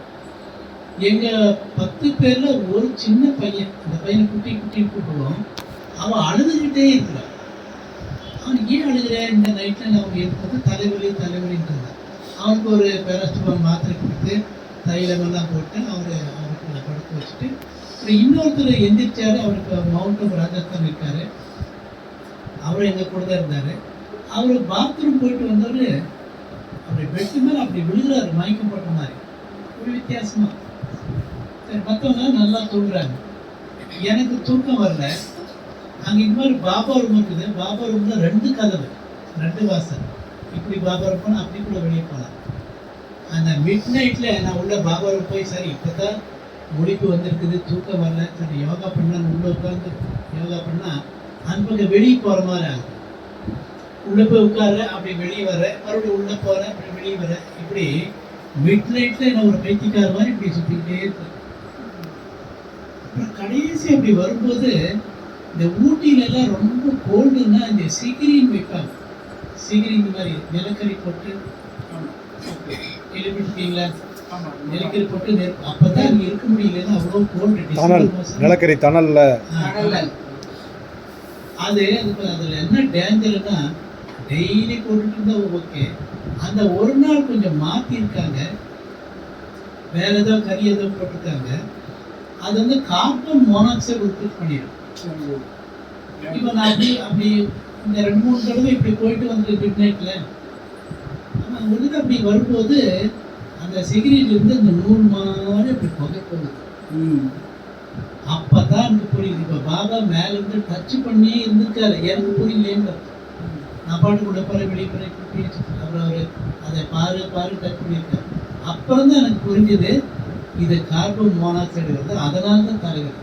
எங்கள் 10 பேரில் ஒரு சின்ன பையன், அந்த பையனை குட்டி குட்டின்னு கூப்பிடுவோம். அவன் அழுதுகிட்டே இருக்கிறான். அவன் ஏன் அழுகிறேன் இந்த நைட்டில் அவன் இருக்கிறது தலைவலின்ட்டு இருந்தான். அவனுக்கு ஒரு பேராசிட்டமால் மாத்திரை கொடுத்து தைலமெல்லாம் போட்டு அவருக்கு படுக்க வச்சுட்டு, அப்புறம் இன்னொருத்தர் எந்திரிச்சாரு. அவருக்கு மவுண்ட் ஆஃப் ராஜஸ்தான் இருக்காரு. அவரும் எங்கள் கூட தான் இருந்தார். அவர் பாத்ரூம் போயிட்டு வந்தவர் அப்படி பெட்டு மேலே அப்படி விழுகிறாரு, மயக்கம் போட்ட மாதிரி. ஒரு வித்தியாசமாக. சரி, மற்றவங்க நல்லா தூங்குறாங்க. எனக்கு தூக்கம் வரல. அங்கே இந்த மாதிரி பாபா ரூம் இருக்குது. பாபா ரூமில் 2 கதவு, 2 வாசல். இப்படி பாபா ரூம் போனால் அப்படி கூட வெளியே போகலாம். அந்த மிட் நைட்டில் நான் உள்ள பாபா ரூம் போய், சரி இப்போ தான் முடிப்பு வந்திருக்குது, தூக்கம் வரல, சரி யோகா பண்ணால் உள்ளே உட்காந்து யோகா பண்ணால் அன்பங்க வெளியே போகிற மாதிரி ஆகுது. உள்ளே போய் உட்கார, அப்படி வெளியே வர, மறுபடியும் உள்ளே போகிறேன், அப்படி வெளியே வர. இப்படி மிட் நைட்டில் என்ன ஒரு பைத்தியக்கார மாதிரி இப்படி சுற்றிக்கிட்டே இருக்கேன். அப்புறம் கடைசி அப்படி வரும்போது இந்த ஊட்டியிலலாம் ரொம்ப கோல்டுன்னா இந்த சிகிரின்னு வைப்பாங்க. சிகிரி இந்த மாதிரி நிலக்கரி போட்டு கேள்விப்பட்டிருக்கீங்களா? நிலக்கரி போட்டு அப்பதான் இங்கே இருக்க முடியலன்னா அவ்வளோ கோல்டு. நிலக்கரி தணல்ல அது அதில் என்ன டேஞ்சர்னா, டெய்லி போட்டுட்டு இருந்தா ஓகே. அந்த ஒரு நாள் கொஞ்சம் மாற்றிருக்காங்க. வேற ஏதோ கறி ஏதோ போட்டிருக்காங்க. அது வந்து கார்பன் மோனாக்சைடு உற்பத்தி பண்ணிடும். இப்போ நான் அப்படி இந்த 2-3 தடவை இப்படி போயிட்டு வந்து மிட் நைட்டில் ஆனால் வந்து அப்படி வரும்போது அந்த சிகரெட்லேருந்து இந்த நூல் மாதிரி அப்படி புகை போகுது. அப்போ தான் எனக்கு புரியுது. இப்போ பாபா மேலேருந்து டச் பண்ணியே இருந்திருக்காரு. எனக்கு புரியலேன்னு நான் பாட்டுக்குள்ளே போகிறேன், வெளியே போகிறேன், அப்புறம் அவர் அதை பாரு டச் பண்ணியிருக்காரு. அப்புறம் தான் எனக்கு புரிஞ்சுது இது கார்பன் மோனாக்சைடு வருது, அதனால தான் தலைவலி.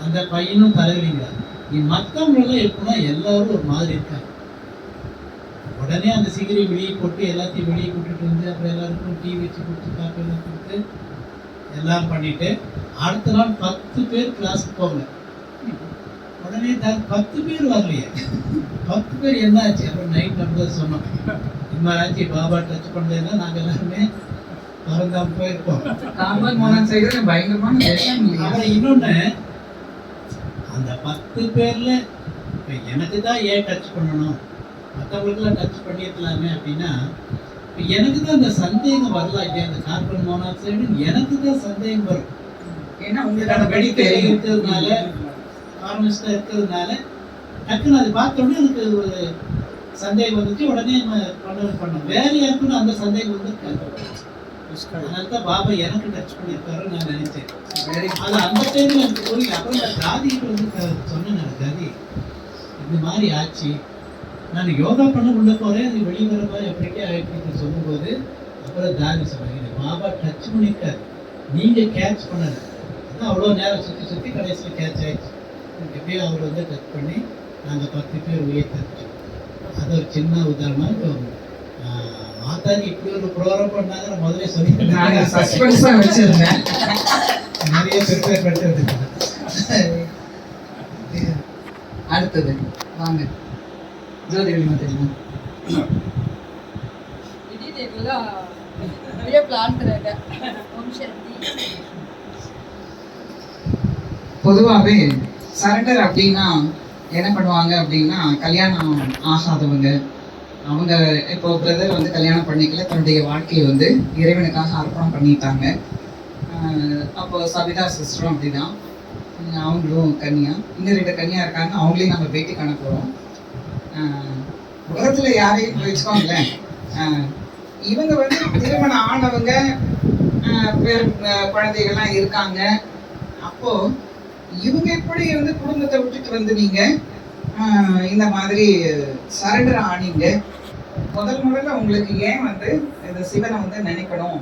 அந்த பையனும் தலைவலிங்கிறார். மற்றவங்களெல்லாம் எப்படின்னா எல்லாரும் ஒரு மாதிரி இருக்காங்க. உடனே அந்த சிகரெட் வெளியே போட்டு எல்லாத்தையும் வெளியே கூட்டிட்டு வந்து அப்புறம் எல்லாருக்கும் டீ வச்சு கொடுத்து காப்பி எல்லாம் கொடுத்து எல்லாம் பண்ணிட்டு அடுத்த நாள் 10 பேர் கிளாஸுக்கு போகல. உடனே 10 பேர் வரலையே. 10 பேர் என்ன ஆச்சு? அப்புறம் நைட் நடந்தது சொன்னோம். இந்த மாதிரி ஆச்சு, பாபா டச் பண்ணலைன்னா நாங்கள் எல்லாருமே பறந்தாம போயிருக்கோம். கார்பன் மோனாக்சைடு பயங்கரமான விஷயம். அப்புறம் இன்னொன்று, அந்த 10 பேரில் இப்போ எனக்கு தான் ஏன் டச் பண்ணணும், மற்றவங்களுக்குலாம் டச் பண்ணியிருக்கலாமே அப்படின்னா, இப்போ எனக்கு தான் அந்த சந்தேகம் வரலாம் இல்லையா? அந்த கார்பன் மோனாக்சைடு எனக்கு தான் சந்தேகம் வரும். ஏன்னா உங்களுக்கு அந்த மெடிக்கல் இருக்கிறதுனால, ஃபார்மசிஸ்டாக இருக்கிறதுனால டக்குன்னு அதை பார்த்தோன்னே எனக்கு ஒரு சந்தேகம் வந்துச்சு. உடனே பண்ணோம். வேற யாருக்குன்னு அந்த சந்தேகம் வந்து அதனால தான் பாபா எனக்கு டச் பண்ணியிருக்காருன்னு நான் நினைச்சேன். அது அந்த டைமில் எனக்கு புரியல. அப்புறம் நான் ஜாதிக்கு வந்து சொன்னேன், நான் ஜாதி இந்த மாதிரி ஆச்சு, நான் யோகா பண்ண உள்ள போகிறேன், அது வெளியே வர மாதிரி அப்படிக்கே ஆகிட்டு சொல்லும்போது அப்புறம் ஜாதி சொன்னாங்க, பாபா டச் பண்ணியிருக்காரு, நீங்கள் கேட்ச் பண்ணல. ஆனால் அவ்வளோ நேரம் சுற்றி கடைசியில் கேட்ச் ஆகிடுச்சு. எப்படியும் அவர் வந்து டச் பண்ணி நாங்கள் 10 பேர் உயர்த்தோம். அது ஒரு சின்ன உதாரணம். இப்போ மாதாஜி இப்படி ஒரு ப்ரோக்ராம் பண்ணாங்க, முதல்ல சொல்லியிருந்தாங்க. சஸ்பென்ஸாக வச்சுருந்தேன். நிறைய ப்ரிப்பேர் பண்ணிட்டு. அடுத்தது வாங்க ஜோதி வெளிமா தெரியுமா? நிறைய பிளான் कराएगा. ओम शांति. பொதுவாகவே சரண்டர் அப்படின்னா என்ன பண்ணுவாங்க அப்படின்னா, கல்யாணம் ஆகாதவங்க, அவங்க இப்போ பிரதர் வந்து கல்யாணம் பண்ணிக்கல, தன்னுடைய வாழ்க்கையை வந்து இறைவனுக்காக அர்ப்பணம் பண்ணிட்டாங்க. அப்போ சபிதா சிஸ்டரும் அப்படிதான், அவங்களும் கன்னியா, இன்னும் 2 கன்னியா இருக்காங்க, அவங்களையும் நம்ம பேட்டி காண போகிறோம். உலகத்தில் யாரையும் வச்சுக்கோங்களேன், இவங்க வந்து திருமணம் ஆனவங்க, குழந்தைகள்லாம் இருக்காங்க. அப்போ இவங்க எப்படி வந்து குடும்பத்தை விட்டுட்டு வந்து நீங்க இந்த மாதிரி சரண்டர் ஆனீங்க? முதல்ல உங்களுக்கு ஏன் வந்து இந்த சிவனை வந்து நினைக்கணும்,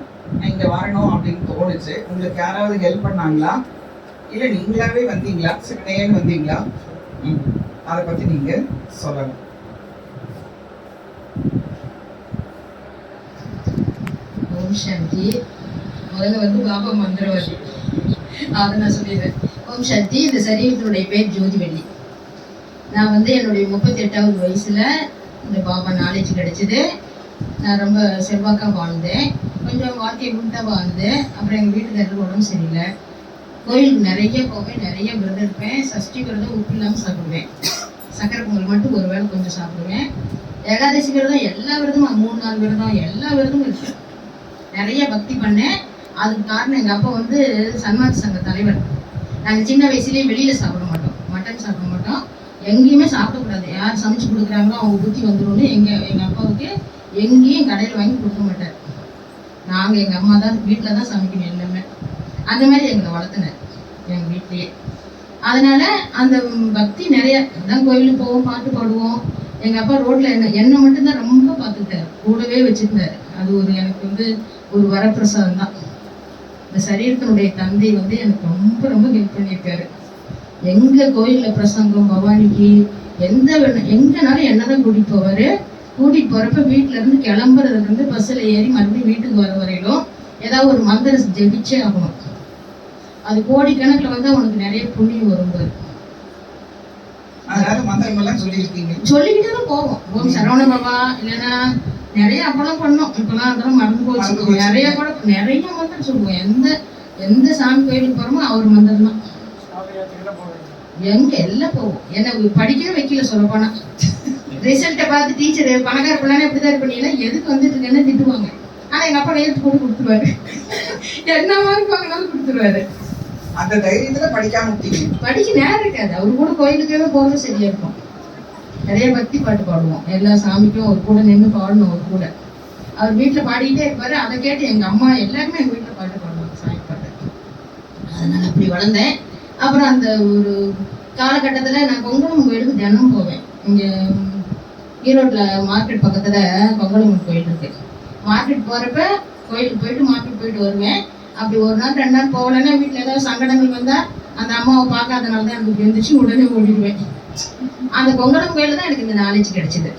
இங்க வரணும் அப்படின்னு தோணுச்சு? உங்களுக்கு யாராவது ஹெல்ப் பண்ணாங்களா, இல்ல நீங்களாவே வந்தீங்களா, சிவனேன்னு வந்தீங்களா? அதை பத்தி நீங்க சொல்லணும். ஓம் சாந்தி. முதல்ல வந்து பாபா மந்திரவாதி, அதை நான் சொல்லிடுறேன். ஓம் சாந்தி. இந்த சரீரத்தினுடைய பேர் ஜோதிவள்ளி. நான் வந்து என்னுடைய 38வது வயசுல இந்த பாபா நாலேஜ் கிடைச்சிது. நான் ரொம்ப செல்வாக்காக வாழ்ந்தேன், கொஞ்சம் வாழ்க்கையை உண்டா வாழ்ந்தேன். அப்புறம் எங்கள் வீட்டுக்காரருக்கு உடம்பு சரியில்லை. கோயிலுக்கு நிறைய போவேன், நிறைய விரதம் இருப்பேன். சஷ்டி விரதம் உப்பு இல்லாமல் சாப்பிடுவேன். சக்கரை பொங்கல் மட்டும் ஒரு வேளை கொஞ்சம் சாப்பிடுவேன். ஏகாதசி விரதம், எல்லா விரதமும் 3 நாள் விரதம், எல்லா விரதமும் இருக்கு. நிறைய பக்தி பண்ணேன். அதுக்கு காரணம் எங்கள் அப்பா வந்து சன்மார்க்க சங்க தலைவர். நாங்கள் சின்ன வயசுலேயே வெளியில் சாப்பிட மாட்டோம், மட்டன் சாப்பிட மாட்டோம், எங்கேயுமே சாப்பிடக்கூடாது. யார் சமைச்சு கொடுக்குறாங்களோ அவங்க புத்தி வந்துடும்னு எங்கள் அப்பாவுக்கு எங்கேயும் கடையில் வாங்கி கொடுக்க மாட்டார். நாங்கள் எங்கள் அம்மா தான் வீட்டில் தான் சமைக்கணும் எல்லாமே. அந்த மாதிரி எங்களை வளர்த்துனேன் எங்கள் வீட்லேயே. அதனால் அந்த பக்தி நிறைய தான். கோயிலுக்கு போவோம், பாட்டு பாடுவோம். எங்கள் அப்பா ரோட்டில் என்னை மட்டும்தான் ரொம்ப பார்த்துக்கிட்டார், கூடவே வச்சுருந்தார். அது ஒரு எனக்கு வந்து ஒரு வரப்பிரசாதம் தான். இந்த சரீரத்தினுடைய தந்தை வந்து எனக்கு ரொம்ப ரொம்ப ஹெல்ப் பண்ணியிருக்காரு. எங்கள் கோயிலில் பிரசங்கம், பவானிக்கு எங்கேனாலும் என்ன தான் கூட்டிகிட்டு போவார். கூட்டிகிட்டு போகிறப்ப வீட்டிலேருந்து கிளம்புறதுலேருந்து பஸ்ஸில் ஏறி மறுபடியும் வீட்டுக்கு வர வரையிலும் ஏதாவது ஒரு மந்திரம் ஜெபிச்சே ஆகணும். அது கோடிக்கணக்கில் வந்து அவனுக்கு நிறைய புண்ணியம் வரும்போது சொல்லிக்கிட்டே தான் போவோம். ஓம் சரவண பாபா, இல்லைன்னா நிறைய அப்பெல்லாம் பண்ணோம். இப்பெல்லாம் அதெல்லாம் மறந்து போச்சு. நிறைய மந்திரம் சொல்லுவோம். எந்த சாமி கோயிலுக்கு போகிறோமோ அவர் மந்திரம் தான். எங்க எல்லாம் போவோம். என்ன படிக்கவே வைக்கல சொல்லப்போனா. ரிசல்ட்டை பார்த்து டீச்சர் பணக்கார பிள்ளைனே இப்படிதான் இது பண்ணீங்கன்னா எதுக்கு வந்துட்டு இருக்கேன்னு திட்டுவாங்க. ஆனால் எங்கள் அப்பா நேரத்து போட்டு கொடுத்துருவாரு. என்ன மாதிரி வாங்கினாலும் கொடுத்துருவாரு. அந்த தைரியத்துல படிக்காம படிக்க நேரம் இருக்காது. அவரு கூட கோயிலுக்கே போகிறது சரியா இருக்கும். நிறைய பக்தி பாட்டு பாடுவோம். எல்லா சாமிக்கும் அவர் கூட நின்று பாடணும். அவர் கூட அவர் வீட்டில் பாடிக்கிட்டே இருப்பாரு. அதை கேட்டு எங்கள் அம்மா எல்லாருமே எங்கள் வீட்டில் பாட்டு பாடுவாங்க, சாமி பாட்டு. அதனால அப்படி வளர்ந்தேன். அப்புறம் அந்த ஒரு காலகட்டத்தில் நான் கொங்கணம் கோயிலுக்கு தினம் போவேன். இங்கே ஈரோட்டில் மார்க்கெட் பக்கத்தில் கொங்கணம் கோயில் இருக்கு. மார்க்கெட் போகிறப்ப கோயிலுக்கு போயிட்டு மார்க்கெட் போயிட்டு வருவேன். அப்படி ஒரு நாள் 2 நாள் போகலன்னா வீட்டில் ஏதாவது சங்கடங்கள் வந்தால் அந்த அம்மாவை பார்க்காதனால தான் எனக்கு இருந்துச்சு, உடனே ஓடிடுவேன். அந்த கொங்கணம் கோயில தான் எனக்கு இந்த நாலேஜ் கிடைச்சிது.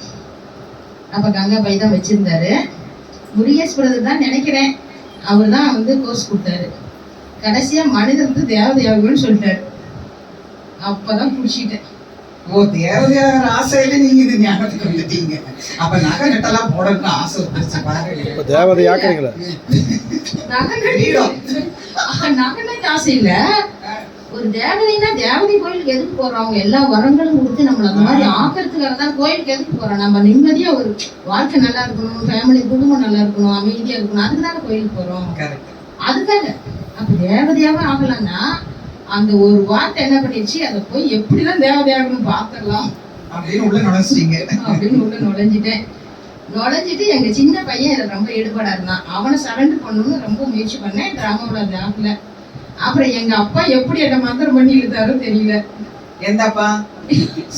அப்போ கங்கா பை தான் வச்சுருந்தாரு. முருகேஸ்வரர் தான் நினைக்கிறேன், அவர் தான் வந்து கோர்ஸ் கொடுத்தாரு. கடைசியாக மனிதன் வந்து தேவதையாகுன்னு சொல்லிட்டாரு. அப்போ தான் பிடிச்சிட்டேன். ஓ, தேவதையாகிற ஆசையில நீங்க இது ஞாபகத்துக்கு வந்துட்டீங்க. அப்ப நகை நட்டெல்லாம் போடணும்னு ஆசை வந்துருச்சு பாருங்க. தேவதையாக்குறீங்களா? நகை நட்டு ஆசை இல்ல. ஒரு தேவதைன்னா தேவதை கோயிலுக்கு எதுக்கு போறோம்? அவங்க எல்லா வரங்களும் கொடுத்து நம்மள அந்த மாதிரி ஆக்கிறதுக்காக தான் கோயிலுக்கு எதுக்கு போறோம்? நம்ம நிம்மதியா ஒரு வாழ்க்கை நல்லா இருக்கணும், ஃபேமிலி குடும்பம் நல்லா இருக்கணும், அமைதியா இருக்கணும், அதுக்குதானே கோயிலுக்கு போறோம். அதுக்காக. அப்ப தேவதையாவே ஆகலாம்னா அந்த ஒரு வார்த்தை என்ன பண்ணிடுச்சு, அதை போய் எப்படிதான் தேவதையாகணும் பார்த்துடலாம் அப்படின்னு உள்ள நுழைச்சிட்டீங்க. அப்படின்னு உள்ள நுழைஞ்சிட்டு எங்க சின்ன பையன் இதில் ரொம்ப ஈடுபாடா இருந்தான். அவனை சரண்டர் பண்ணணும்னு ரொம்ப முயற்சி பண்ணேன். டிராமாவோட அது ஆகல. அப்புறம் எங்க அப்பா எப்படி என்ன மந்திரம் பண்ணி இழுத்தாரோ தெரியல. எந்த அப்பா?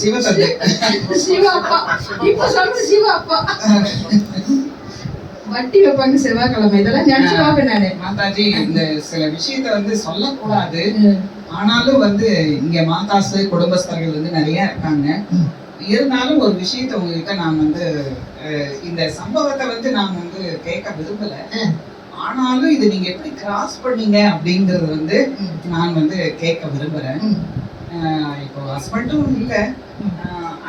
சிவத்தந்தை. சிவ அப்பா. இப்ப சொல்றது சிவ அப்பா. வட்டி வைப்பாங்க செவ்வாய்க்கிழமை. இதெல்லாம் நினைச்சு பார்ப்பேன் நானு. மாதாஜி, இந்த சில விஷயத்த வந்து சொல்லக்கூடாது, ஆனாலும் வந்து இங்க மாதாசு குடும்பஸ்தர்கள் வந்து நிறைய இருக்காங்க. இருந்தாலும் ஒரு விஷயத்த உங்ககிட்ட நான் வந்து இந்த சம்பவத்தை வந்து நான் வந்து கேட்க விரும்பல, ஆனாலும் இது நீங்க எப்படி கிராஸ் பண்ணீங்க அப்படிங்கறது வந்து நான் வந்து கேட்க விரும்புறேன். இப்போ ஹஸ்பண்டும் இல்லை,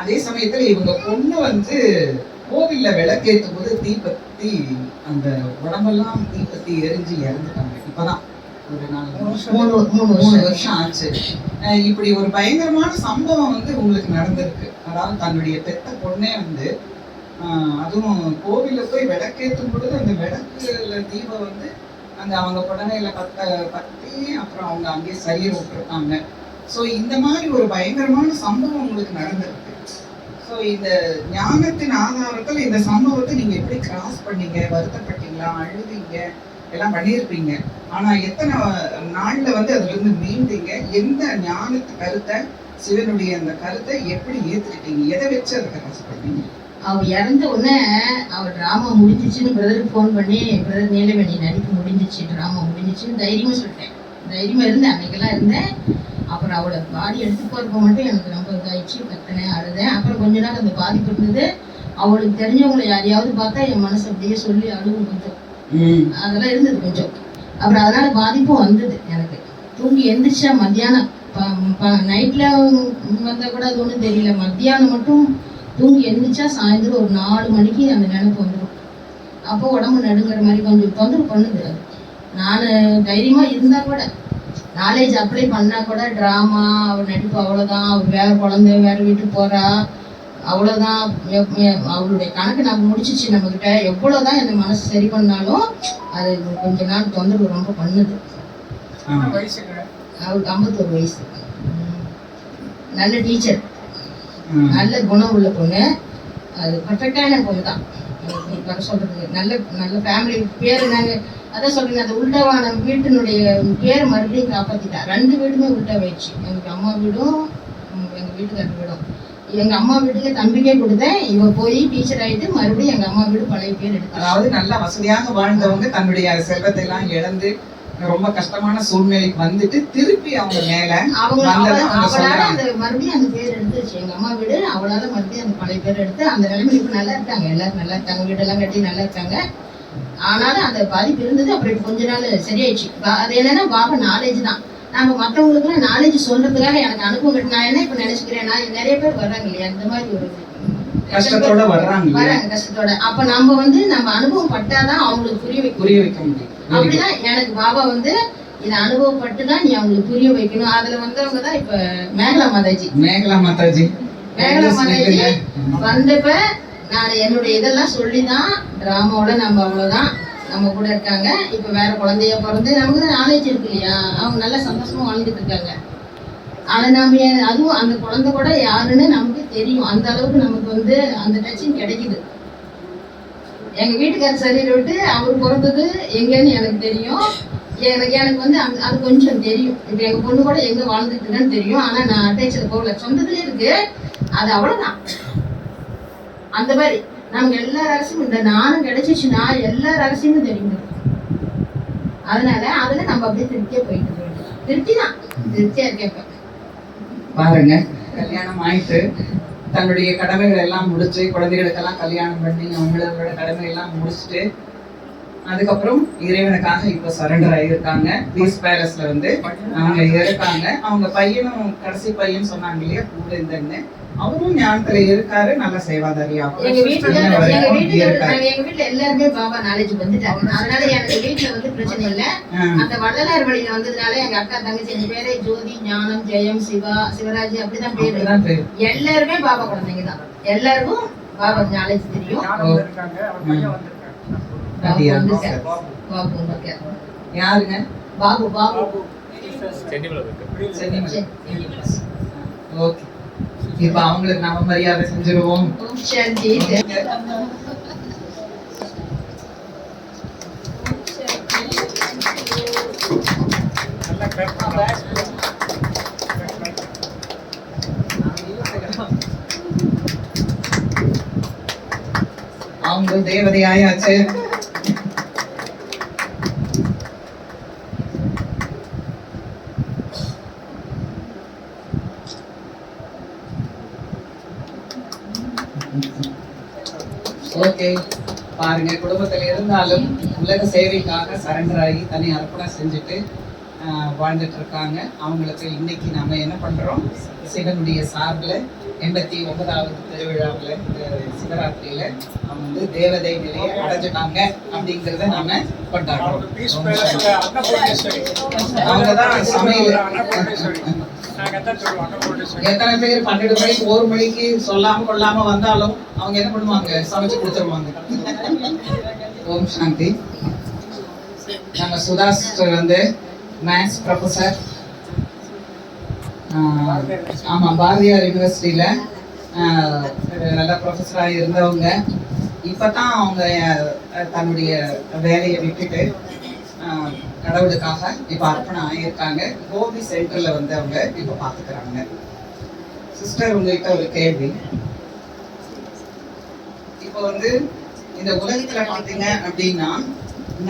அதே சமயத்துல இவங்க பொண்ணு வந்து கோவில்ல விளக்கேற்றும் போது தீப்பத்தி அந்த உடம்பெல்லாம் தீப்பத்தி எரிஞ்சு இறந்துட்டாங்க. இப்பதான் ஒரு 3 3 வருஷம் வருஷம் ஆச்சு. இப்படி ஒரு பயங்கரமான சம்பவம் வந்து உங்களுக்கு நடந்திருக்கு. அதாவது தன்னுடைய பெத்த பொண்ணே வந்து அதுவும் கோவில்ல போய் விளக்கேற்றும் பொழுது அந்த விளக்குல தீபம் வந்து அங்க அவங்க புடனையில பத்தி அப்புறம் அவங்க அங்கேயே சரிய விட்டுருக்காங்க. ஸோ இந்த மாதிரி ஒரு பயங்கரமான சம்பவம் உங்களுக்கு நடந்திருக்கு. ஸோ இந்த ஞானத்தின் ஆதாரத்தில் இந்த சம்பவத்தை நீங்க எப்படி கிராஸ் பண்ணீங்க? வருத்தப்பட்டீங்களா? அழுதீங்க? எல்லாம் பண்ணியிருப்பீங்க. ஆனா எத்தனை நாள்ல வந்து அதுல இருந்து மீண்டீங்க? எந்த ஞானத்து கருத்தை, சிவனுடைய அந்த கருத்தை எப்படி ஏத்துக்கிட்டீங்க? எதை வச்சு அதை கிராஸ் பண்ணீங்க? அவர் இறந்த உடனே அவர் ட்ராமா முடிஞ்சிச்சுன்னு பிரதருக்கு ஃபோன் பண்ணி, பிரதர் நீலவேணி நடிப்பு முடிஞ்சிச்சு, ட்ராமா முடிஞ்சிச்சுன்னு தைரியமாக சொல்லிட்டேன். தைரியமாக இருந்தேன், அன்னைக்கெல்லாம் இருந்தேன். அப்புறம் அவளை பாடி எடுத்து போகிறப்ப மட்டும் எனக்கு ரொம்ப இதாகிடுச்சு, கத்தினேன், அழுதேன். அப்புறம் கொஞ்ச நாள் அந்த பாதிப்பு இருந்தது. அவளுக்கு தெரிஞ்சவங்களை யாரையாவது பார்த்தா என் மனசு அப்படியே சொல்லி அழுவும் கொஞ்சம், அதெல்லாம் இருந்தது கொஞ்சம். அப்புறம் அதனால பாதிப்பும் வந்தது எனக்கு. தூங்கி எந்திரிச்சா மத்தியானம் நைட்டில் வந்தால் கூட அது ஒன்றும் தெரியல. மத்தியானம் மட்டும் தூங்கி எந்திரிச்சா சாயந்தரம் ஒரு 4 மணிக்கு அந்த நினைப்பு வந்துடும். அப்போ உடம்பு நடுங்கிற மாதிரி கொஞ்சம் தொந்தரவு பண்ணுது. அது நான் தைரியமாக இருந்தால் கூட, நாலேஜ் அப்ளை பண்ணால் கூட, ட்ராமா அவள் நடிப்பு அவ்வளோதான், அவள் வேறு குழந்தை வேறு வீட்டுக்கு போகிறா அவ்வளோதான், அவளுடைய கணக்கு நம்ம முடிச்சிச்சு நம்மக்கிட்ட. எவ்வளோதான் என்னை மனசு சரி பண்ணாலும் அது கொஞ்ச நாள் தொந்தரவு ரொம்ப பண்ணுது. அவளுக்கு 51 வயசு. நல்ல டீச்சர், நல்ல குணம் உள்ள பொண்ணு. அது பர்ஃபெக்டான பொண்ணு தான். வர சொல்றதுக்கு நல்ல ஃபேமிலி பேர். நாங்கள் அதான் சொல்றேன், அந்த உல்டாவான வீட்டினுடைய பேரை மறுபடியும் காப்பாற்றிட்டா. 2 வீடுமே உல்டாவாயிடுச்சு. எங்களுக்கு அம்மா வீடும் எங்கள் வீட்டுக்காரர் வீடும். எங்கள் அம்மா வீட்டுக்கு தம்பிக்கே கொடுத்தேன். இவ போய் டீச்சர் ஆகிட்டு மறுபடியும் எங்கள் அம்மா வீடு பழைய பேர் எடுத்து. அதாவது நல்ல வசதியாக வாழ்ந்தவங்க தன்னுடைய செல்வத்தை எல்லாம் இழந்து ரொம்ப கஷ்டமான சூழ்நிலைக்கு வந்துட்டு திருப்பி அவங்க மேல அவளால அந்த மறுபடியும் அந்த பேர் எடுத்துருச்சு. எங்க அம்மா வீடு அவளால மறுபடியும் அந்த பழைய பேர் எடுத்து அந்த நிலைமையில இப்ப நல்லா இருக்காங்க. எல்லாரும் நல்லா இருக்காங்க, வீடெல்லாம் கட்டி நல்லா இருக்காங்க. ஆனாலும் அந்த பாதிப்பு இருந்தது. அப்புறம் கொஞ்ச நாள் சரியாயிடுச்சு. அது என்னன்னா பாபா நாலேஜ் தான். நம்ம மற்றவங்களுக்குலாம் நாலேஜ் சொல்றதுக்காக எனக்கு அனுபவம் கட்டு. நான் என்ன இப்ப நினைச்சுக்கிறேன், நான் நிறைய பேர் வர்றாங்க இல்லையா இந்த மாதிரி ஒரு கஷ்டத்தோட வர்றாங்க கஷ்டத்தோட. அப்ப நம்ம வந்து நம்ம அனுபவம் பட்டாதான் அவங்களுக்கு புரிய வைக்க முடியும். அப்படிதான் எனக்கு பாபா வந்து இதை அனுபவப்பட்டுதான் நீ அவங்களுக்கு புரிய வைக்கணும். அதுல வந்தவங்க தான் இப்ப மேகலா மாதாஜி வந்தப்ப நான் என்னுடைய இதெல்லாம் சொல்லிதான் டிராமாவோட நம்ம அவ்வளவுதான் நம்ம கூட இருக்காங்க. இப்ப வேற குழந்தைய பிறந்து நமக்கு தான் நாலேஜ் இருக்கு இல்லையா, அவங்க நல்லா சந்தோஷமா வாழ்ந்துட்டு இருக்காங்க. ஆனா நம்ம அதுவும் அந்த குழந்தை கூட யாருன்னு நமக்கு தெரியும். அந்த அளவுக்கு நமக்கு வந்து அந்த டச்சிங் கிடைக்குது. எங்க வீட்டுக்காரர் சரியில விட்டு அவர் பிறந்தது எங்கன்னு எனக்கு தெரியும். எனக்கு வந்து அது கொஞ்சம் தெரியும். இப்ப எங்க பொண்ணு கூட எங்க வாழ்ந்துட்டு இருக்கான்னு தெரியும். ஆனா நான் அட்டாச்சில் போகல, சொந்தத்துலயே இருக்கு. அது அவ்வளவுதான். அந்த மாதிரி நமக்கு எல்லா ரகசியமும் இந்த நானும் கிடைச்சிச்சுன்னா எல்லா ரகசியமும் தெரியும். அதனால அதுல நம்ம அப்படியே திருப்தியா போயிட்டு இருக்கோம். திருப்தியா இருக்கேன். பாருங்க, கல்யாணம் ஆயிட்டு தன்னுடைய கடமைகள் எல்லாம் முடிச்சு, குழந்தைகளுக்கெல்லாம் கல்யாணம் பண்ணி அவங்களோட கடமை எல்லாம் முடிச்சுட்டு அதுக்கப்புறம் இறைவனுக்காக இப்ப சரண்டர் ஆகியிருக்காங்க. பீஸ் பேலஸ்ல வந்து அவங்க இருக்காங்க. அவங்க பையனும் கடைசி பையன் சொன்னாங்க இல்லையா கூட இருந்தேன்னு, அவரும் ஞானத்துல இருக்காரு, நல்ல சேவாதாரியா எங்க வீட்டுல எல்லாருமே பாபா நாலேஜ் வந்துட்டாங்க. அதனால எனக்கு வீட்டுல வந்து பிரச்சனை இல்ல. அந்த வள்ளலார் வழியில வந்ததுனால எங்க அக்கா தங்கச்சி 5 பேரே ஜோதி, ஞானம், ஜெயம், சிவராஜ் அப்படிதான் பேரு. எல்லாருமே பாபா குழந்தைங்க தான். எல்லாருக்கும் பாபா நாலேஜ் தெரியும். யாருங்க? பாபு. ஓகே, இப்ப அவங்களுக்கு நாம மரியாதை செஞ்சிருவோம். அவங்க தேவதையாயாச்சு. ஓகே, பாருங்க, குடும்பத்துல இருந்தாலும் உலக சேவைக்காக சரண்டர் ஆகி தனி அர்ப்பணம் செஞ்சுட்டு வாழ்ந்துட்டு இருக்காங்க. அவங்களுக்கு இன்னைக்கு நாம என்ன பண்றோம், சிவனுடைய சார்பில் 89வது திருவிழாவில் சிவராத்திரியில அவங்க வந்து தேவதை நிலையை அடைஞ்சிட்டாங்க அப்படிங்கிறத நாம கொண்டாடுறோம். அவங்க தான் சமையல். எத்தனை பேர் 12 மணிக்கு 1 மணிக்கு சொல்லாம கொள்ளாம வந்தாலும் அவங்க என்ன பண்ணுவாங்க, சமைச்சு கொடுத்துருவாங்க. ஓம் சாந்தி. நம்ம சுதா சிஸ்டர் வந்து மேத்ஸ் ப்ரொஃபஸர். ஆமா, பாரதியார் யூனிவர்சிட்டியில நல்ல ப்ரொஃபஸராக இருந்தவங்க. இப்பதான் அவங்க தன்னுடைய வேலையை விட்டுட்டு கடவுளுக்காக இப்ப அர்ப்பணம் ஆகியிருக்காங்க. கோபி சென்டர்ல வந்து அவங்க இப்ப பாத்துக்கிறாங்க. சிஸ்டர், உங்ககிட்ட ஒரு கேள்வி. இப்போ வந்து இந்த உலகத்துல பாத்தீங்க அப்படின்னா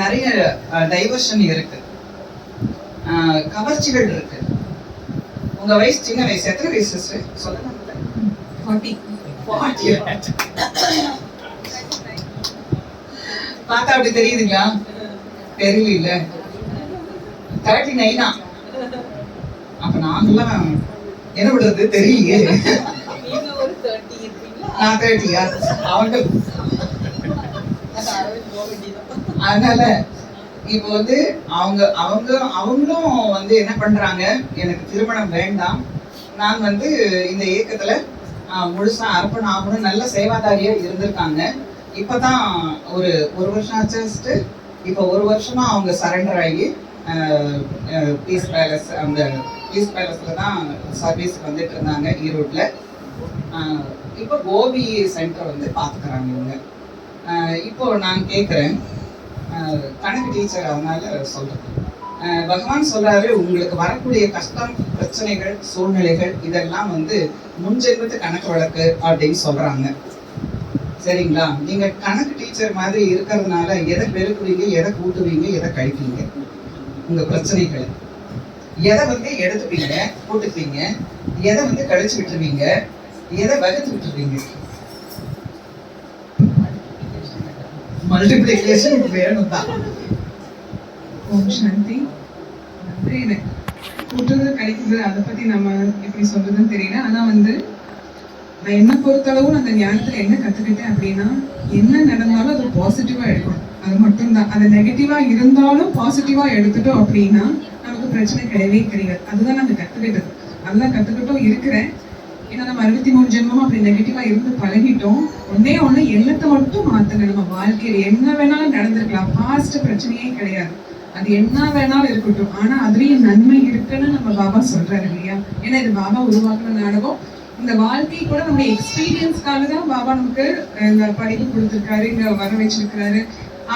நிறைய டைவர்ஷன் இருக்கு, கவர்ச்சிகள் இருக்கு. உங்க வயசு சின்ன வயசு, எத்தனை வயசு சிஸ்டர் சொல்லுங்க? 40. பார்த்தா அப்படி தெரியுதுங்களா? தெரியல. 39. அப்ப நாங்கெல்லாம் என்ன பண்றது தெரியலையே. நான் 30. அவங்க அதனால இப்போ வந்து அவங்களும் வந்து என்ன பண்றாங்க, எனக்கு திருமணம் வேண்டாம், நான் வந்து இந்த இயக்கத்துல முழுசா அர்ப்பணம் ஆகணும், நல்ல சேவாதாரியா இருந்திருக்காங்க. இப்பதான் ஒரு வருஷம் ஆச்சு. இப்போ 1 வருஷமா அவங்க சரண்டர் ஆகி பீஸ் பேலஸ், அந்த பீஸ் பேலஸ்ல தான் சர்வீஸ் வந்துட்டு இருந்தாங்க ஈரோட்ல. இப்போ கோபி சென்டர் வந்து பாத்துக்கிறாங்க இவங்க. இப்போ நான் கேட்குறேன், கணக்கு டீச்சர் அதனால சொல்றேன். பகவான் சொல்றாரு, உங்களுக்கு வரக்கூடிய கஷ்டம், பிரச்சனைகள், சூழ்நிலைகள் இதெல்லாம் வந்து முன்ஜென்மத்து கணக்கு வழக்கு அப்படின்னு சொல்றாங்க. சரிங்களா? நீங்க கணக்கு டீச்சர் மாதிரி இருக்கிறதுனால எதை பெருக்குவீங்க, எதை கூட்டுவீங்க, எதை கழிப்பீங்க? உங்க பிரச்சனைகளை எதை வந்து எடுத்துப்பீங்க, கூட்டுப்பீங்க, எதை வந்து கழிச்சு விட்டுருவீங்க, எதை வகுத்து விட்டுருவீங்க? மல்டிப்ளிகேஷன் வேணும் தான். ஓம் சாந்தி. கூட்டுறது கழிக்கிறது அதை பத்தி நம்ம எப்படி சொல்றதுன்னு தெரியல. ஆனா வந்து நான் என்ன பொறுத்தளவும் அந்த ஞானத்துல என்ன கத்துக்கிட்டேன் அப்படின்னா, என்ன நடந்தாலும் அது பாசிட்டிவா எடுக்கணும். அது மட்டும்தான். அது நெகட்டிவா இருந்தாலும் பாசிட்டிவா எடுத்துட்டோம் அப்படின்னா நமக்கு பிரச்சனை கிடையவே கிடையாது. அதுதான் நம்ம கத்துக்கிட்டது. அதுதான் கத்துக்கிட்டோம் இருக்கிறேன். ஏன்னா நம்ம 63 ஜென்மமா அப்படி நெகட்டிவா இருந்து பழகிட்டோம். ஒண்ணு எண்ணத்தை மட்டும் மாத்துங்க. நம்ம வாழ்க்கையில என்ன வேணாலும் நடந்திருக்கலாம், பாஸ்ட் பிரச்சனையே கிடையாது, அது என்ன வேணாலும் இருக்கட்டும். ஆனா அதுலயும் நன்மை இருக்குன்னு நம்ம பாபா சொல்றாரு இல்லையா? ஏன்னா இது பாபா உருவாக்குன நாடகம். இந்த வாழ்க்கை கூட நம்முடைய எக்ஸ்பீரியன்ஸ்க்காக தான் பாபா நமக்கு இந்த படிப்பு கொடுத்துருக்காரு, இங்க வர வச்சிருக்கிறாரு.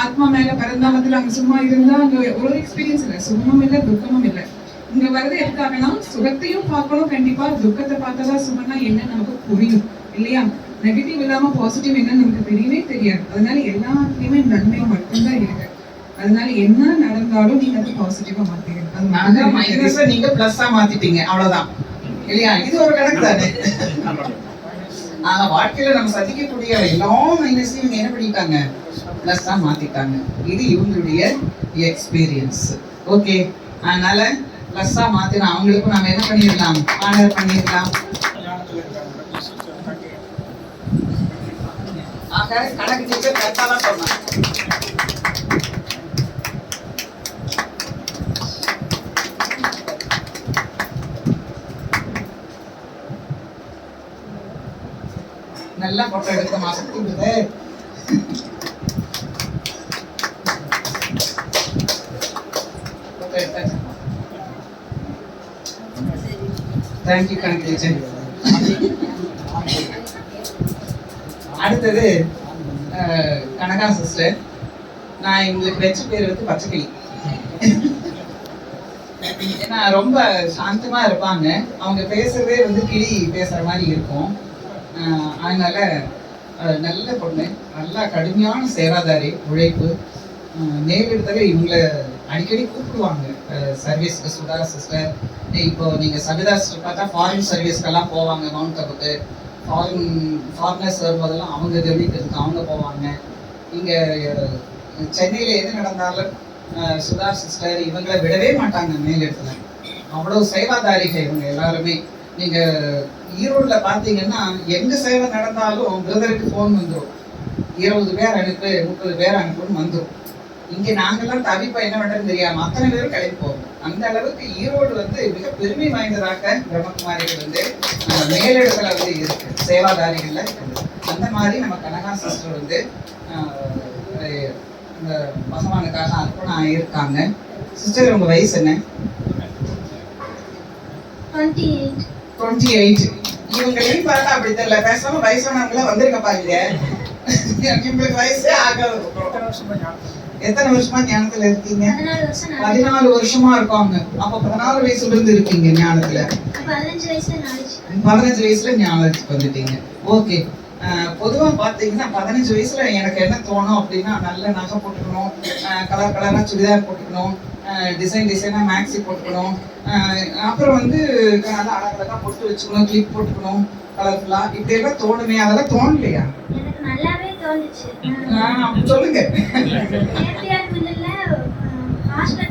ஆத்மா மேல பரந்தாமத்துல அங்க சும்மா இருந்தா அங்க ஒரு எக்ஸ்பீரியன்ஸ் இல்லை, சுகமும் இல்லை, துக்கமும் இல்லை. இங்க வர்றது எதுக்காகனா சுகத்தையும் பார்க்கணும். கண்டிப்பா துக்கத்தை பார்த்ததான் சுகம்னா என்ன நமக்கு புரியும் இல்லையா? நெகட்டிவ் இல்லாம பாசிட்டிவ் என்னன்னு நமக்கு தெரியவே தெரியாது. அதனால எல்லாத்துலயுமே நன்மை மட்டும்தான் இருக்கு. அதனால என்ன நடந்தாலும் நீங்க அதை பாசிட்டிவா மாத்திக்கணும். அது மைனஸை நீங்க பிளஸ்ஸா மாத்திட்டீங்க, அவ்வளவுதான் இல்லையா? இது ஒரு கணக்கு தானே. ஆனா வாழ்க்கையில நம்ம சந்திக்கக்கூடிய எல்லா மைனஸையும் இவங்க என்ன பண்ணிட்டாங்க, பிளஸ்ஸா மாத்திட்டாங்க. இது இவங்களுடைய எக்ஸ்பீரியன்ஸ். ஓகே, அதனால பிளஸ்ஸா மாத்தினா அவங்களுக்கும் நம்ம என்ன பண்ணிடலாம், ஆர்டர் பண்ணிடலாம். ஆக கணக்கு டீச்சர் கரெக்டா தான் சொன்னாங்க. நல்லா போட்டோ எடுக்க மாசம் தூங்குது. தேங்க்யூ கணக்கு டீச்சர். அடுத்தது கனகா சிஸ்டர். நான் இவங்களுக்கு வச்ச பேர் வந்து பச்சைக்கிளி. ஏன்னா ரொம்ப சாந்தமா இருப்பாங்க. அவங்க பேசுறதே வந்து கிளி பேசுற மாதிரி இருக்கும். அதனால நல்ல பொண்ணு, நல்லா கடுமையான சேவாதாரி, உழைப்பு. நேரிடத்துல இவங்களை அடிக்கடி கூப்பிடுவாங்க சர்வீஸ்க்கு. சுதா சிஸ்டர், இப்போ நீங்கள் சபிதா சிஸ்டர் பார்த்தா ஃபாரின் சர்வீஸ்க்கெல்லாம் போவாங்க. மவுண்ட் அபுக்கு ஃபாரினர்ஸ் வரும்போதெல்லாம் அவங்க கவனிக்கிறதுக்கு அவங்க போவாங்க. இங்கே சென்னையில் எது நடந்தாலும் சுதா சிஸ்டர் இவங்களை விடவே மாட்டாங்க மேலிடத்துல. அவ்வளோ சேவாதாரிகள் இவங்க எல்லாருமே. நீங்கள் ஈரோட்டில் பார்த்தீங்கன்னா எங்கே சேவை நடந்தாலும் பிரதருக்கு ஃபோன் வந்துடும். 20 பேர் அனுப்பு, 30 பேர் அனுப்புன்னு வந்துடும். இங்கே நாங்கள்லாம் தவிப்பா என்ன பண்ணுறதுன்னு தெரியாமல் அத்தனை பேரும் கிளம்பி போவோம். அந்த அளவுக்கு ஈரோடு வந்து மிக பெருமை வாய்ந்ததாக பிரம்மகுமாரிகள் வந்து மேலிடத்துல வந்து இருக்கு, சேவாதாரிகள்ல இருக்குது. அந்த மாதிரி நம்ம கனகா சிஸ்டர் வந்து இந்த பகவானுக்காக அர்ப்பணம் ஆகியிருக்காங்க. சிஸ்டர் உங்க வயசு என்ன? 28. இவங்களையும் பார்த்தா அப்படி தெரியல, பேசாம வயசானவங்கள வந்திருக்க பாருங்க. உங்களுக்கு வயசே ஆகாது. எத்தனை வருஷமா ஞானத்துல இருக்கீங்க? 14 வருஷமா இருக்காங்க. அப்ப 14 வயசுல இருந்து இருக்கீங்க ஞானத்துல. 15 வயசுல ஞானத்துக்கு வந்துட்டீங்க. ஓகே. பொதுவா பாத்தீங்கன்னா 15 வயசுல எனக்கு என்ன தோணும் அப்படின்னா, நல்ல நகை போட்டுக்கணும், கலர் கலரா சுடிதார் போட்டுக்கணும், டிசைனா மேக்ஸி போட்டுக்கணும், அப்புறம் வந்து நல்லா அழகழகா பொட்டு வச்சுக்கணும், கிளிப் போட்டுக்கணும், கலர்ஃபுல்லா இப்படி எல்லாம் தோணுமே. அதெல்லாம் தோணலையா? சொல்லுங்க.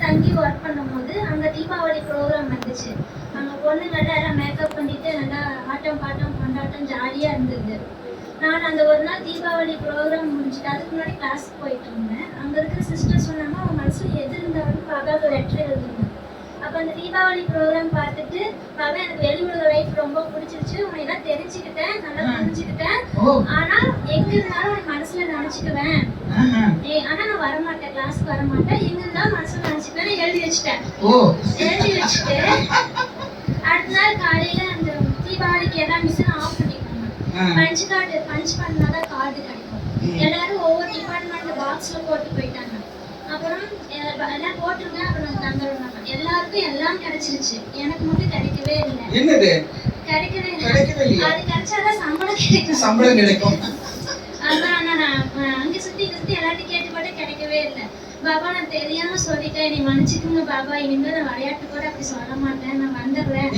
தங்கி ஒர்க் பண்ணும்போது அங்க தீபாவளி ப்ரோக்ராம் வந்துச்சு. அங்க பொண்ணுங்கள்லாம் எல்லாம் மேக்கப் பண்ணிட்டு நல்லா ஆட்டம் பாட்டம் கொண்டாட்டம் ஜாலியா இருந்தது. நான் அந்த ஒரு நாள் தீபாவளி ப்ரோக்ராம் முடிச்சுட்டு அதுக்கு முன்னாடி கிளாஸுக்கு போயிட்டு இருந்தேன். அங்க இருக்கிற சிஸ்டர் சொன்னாங்க, அவங்க மனசுல எது இருந்தாலும் பாபாவுக்கு லெட்டர் எழுதுங்க. அப்ப அந்த தீபாவளி ப்ரோக்ராம் பார்த்துட்டு பாபா எனக்கு வெளி உலக லைஃப் ரொம்ப பிடிச்சிருச்சு, உன்னை எல்லாம் தெரிஞ்சுக்கிட்டேன், நல்லா புரிஞ்சுக்கிட்டேன். ஆனா எங்க இருந்தாலும் உனக்கு மனசுல நினைச்சுக்குவேன். ஆனா நான் வரமாட்டேன், கிளாஸ்க்கு வரமாட்டேன், எங்க இருந்தாலும் மனசுல நினைச்சுக்குவேன் எழுதி வச்சுட்டேன். எழுதி வச்சுட்டு அடுத்த நாள் காலையில அந்த தீபாவளிக்கு எல்லாம் மிஷின் ஆஃப் பண்ணிக்கோங்க. பஞ்ச் பண்ணாதான் கார்டு கிடைக்கும். எல்லாரும் ஒவ்வொரு டிபார்ட்மெண்ட் பாக்ஸ்ல போட்டு போயிட்டாங்க. அப்புறம் எல்லாம் போட்டுருங்க, அப்புறம் தந்துடுவாங்க. எல்லாருக்கும் எல்லாம் கிடைச்சிருச்சு, எனக்கு மட்டும் கிடைக்கவே இல்லை. என்னது கிடைக்கவே இல்லை? அது கிடைச்சாதான் சம்பளம் கிடைக்கும். அதான் நான் அங்க சுத்தி எல்லாத்தையும் கேட்டு போட்டு கிடைக்கவே இல்லை. பாபா நான் தெரியாம சொல்லிட்டேன், நீ மன்னிச்சுக்குங்க பாபா, இனிமேல் நான் விளையாட்டு கூட அப்படி சொல்ல மாட்டேன், நான் வந்துடுறேன்.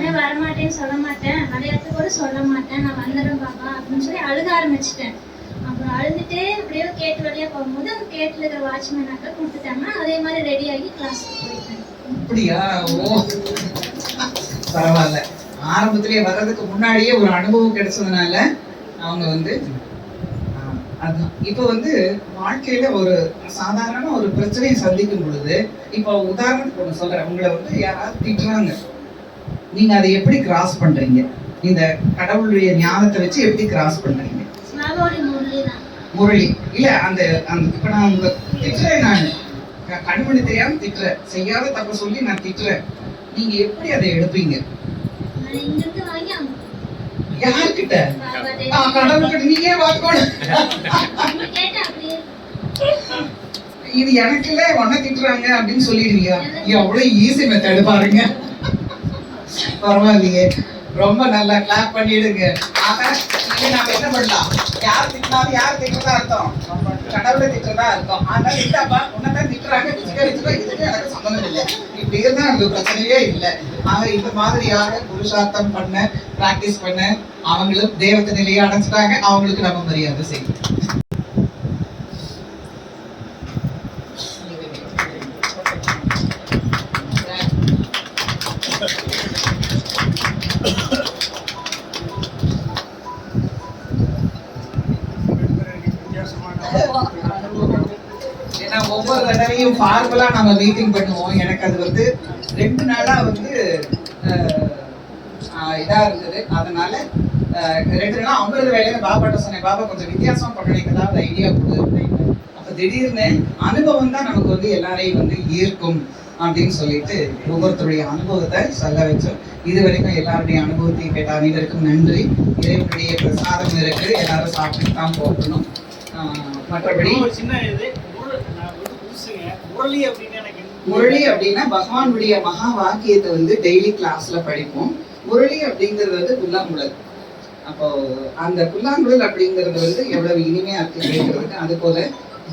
நான் வரமாட்டேன்னு சொல்ல மாட்டேன், விளையாட்டு கூட சொல்ல மாட்டேன், நான் வந்துடுறேன் பாபா அப்படின்னு சொல்லி அழுக ஆரம்பிச்சிட்டேன். அப்புறம் அழுதுட்டே அப்படியே கேட்டு வழியா போகும்போது அந்த கேட்டுல இருக்கிற வாட்ச்மேனாக்க கொடுத்துட்டாங்க. அதே மாதிரி ரெடி ஆகி கிளாஸ்க்கு போயிட்டேன். அப்படியா? ஓ பரவாயில்ல. ஆரம்பத்திலேயே வர்றதுக்கு முன்னாடியே ஒரு அனுபவம் கிடைச்சதுனால அவங்க வந்து அதுதான். இப்போ வந்து வாழ்க்கையில ஒரு சாதாரண ஒரு பிரச்சனையை சந்திக்கும் பொழுது, இப்போ உதாரணத்துக்கு ஒன்று சொல்றேன். உங்களை வந்து யாராவது திட்டுறாங்க, நீங்க அதை எப்படி கிராஸ் பண்றீங்க? இந்த கடவுளுடைய ஞானத்தை வச்சு எப்படி கிராஸ் பண்றீங்க? முரளி இல்ல அந்த இப்ப நான் உங்க திட்டுறேன், நான் கண்மணி தெரியாம திட்டுறேன், செய்யாத தப்ப சொல்லி நான் திட்டுறேன், நீங்க எப்படி அதை எடுப்பீங்க? யார்கிட்ட? கடவுள்கிட்ட. நீங்க பார்த்துக்கோணும். இது எனக்கு இல்ல, ஒன்ன திட்டுறாங்க அப்படின்னு சொல்லிடுவீங்க. எவ்வளவு ஈஸி மெத்தட் பாருங்க. பரவாயில்லையே, ரொம்ப நல்லா கிளாப் பண்ணிடுங்க. ஆக நாம என்ன பண்ணலாம்? யார் திட்டினாலும் யார் திட்டுறதா அர்த்தம்? கடவுளை திட்டுறதா அர்த்தம். அதனால இல்லப்பா உன்னதான் திட்டுறாங்க, இதுக்கு எனக்கு சம்பந்தம் இல்லை, இப்படி இருந்தா நமக்கு பிரச்சனையே இல்லை. ஆக இந்த மாதிரியாக புருஷார்த்தம் பண்ண பிராக்டிஸ் பண்ண அவங்களும் தேவத்தை நிலையை அடைஞ்சிட்டாங்க. அவங்களுக்கு நம்ம மரியாதை செய்யணும். ஏன்னா ஒவ்வொரு தடவையும் ஃபார்மலா நம்ம மீட்டிங் பண்ணுவோம். எனக்கு அது வந்து 2 நாளா வந்து இதா இருந்தது. அதனால 2 நாளா அவங்களோட வேலையில பாபாட்ட சொன்னேன், பாபா கொஞ்சம் வித்தியாசம் பண்ணணும், ஏதாவது ஐடியா கொடு அப்படின்னு. அப்ப திடீர்னு அனுபவம் தான் நமக்கு வந்து எல்லாரையும் வந்து ஈர்க்கும் அப்படின்னு சொல்லிட்டு ஒவ்வொருத்தருடைய அனுபவத்தை சொல்ல வச்சோம். இது வரைக்கும் எல்லாருடைய அனுபவத்தையும் கேட்ட அனைவருக்கும் நன்றி. இறைவனுடைய பிரசாதம் இருக்கு, எல்லாரும் சாப்பிட்டு தான் போகணும். மற்றபடி முரளி அப்படின்னா பகவானுடைய மகா வாக்கியத்தை வந்து டெய்லி கிளாஸ்ல படிப்போம். முரளி அப்படிங்கிறது வந்து புல்லாங்குழல். அப்போ அந்த புல்லாங்குழல் அப்படிங்கிறது வந்து எவ்வளவு இனிமையா இருக்கு கேட்கறதுக்கு. அது போல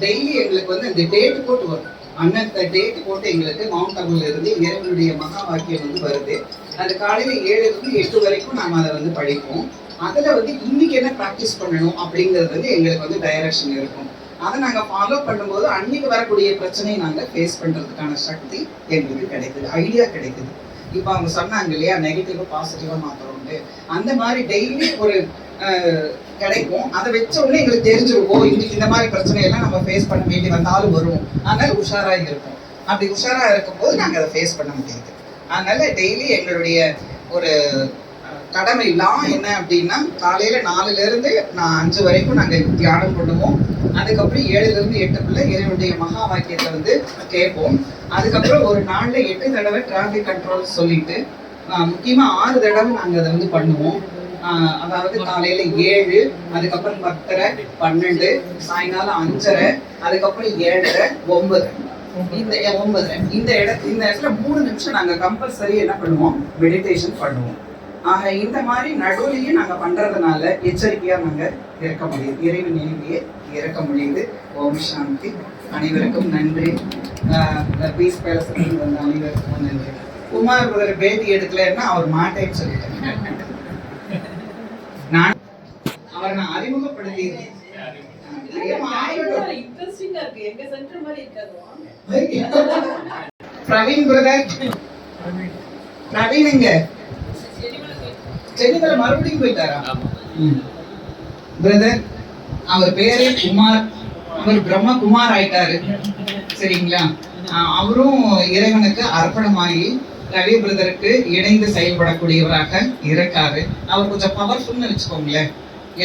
டெய்லி எங்களுக்கு வந்து அந்த டேட் போட்டு வரும். அன்னத்தை டேட் போட்டு எங்களுக்கு மவுண்ட் அபுல இருந்து இறைவனுடைய மகா வாக்கியம் வந்து வருது. அது காலையில 7 to 8 வரைக்கும் நாம அதை வந்து படிப்போம். அதுல வந்து இன்னைக்கு என்ன ப்ராக்டிஸ் பண்ணணும் அப்படிங்கிறது வந்து எங்களுக்கு வந்து டைரக்ஷன் இருக்கும். அதை நாங்க ஃபாலோ பண்ணும்போது அன்னைக்கு வரக்கூடிய பிரச்சனையை நாங்க ஃபேஸ் பண்றதுக்கான சக்தி எங்களுக்கு கிடைக்குது, ஐடியா கிடைக்குது. இப்போ அவங்க சொன்னாங்க இல்லையா, நெகட்டிவாக பாசிட்டிவாக மாற்றுறோம்ட்டு, அந்த மாதிரி டெய்லி ஒரு கிடைக்கும். அதை வச்ச உடனே எங்களுக்கு தெரிஞ்சிருக்கும் இன்னைக்கு இந்த மாதிரி பிரச்சனையெல்லாம் நம்ம ஃபேஸ் பண்ண வேண்டி வந்தாலும் வரும். அதனால உஷாராக இருக்கும். அப்படி உஷாராக இருக்கும்போது நாங்கள் அதை ஃபேஸ் பண்ண முடியுது. அதனால டெய்லி எங்களுடைய ஒரு கடமை எல்லாம் என்ன அப்படின்னா, காலையில 4லேருந்து 5 வரைக்கும் நாங்கள் தியானம் பண்ணுவோம். அதுக்கப்புறம் 7லேருந்து 8க்குள்ள இறைவனுடைய மகா வாக்கியத்தை வந்து கேட்போம். அதுக்கப்புறம் ஒரு நாள்ல 8 தடவை டிராஃபிக் கண்ட்ரோல் சொல்லிட்டு முக்கியமா 6 தடவை நாங்கள் அதை வந்து பண்ணுவோம். அதாவது காலையில 7, அதுக்கப்புறம் 10:30, 12, சாயங்காலம் 5:30, அதுக்கப்புறம் 7:30, 9. இந்த 9 இந்த இடத்துல 3 நிமிஷம் நாங்கள் கம்பல்சரி என்ன பண்ணுவோம், மெடிடேஷன் பண்ணுவோம். ஆக இந்த மாதிரி நடுவுலையும் நாங்கள் பண்றதுனால எச்சரிக்கையா நாங்கள் இருக்க முடியுது, இறைவன் நினைவியே இருக்க முடியுது. ஓம் சாந்தி. அனைவருக்கும் நன்றி. பீஸ் பேலஸ் வந்த அனைவருக்கும் நன்றி. குமார் பிரதர் பேட்டி எடுக்கலன்னா அவர் மாட்டேன்னு சொல்லிட்டேன். நான் அறிமுகப்படுத்தியிருக்கேன். பிரவீன் பிரதர், பிரவீனுங்க சென்னையில மறுபடியும் போயிட்டாரா பிரதர்? அவர் பேரே குமார், அவர் பிரம்மகுமார் ஆயிட்டாரு. சரிங்களா? அவரும் இறைவனுக்கு அர்ப்பணமாகி ரவி பிரதருக்கு இணைந்து செயல்படக்கூடியவராக இருக்காரு. அவர் கொஞ்சம் பவர்ஃபுல்னு வச்சுக்கோங்களேன்.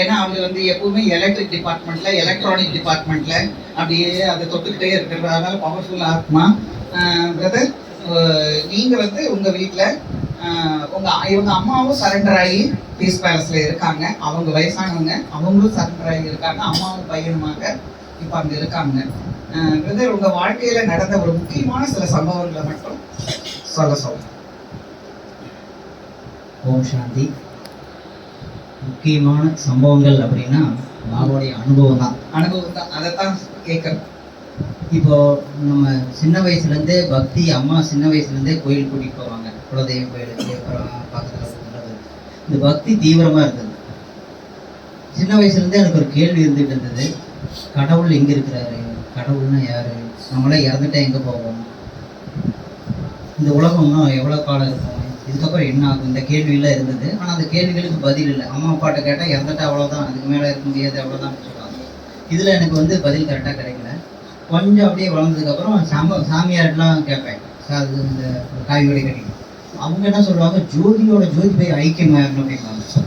ஏன்னா அவர் வந்து எப்பவுமே எலக்ட்ரிக் டிபார்ட்மெண்ட்ல, எலக்ட்ரானிக் டிபார்ட்மெண்ட்ல அப்படியே அதை தொட்டுக்கிட்டே இருக்கிறது. அதனால பவர்ஃபுல் ஆத்மா. பிரதர், நீங்க வந்து உங்க வீட்டுல இவங்க அம்மாவும் சரண்டர் ஆகி பீஸ் பேலஸ்ல இருக்காங்க. அவங்க வயசானவங்க, அவங்களும் சரண்டர் ஆகி இருக்காங்க. அம்மாவும் பையனுமாக இப்ப அங்க இருக்காங்க. பிரதர், உங்க வாழ்க்கையில நடந்த ஒரு முக்கியமான சில சம்பவங்களை மட்டும் சொல்ல. ஓம் சாந்தி. முக்கியமான சம்பவங்கள் அப்படின்னா பாபாவுடைய அனுபவம் தான். அதைத்தான் கேட்கறேன். இப்போ நம்ம சின்ன வயசுலேருந்தே பக்தி, அம்மா சின்ன வயசுலேருந்தே கோயில் கூட்டிகிட்டு போவாங்க, குலதெய்வ கோயிலுக்கு. அப்புறம் பக்கத்தில் உள்ளது இந்த பக்தி தீவிரமாக இருந்தது. சின்ன வயசுலேருந்தே எனக்கு ஒரு கேள்வி இருந்துகிட்டு இருந்தது, கடவுள் எங்கே இருக்கிறாரு, கடவுள்னா யார், நம்மளாம் இறந்துட்டா எங்கே போவோம், இந்த உலகம்னா எவ்வளோ காலம் இருக்கும், இதுக்கப்புறம் என்ன ஆகும், இந்த கேள்வியெல்லாம் இருந்தது. ஆனால் அந்த கேள்விகளுக்கு பதில் இல்லை. அம்மா அப்பாட்ட கேட்டால் இறந்துட்டா அவ்வளோதான், அதுக்கு மேலே இருக்க முடியாது, அவ்வளோதான் சொல்லுவாங்க. இதில் எனக்கு வந்து பதில் கரெக்டாக கிடைக்கல. கொஞ்சம் அப்படியே வளர்ந்ததுக்கப்புறம் சாமியார்லாம் கேட்பேன். அது இந்த காய்கறி கட்டி அவங்க என்ன சொல்லுவாங்க, ஜோதியோட ஜோதி போய் ஐக்கியமாகணும் அப்படிம்பாங்க.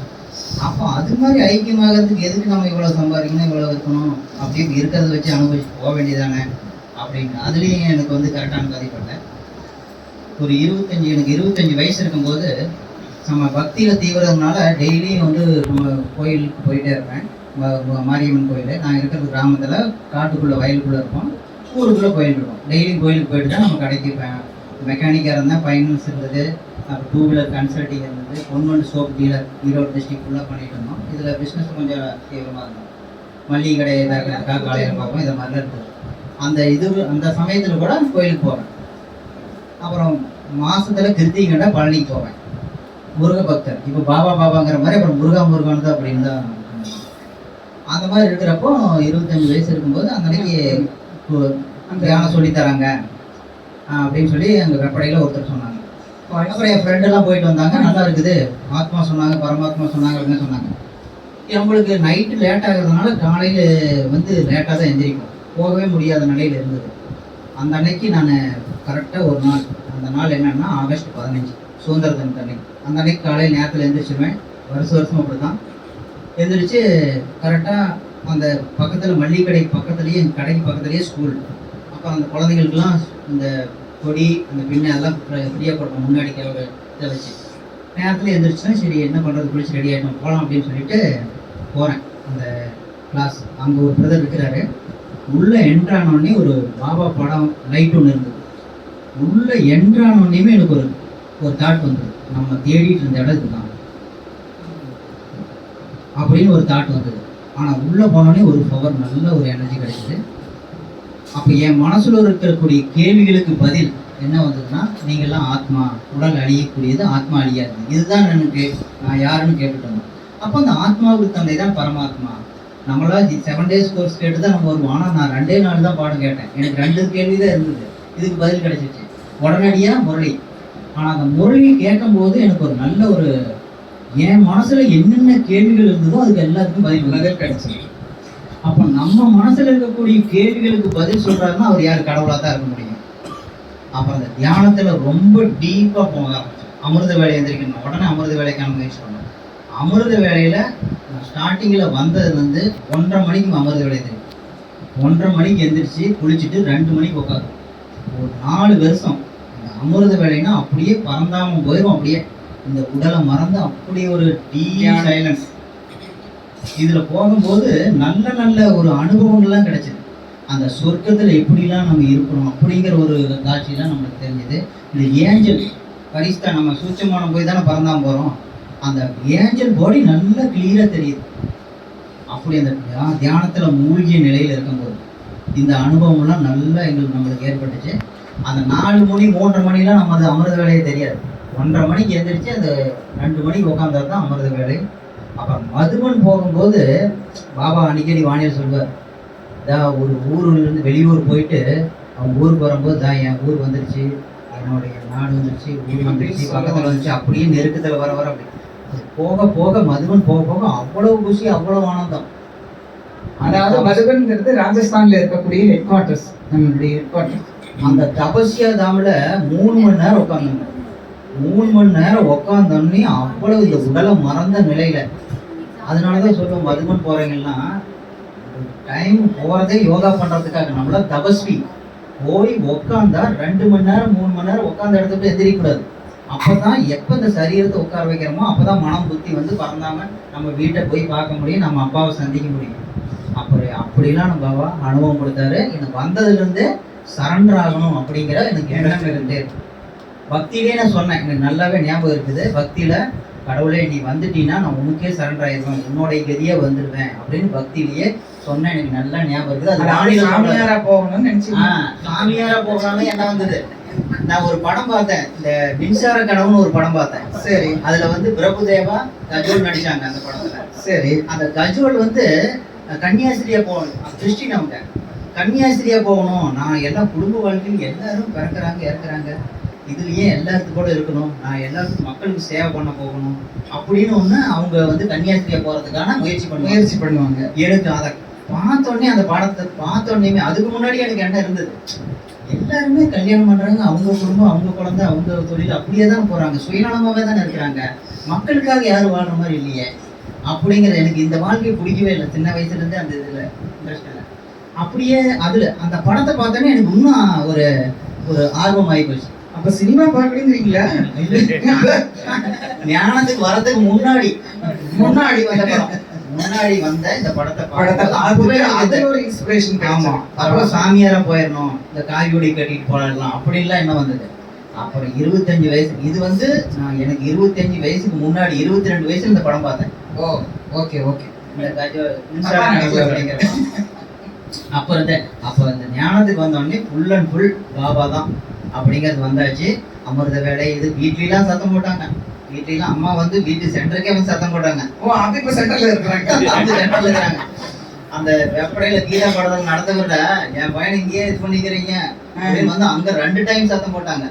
அப்போ அது மாதிரி ஐக்கியமாகிறதுக்கு எதுக்கு நம்ம இவ்வளோ சம்பாதிக்கணும், இவ்வளோ இருக்கணும், அப்படின்னு இருக்கிறத வச்சு அனுபவிச்சு போக வேண்டியதானே அப்படின்னு. அதுலேயும் எனக்கு வந்து கரெக்டான பதிப்பட்டேன். ஒரு 25 வயசு இருக்கும்போது நம்ம பக்தியில் தீவிரம்னால டெய்லியும் வந்து நம்ம கோயிலுக்கு போயிட்டே இருப்பேன். மாரியம்மன் கோயில். நான் இருக்கிறது கிராமத்தில், காட்டுக்குள்ளே வயலுக்குள்ளே இருப்போம். ஊருக்குள்ளே கோயில் இருக்கும். டெய்லியும் கோயிலுக்கு போயிட்டு தான் நம்ம கடைக்கு மெக்கானிக்காக இருந்தால் ஃபைனான்ஸ் இருந்தது, அப்புறம் 2 வீலர் கன்சல்ட்டிங் இருந்தது, பொன்வண்டு சோப் டீலர் ஈரோடு டிஸ்ட்ரிக்ட் ஃபுல்லாக பண்ணிகிட்டு இருந்தோம். இதில் பிஸ்னஸ் கொஞ்சம் தீவிரமாக இருந்தோம். மல்லிகை கடை இதாக்கிறதுக்காக காலையில் பார்ப்போம். இதை மாதிரிலாம் இருந்தது. அந்த சமயத்தில் கூட கோயிலுக்கு போவேன். அப்புறம் மாதத்தில் கிருத்திகண்டா பழனிக்கு போவேன். முருக பக்தர். இப்போ பாபாங்கிற மாதிரி அப்புறம் முருகானது அப்படின்னு தான். அந்த மாதிரி இருக்கிறப்போ 25 வயசு இருக்கும்போது அந்த அன்னைக்கு தியானம் சொல்லித்தராங்க அப்படின்னு சொல்லி அங்கே வெப்படையில் ஒருத்தர் சொன்னாங்க. அப்புறம் என் ஃப்ரெண்டெல்லாம் போயிட்டு வந்தாங்க. நல்லா இருக்குது, ஆத்மா சொன்னாங்க, பரமாத்மா சொன்னாங்க அப்படின்னு சொன்னாங்க. நம்மளுக்கு நைட்டு லேட் ஆகிறதுனால காலையில் வந்து லேட்டாக தான் எந்திரிக்கும், போகவே முடியாத நிலையில் இருந்தது. அந்த அன்னைக்கு நான் கரெக்டாக ஒரு நாள், அந்த நாள் என்னென்னா ஆகஸ்ட் 15 சுதந்திர தினத்து அன்னைக்கு. அந்த அன்னைக்கு காலையில் நேரத்தில் எழுந்திரிச்சிருவேன். வருஷம் அப்படி தான் எழுந்திரிச்சு கரெக்டாக அந்த பக்கத்தில் மல்லிகை கடை பக்கத்துலேயே, எங்கள் கடைக்கு பக்கத்துலேயே ஸ்கூல். அப்போ அந்த குழந்தைங்களுக்குலாம் இந்த கொடி, அந்த பின்ன அதெல்லாம் ஃப்ரீயாக கொடுப்போம் முன்னாடி இதை வச்சு. நேரத்தில் எழுந்திரிச்சுன்னா சரி என்ன பண்ணுறது, குளிச்சு ரெடி ஆகிட்டோம் போகலாம் அப்படின்னு சொல்லிட்டு போகிறேன் அந்த கிளாஸ். அங்கே ஒரு பிரதர் இருக்கிறாரு. உள்ளே என்ட்ரானோடனே ஒரு பாபா படம் லைட் ஒன்று இருந்தது. உள்ளே என்ட்ரானோடனேயுமே எனக்கு ஒரு தாட் வந்தது, நம்ம தேடிட்டு இருந்த இடம் இதுதான் அப்படின்னு ஒரு தாட் வந்தது. ஆனால் உள்ளே போனோடனே ஒரு பவர், நல்ல ஒரு எனர்ஜி கிடைச்சிது. அப்போ என் மனசில் இருக்கக்கூடிய கேள்விகளுக்கு பதில் என்ன வந்ததுன்னா, நீங்கள்லாம் ஆத்மா, உடல் அழியக்கூடியது, ஆத்மா அழியாது, இதுதான் நான் யாருன்னு கேட்டுட்டு இருந்தோம். அப்போ அந்த ஆத்மாவுக்கு தந்தை தான் பரமாத்மா. நம்மளாம் 7 days கோர்ஸ் கேட்டு தான் நம்ம வருவோம். ஆனால் நான் 2 நாள் தான் பாடம் கேட்டேன். எனக்கு 2 கேள்வி தான் இருந்தது. இதுக்கு பதில் கிடைச்சிச்சு. உடனடியாக முரளி ஆனால் அந்த முரளி கேட்கும்போது எனக்கு ஒரு நல்ல ஒரு என் மனசுல என்னென்ன கேள்விகள் இருந்ததோ அதுக்கு எல்லாத்துக்கும் பதில் கிடைச்சி. அப்போ நம்ம மனசுல இருக்கக்கூடிய கேள்விகளுக்கு பதில் சொல்றாருன்னா அவர் யார்? கடவுளாக தான் இருக்க முடியும். அப்போ அந்த தியானத்துல ரொம்ப டீப்பா போக ஆரம்பிச்சோம். அமிர்த வேலை எந்திரிக்கணும், உடனே அமிர்த வேலைக்கான முயற்சி பண்ணோம். அமிர்த வேலையில ஸ்டார்டிங்ல வந்தது வந்து 1:30 மணிக்கு அமிர்த வேலை எந்திரிக்கும். 1:30 மணிக்கு எந்திரிச்சு குளிச்சுட்டு 2 மணிக்கு உட்காந்து ஒரு 4 வருஷம் இந்த அமிர்த வேலைன்னா அப்படியே பறந்தாம போயிடும். அப்படியே இந்த உடலை மறந்து அப்படியே ஒரு டீப் சைலன்ஸ். இதுல போகும்போது நல்ல நல்ல ஒரு அனுபவங்கள்லாம் கிடைச்சது. அந்த சொர்க்கத்துல எப்படிலாம் நம்ம இருக்கணும் அப்படிங்கிற ஒரு காட்சியெல்லாம் நம்மளுக்கு தெரிஞ்சது. இந்த ஏஞ்சல் பரிஸ்தா நம்ம சூட்சமான போய் தானே பறந்தாம போறோம். அந்த ஏஞ்சல் பாடி நல்லா கிளியரா தெரியுது. அப்படி அந்த தியானத்துல மூழ்கிய நிலையில இருக்கும்போது இந்த அனுபவம்லாம் நல்லா நம்மளுக்கு ஏற்பட்டுச்சு. அந்த 4 மணி 3:30 மணிலாம் நம்ம அது அமிர்த வேலையே தெரியாது. 1:30 மணிக்கு எழுந்திரிச்சு அந்த 2 மணிக்கு உட்காந்தது தான் அமிர்த வேலை. அப்புறம் மதுபன் போகும்போது பாபா அடிக்கடி வாணியில் சொல்வார், ஒரு ஊர்லேருந்து வெளியூர் போயிட்டு அவங்க ஊருக்கு வரும்போது தான் என் ஊர் வந்துருச்சு, என்னுடைய நாடு வந்துருச்சு, ஊர் வந்துருச்சு, பக்கத்தில் வந்துச்சு, அப்படியே நெருக்கத்தில் வர வர அப்படி போக போக மதுபன் போக போக அவ்வளவு குஷி, அவ்வளவு ஆனந்தம். அதாவது மதுபன்ங்கிறது ராஜஸ்தான்ல இருக்கக்கூடிய ஹெட் குவார்ட்டர்ஸ், நம்மளுடைய ஹெட் குவார்ட்டர்ஸ். அந்த தபஸ்யா தாமில் 3 மணி நேரம் உட்காந்துங்க. 3 மணி நேரம் உட்காந்தோடனே அவ்வளவு இந்த உடலை மறந்த நிலையில. அதனாலதான் சொல்லுவோம், மதுபன் போறீங்கன்னா டைம் போறதே யோகா பண்றதுக்காக. நம்மள தபஸ்வி போய் உட்காந்தா 2 மணி நேரம் 3 மணி நேரம் உட்காந்த இடத்துக்கு எந்திரிக்கூடாது. அப்பதான் எப்ப இந்த சரீரத்தை உட்கார வைக்கிறோமோ அப்பதான் மனம் புத்தி வந்து பறந்தாம நம்ம வீட்டை போய் பார்க்க முடியும், நம்ம அப்பாவை சந்திக்க முடியும். அப்படிலாம் நம்ம பாபா அனுபவம் கொடுத்தாரு. எனக்கு வந்ததுல இருந்து சரண்டர் ஆகணும் அப்படிங்கிற எனக்கு எண்ணம் இருந்தே இருக்கு. பக்தியிலே நான் சொன்னேன், எனக்கு நல்லாவே ஞாபகம் இருக்குது. பக்தியில கடவுளே நீ வந்துட்டீங்கன்னா நான் உனக்கே சரண்டர் ஆயிடுவேன், உன்னோடைய கதியே வந்துடுவேன் அப்படின்னு பக்தியிலேயே சொன்னேன். எனக்கு நல்லா ஞாபகம் இருக்குது. அது சாமியாரா போகணும்னு நினைச்சு சாமியாரா போகணும்னு என்ன வந்தது. நான் ஒரு படம் பார்த்தேன், இந்த மின்சார கனவுன்னு ஒரு படம் பார்த்தேன். சரி, அதுல வந்து பிரபுதேவா கஜோல் நடிச்சாங்க அந்த படத்துல. சரி, அந்த கஜோல் வந்து கன்னியாஸ்திரியா போகணும், கிறிஸ்டின் அவங்க கன்னியாஸ்திரியா போகணும். நான் எல்லாம் குடும்ப வாழ்க்கையில் எல்லாரும் பிறக்கிறாங்க இறக்குறாங்க, இதுலயே எல்லாத்துக்கும் கூட இருக்கணும், நான் எல்லாத்துக்கும் மக்களுக்கு சேவை பண்ண போகணும் அப்படின்னு ஒண்ணு அவங்க வந்து கன்னியாஸ்திரியா போறதுக்கான முயற்சி பண்ணுவாங்க. எனக்கு அதை பார்த்தோடனே, அந்த படத்தை பார்த்தோடனே, அதுக்கு முன்னாடி எனக்கு என்ன இருந்தது, எல்லாருமே கல்யாணம் பண்றாங்க, அவங்க குடும்பம், அவங்க குழந்தை, அவங்க தொழில், அப்படியே தான் போறாங்க, சுயநலமாவே தானே இருக்கிறாங்க, மக்களுக்காக யாரும் வாழ்ற மாதிரி இல்லையே அப்படிங்கிறது. எனக்கு இந்த வாழ்க்கையை பிடிக்கவே இல்லை சின்ன வயசுல இருந்து. அந்த இதுல இன்ட்ரெஸ்ட் இல்லை. அப்படியே அதுல அந்த படத்தை பார்த்தோன்னே எனக்கு இன்னும் ஒரு ஒரு ஆர்வம் ஆகி போச்சு. அப்ப சினிமா பார்க்கறீங்களா? ஞானத்துக்கு வரதுக்கு முன்னாடி வந்த படம், முன்னாடி வந்த இந்த படத்தை ஒரு இன்ஸ்பிரேஷன். ஆமா, அப்புறம் சாமியாரா போயிடணும், இந்த காய்கறி கட்டிட்டு போயிடலாம் அப்படின்லாம் என்ன வந்தது. அப்புறம் 25 வயசு, இது வந்து நான் எனக்கு 25 வயசுக்கு முன்னாடி 22 வயசுல இந்த படம் பார்த்தேன். ஓ, ஓகே ஓகே. அப்படிங்கிற அப்ப இந்த ஞானத்துக்கு வந்தோடனே ஃபுல் அண்ட் ஃபுல் பாபா தான் அப்படிங்கிறது வந்தாச்சு. அமிர்த வேலை இது வீட்லாம் சத்தம் போட்டாங்க. வீட்லாம் அம்மா வந்து வீட்டு சென்டருக்கே வந்து சத்தம் போட்டாங்க. ஓ, அப்ப இப்ப சென்டர்ல இருக்கிறாங்க. அந்த வெப்படையில கீழே படத்தில் நடந்தவர்ல என் பையனை இங்கேயே இது பண்ணிக்கிறீங்க அப்படின்னு வந்து அங்க 2 டைம் சத்தம் போட்டாங்க.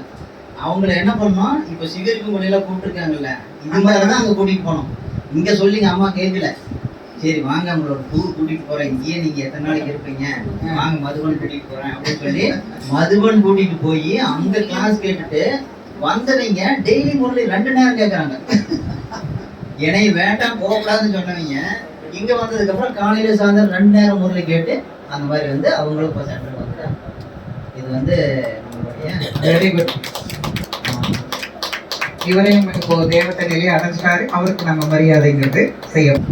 அவங்கள என்ன பண்ணோம், இப்ப சிவருக்கு மொழியெல்லாம் கூப்பிட்டுருக்காங்கல்ல, இந்த மாதிரிதான் அங்க கூட்டிட்டு போனோம். இங்க சொல்லிங்க அம்மா கேட்கல, சரி வாங்க உங்களோட டூர் கூட்டிட்டு போறேன், இங்கேயே நீங்க எத்தனை நாளைக்கு இருப்பீங்க, வாங்க மதுபன் கூட்டிட்டு போறேன் அப்படின்னு சொல்லி மதுபன் கூட்டிட்டு போய் அங்க கிளாஸ் கேட்டுட்டு வந்தவங்க டெய்லி முரளி 2 நேரம் கேட்கறாங்க. என்னை வேண்டாம் போகக்கூடாதுன்னு சொன்னவங்க இங்க வந்ததுக்கு அப்புறம் காலையில சாயந்தரம் 2 நேரம் முரளி கேட்டு அந்த மாதிரி வந்து அவங்களும் இப்போ சென்டர் வந்துட்டாங்க. இது வந்து நம்மளுடைய வெரி குட். இவரையும் இப்போ தேவத்தை நிலையை அடைஞ்சிட்டாரு, அவருக்கு நம்ம மரியாதைங்கிறது செய்யும்.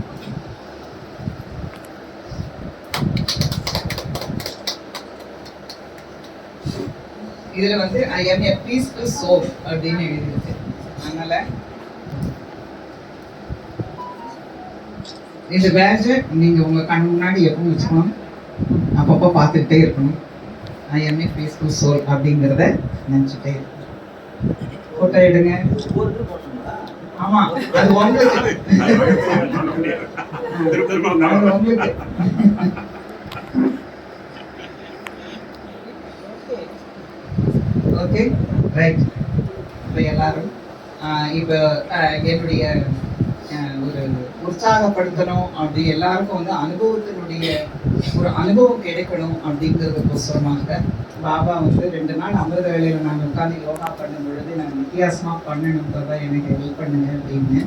இதுல வந்து ஐ am a peaceful soul அப்படின்னு எழுதிருக்கு. அதனால இந்த பேட்ஜ் நீங்க உங்க கண் முன்னாடி எப்பவும் வச்சுக்கணும், அப்பப்போ பார்த்துக்கிட்டே இருக்கணும். ஐ am a peaceful soul அப்படிங்கிறத நினைச்சுட்டே இருக்கணும். போட்டோ எடுங்க. ஆமா, அது உங்களுக்கு. Okay, right. இப்போ எல்லாரும் இப்போ என்னுடைய ஒரு உற்சாகப்படுத்தணும் அப்படி எல்லாருக்கும் வந்து அனுபவத்தினுடைய ஒரு அனுபவம் கிடைக்கணும் அப்படிங்கிறதுக்கோசரமாக பாபா வந்து 2 நாள் அமிர்த வேளையில் நான் உட்காந்து யோகா பண்ணும் பொழுது நான் வித்தியாசமாக பண்ணணும் பாபா எனக்கு ஹெல்ப் பண்ணுங்க அப்படின்னு.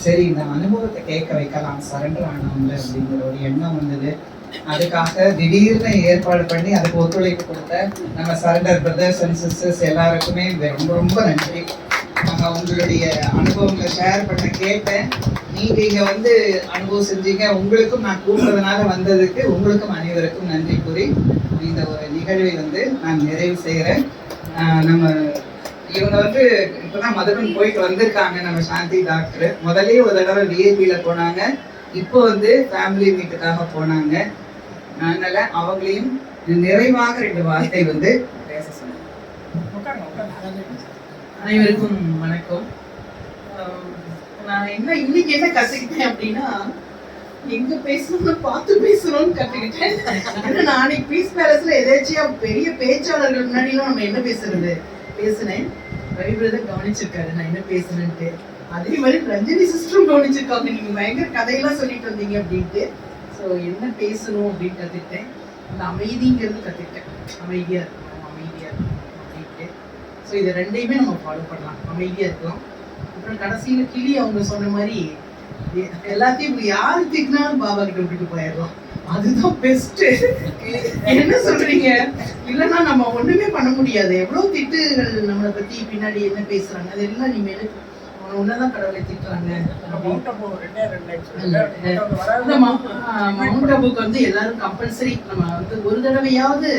சரி இந்த அனுபவத்தை கேட்க வைக்கலாம் சரண்டர் ஆனவங்க அப்படிங்கிற ஒரு எண்ணம் வந்தது. அதுக்காக திடீர்னு ஏற்பாடு பண்ணி அதுக்கு ஒத்துழைப்பு கொடுத்த நம்ம சரண்டர் பிரதர்ஸ் அண்ட் சிஸ்டர்ஸ் எல்லாருக்குமே ரொம்ப ரொம்ப நன்றி. உங்களுடைய அனுபவங்களை ஷேர் பண்ண கேட்டேன். நீங்க இங்க வந்து அனுபவம் செஞ்சீங்க. உங்களுக்கும் நான் கூப்பிட்டதுனால வந்ததுக்கு உங்களுக்கும் அனைவருக்கும் நன்றி கூறி இந்த ஒரு நிகழ்வை வந்து நான் நிறைவு செய்கிறேன். நம்ம இவங்க வந்து இப்பதான் மதுரன் போயிட்டு வந்திருக்காங்க. நம்ம சாந்தி டாக்டர் முதலே ஒரு தடவை விஐபியில போனாங்க. இப்போ வந்து ஃபேமிலி மீட்டுக்காக போனாங்க. அதனால அவங்களையும் நிறைவாக 2 வார்த்தை வந்து பேச சொன்னேன். அனைவருக்கும் வணக்கம். நான் இன்னைக்கு என்ன கத்துக்கிட்டேன் அப்படின்னா, எங்க பேசணும்னு பார்த்து பேசணும்னு கத்துக்கிட்டேன். நான் அன்னைக்கு பீஸ் பேலஸ்ல எதாச்சியா பெரிய பேச்சாளர்கள் முன்னாடிலாம் நம்ம என்ன பேசினேன். ரவி பிரதர் கவனிச்சிருக்காரு நான் என்ன பேசுறேன்ட்டு. அதே மாதிரி ரஞ்சனி சிஸ்டரும் கவனிச்சிருக்காங்க. நீங்க பயங்கர கதையெல்லாம் சொல்லிட்டு வந்தீங்க அப்படின்ட்டு. ஸோ என்ன பேசணும் அப்படின்னு கத்துக்கிட்டேன். அந்த அமைதிங்கிறது கத்துக்கிட்டேன். அமைதியா இருக்கணும் அப்படின்ட்டு. ஸோ இது 2யுமே நம்ம ஃபாலோ பண்ணலாம். அமைதியா இருக்கலாம். அப்புறம் கடைசியில கிளி அவங்க சொன்ன மாதிரி எல்லாத்தையும் யாரு திட்டினாலும் பாபா கிட்ட விட்டுட்டு போயிடலாம். அதுதான் பெஸ்ட். என்ன சொல்றீங்க? இல்லைன்னா நம்ம ஒண்ணுமே பண்ண முடியாது. எவ்வளவு திட்டுகள் நம்மளை பத்தி பின்னாடி என்ன பேசுறாங்க அதெல்லாம் நீ மேல உன்னதான் கடவுளை திட்டுறாங்க. மவுண்ட் அபுக்கு வந்து எல்லாரும் கம்பல்சரி நம்ம வந்து ஒரு தடவையாவது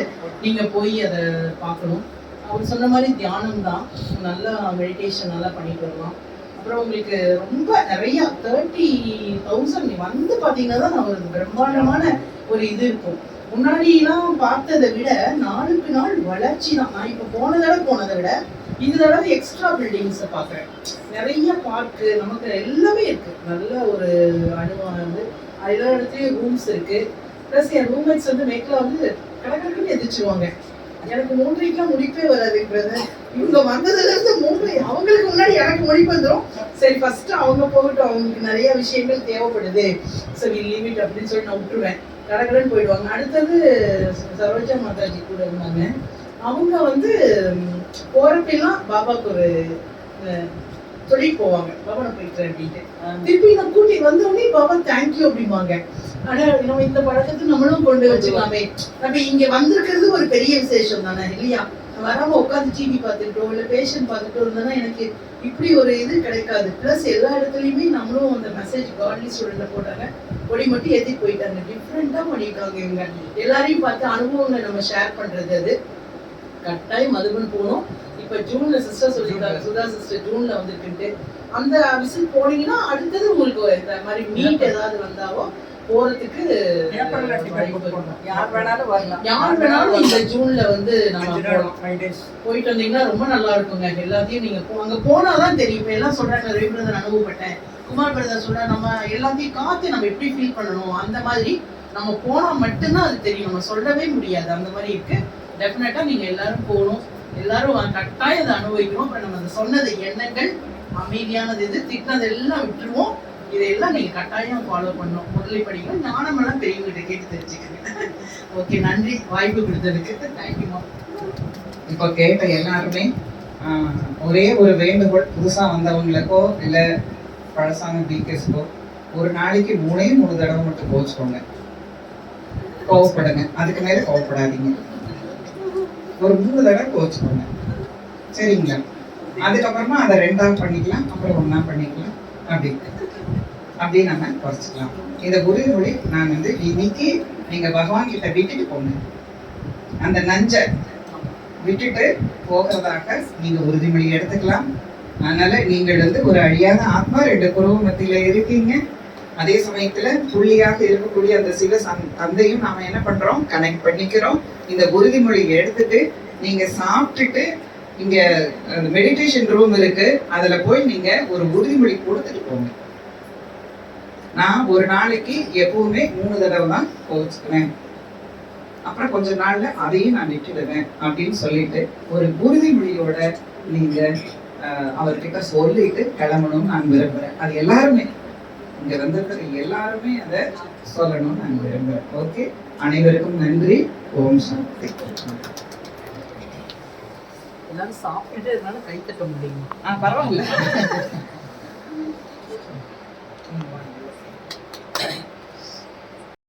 நீங்க போய் அதை பார்க்கணும். அவர் சொன்ன மாதிரி தியானம் தான். நல்லா மெடிடேஷன் நல்லா பண்ணிட்டு வரலாம். அப்புறம் உங்களுக்கு ரொம்ப நிறைய 30,000 வந்து பார்த்தீங்கன்னா தான் ஒரு பிரம்மாண்டமான ஒரு இது இருக்கும். முன்னாடிலாம் பார்த்ததை விட நாளுக்கு நாள் வளர்ச்சி தான். நான் இப்போ போனதை விட இந்த தடவை எக்ஸ்ட்ரா பில்டிங்ஸை பார்க்குறேன். நிறைய பார்க்கு நமக்கு எல்லாமே இருக்கு. நல்ல ஒரு அனுபவம் வந்து எல்லா இடத்துலையும் ரூம்ஸ் இருக்கு. ப்ளஸ் என் ரூம்மேட்ஸ் வந்து மேக்கில் வந்து கடற்கரைக்குன்னு எதிர்ச்சிருவாங்க. எனக்கு 3:30க்குலாம் முடிப்பே வராது பிரதர். இவங்க வந்ததுல இருந்து 3 அவங்களுக்கு முன்னாடி எனக்கு முடிப்பு வந்துடும். சரி ஃபர்ஸ்ட் அவங்க போகட்டும், அவங்களுக்கு நிறைய விஷயங்கள் தேவைப்படுது, சரி லிமிட் அப்படின்னு சொல்லி நான் விட்டுருவேன். கடற்கரைன்னு போயிடுவாங்க. அடுத்தது சரோஜா மாதாஜி கூட இருந்தாங்க. அவங்க வந்து போறப்பெல்லாம் பாபாவுக்கு ஒரு சொல்லிட்டு போவாங்க, பாபா நான் போயிட்டேன் அப்படின்ட்டு. திருப்பி நான் கூட்டி வந்தோடனே பாபா தேங்க்யூ அப்படிம்பாங்க. ஆனா நம்ம இந்த பழக்கத்தை நம்மளும் கொண்டு வச்சுக்கலாமே. நம்ம இங்க வந்திருக்கிறது ஒரு பெரிய விசேஷம் தானே இல்லையா? வராம உட்காந்து டிவி பார்த்துக்கிட்டோ இல்ல பேஷண்ட் பார்த்துட்டோ இருந்தோம்னா எனக்கு இப்படி ஒரு இது கிடைக்காது. பிளஸ் எல்லா இடத்துலயுமே நம்மளும் அந்த மெசேஜ் காட்லி ஸ்டூடெண்ட்ல போட்டாங்க. கொடி மட்டும் ஏற்றிட்டு போயிட்டாங்க. டிஃப்ரெண்டா பண்ணிட்டாங்க. இவங்க எல்லாரையும் பார்த்து அனுபவங்களை நம்ம ஷேர் பண்றது. அது கட்டாயம் மதுபன் போகணும். இப்ப ஜூன்ல சிஸ்டர் சொல்லியிருக்காங்க, சுதா சிஸ்டர் ஜூன்ல வந்துட்டு அந்த விசிட் போனீங்கன்னா அடுத்தது உங்களுக்கு இந்த மாதிரி மீட் ஏதாவது வந்தாவோ போறதுக்கு யார் வேணாலும் வரலாம். யார் வேணாலும் இந்த ஜூன்ல வந்து நம்ம போயிட்டு வந்தீங்கன்னா ரொம்ப நல்லா இருக்குங்க. எல்லாத்தையும் நீங்க அங்க போனாதான் தெரியும். எல்லாம் சொல்றாங்க ரவி பிரதர் அனுபவப்பட்டேன், குமார் பிரதர் சொல்ற நம்ம எல்லாத்தையும் காத்து நம்ம எப்படி ஃபீல் பண்ணணும். அந்த மாதிரி நம்ம போனா மட்டும்தான் அது தெரியும். நம்ம சொல்லவே முடியாது. அந்த மாதிரி இருக்கு. டெஃபினட்டா நீங்க எல்லாரும் போகணும். எல்லாரும் கட்டாயம் அதை அனுபவிக்கணும். அப்புறம் நம்ம அந்த சொன்னது எண்ணங்கள் அமைதியானது, இது திட்டினது எல்லாம் விட்டுருவோம். இதெல்லாம் நீங்க கட்டாயம் ஃபாலோ பண்ணணும். முதலில் படிக்கணும். ஞானமெல்லாம் பெரியவங்கிட்ட கேட்டு தெரிஞ்சுக்கங்க. ஓகே, நன்றி வாய்ப்பு கொடுத்ததுக்கு. தேங்க்யூமா. இப்போ கேட்ட எல்லாருமே ஒரே ஒரு வேண்டுகோள், புதுசா வந்தவங்களுக்கோ இல்லை பழசான பிகேஸ்க்கோ ஒரு நாளைக்கு 3 தடவை மட்டும் கோச்சுக்கோங்க. கோவப்படுங்க, அதுக்கு மேல கோவப்படாதீங்க. ஒரு 3 தடவை கோச்சுக்கோங்க, சரிங்களா? அதுக்கப்புறமா அதை 2ஆ பண்ணிக்கலாம், அப்புறம் 1ஆ பண்ணிக்கலாம். அப்படி நம்ம குறைச்சிக்கலாம். இந்த உறுதிமொழி நான் வந்து இன்னைக்கு நீங்க பகவான் கிட்ட விட்டுட்டு போங்க. அந்த நஞ்சை விட்டுட்டு போகிறதாக நீங்க உறுதிமொழி எடுத்துக்கலாம். அதனால நீங்கள் வந்து ஒரு அழியாத ஆத்மா, 2 குருவ மத்தியில இருக்கீங்க. அதே சமயத்துல புள்ளியாக இருக்கக்கூடிய அந்த சிவ தந்தையும் நாம என்ன பண்றோம், கனெக்ட் பண்ணிக்கிறோம். இந்த உறுதிமொழி எடுத்துட்டு நீங்க சாப்பிட்டுட்டு இங்க மெடிடேஷன் ரூம் இருக்கு, அதுல போய் நீங்க ஒரு உறுதிமொழி கொடுத்துட்டு போங்க. நான் ஒரு நாளைக்கு எப்பவுமே 3 தடவை தான் கோச்சுக்குவேன், அப்புறம் கொஞ்ச நாள்ல அதையும் நான் விட்டுடுவேன் அப்படின்னு சொல்லிட்டு ஒரு உறுதிமொழியோட நீங்க அவர்கிட்ட சொல்லிட்டு கிளம்பணும்னு நான் விரும்புறேன். அது எல்லாருமே இங்க வந்திருக்கிற எல்லாருமே அதை சொல்லணும்னு நான் விரும்புறேன். ஓகே, அனைவருக்கும் நன்றி. ஓம் சாந்தி. எல்லாரும் சாப்பிட்டுட்டு இருந்தாலும் கை தட்ட முடியுமா? பரவாயில்ல.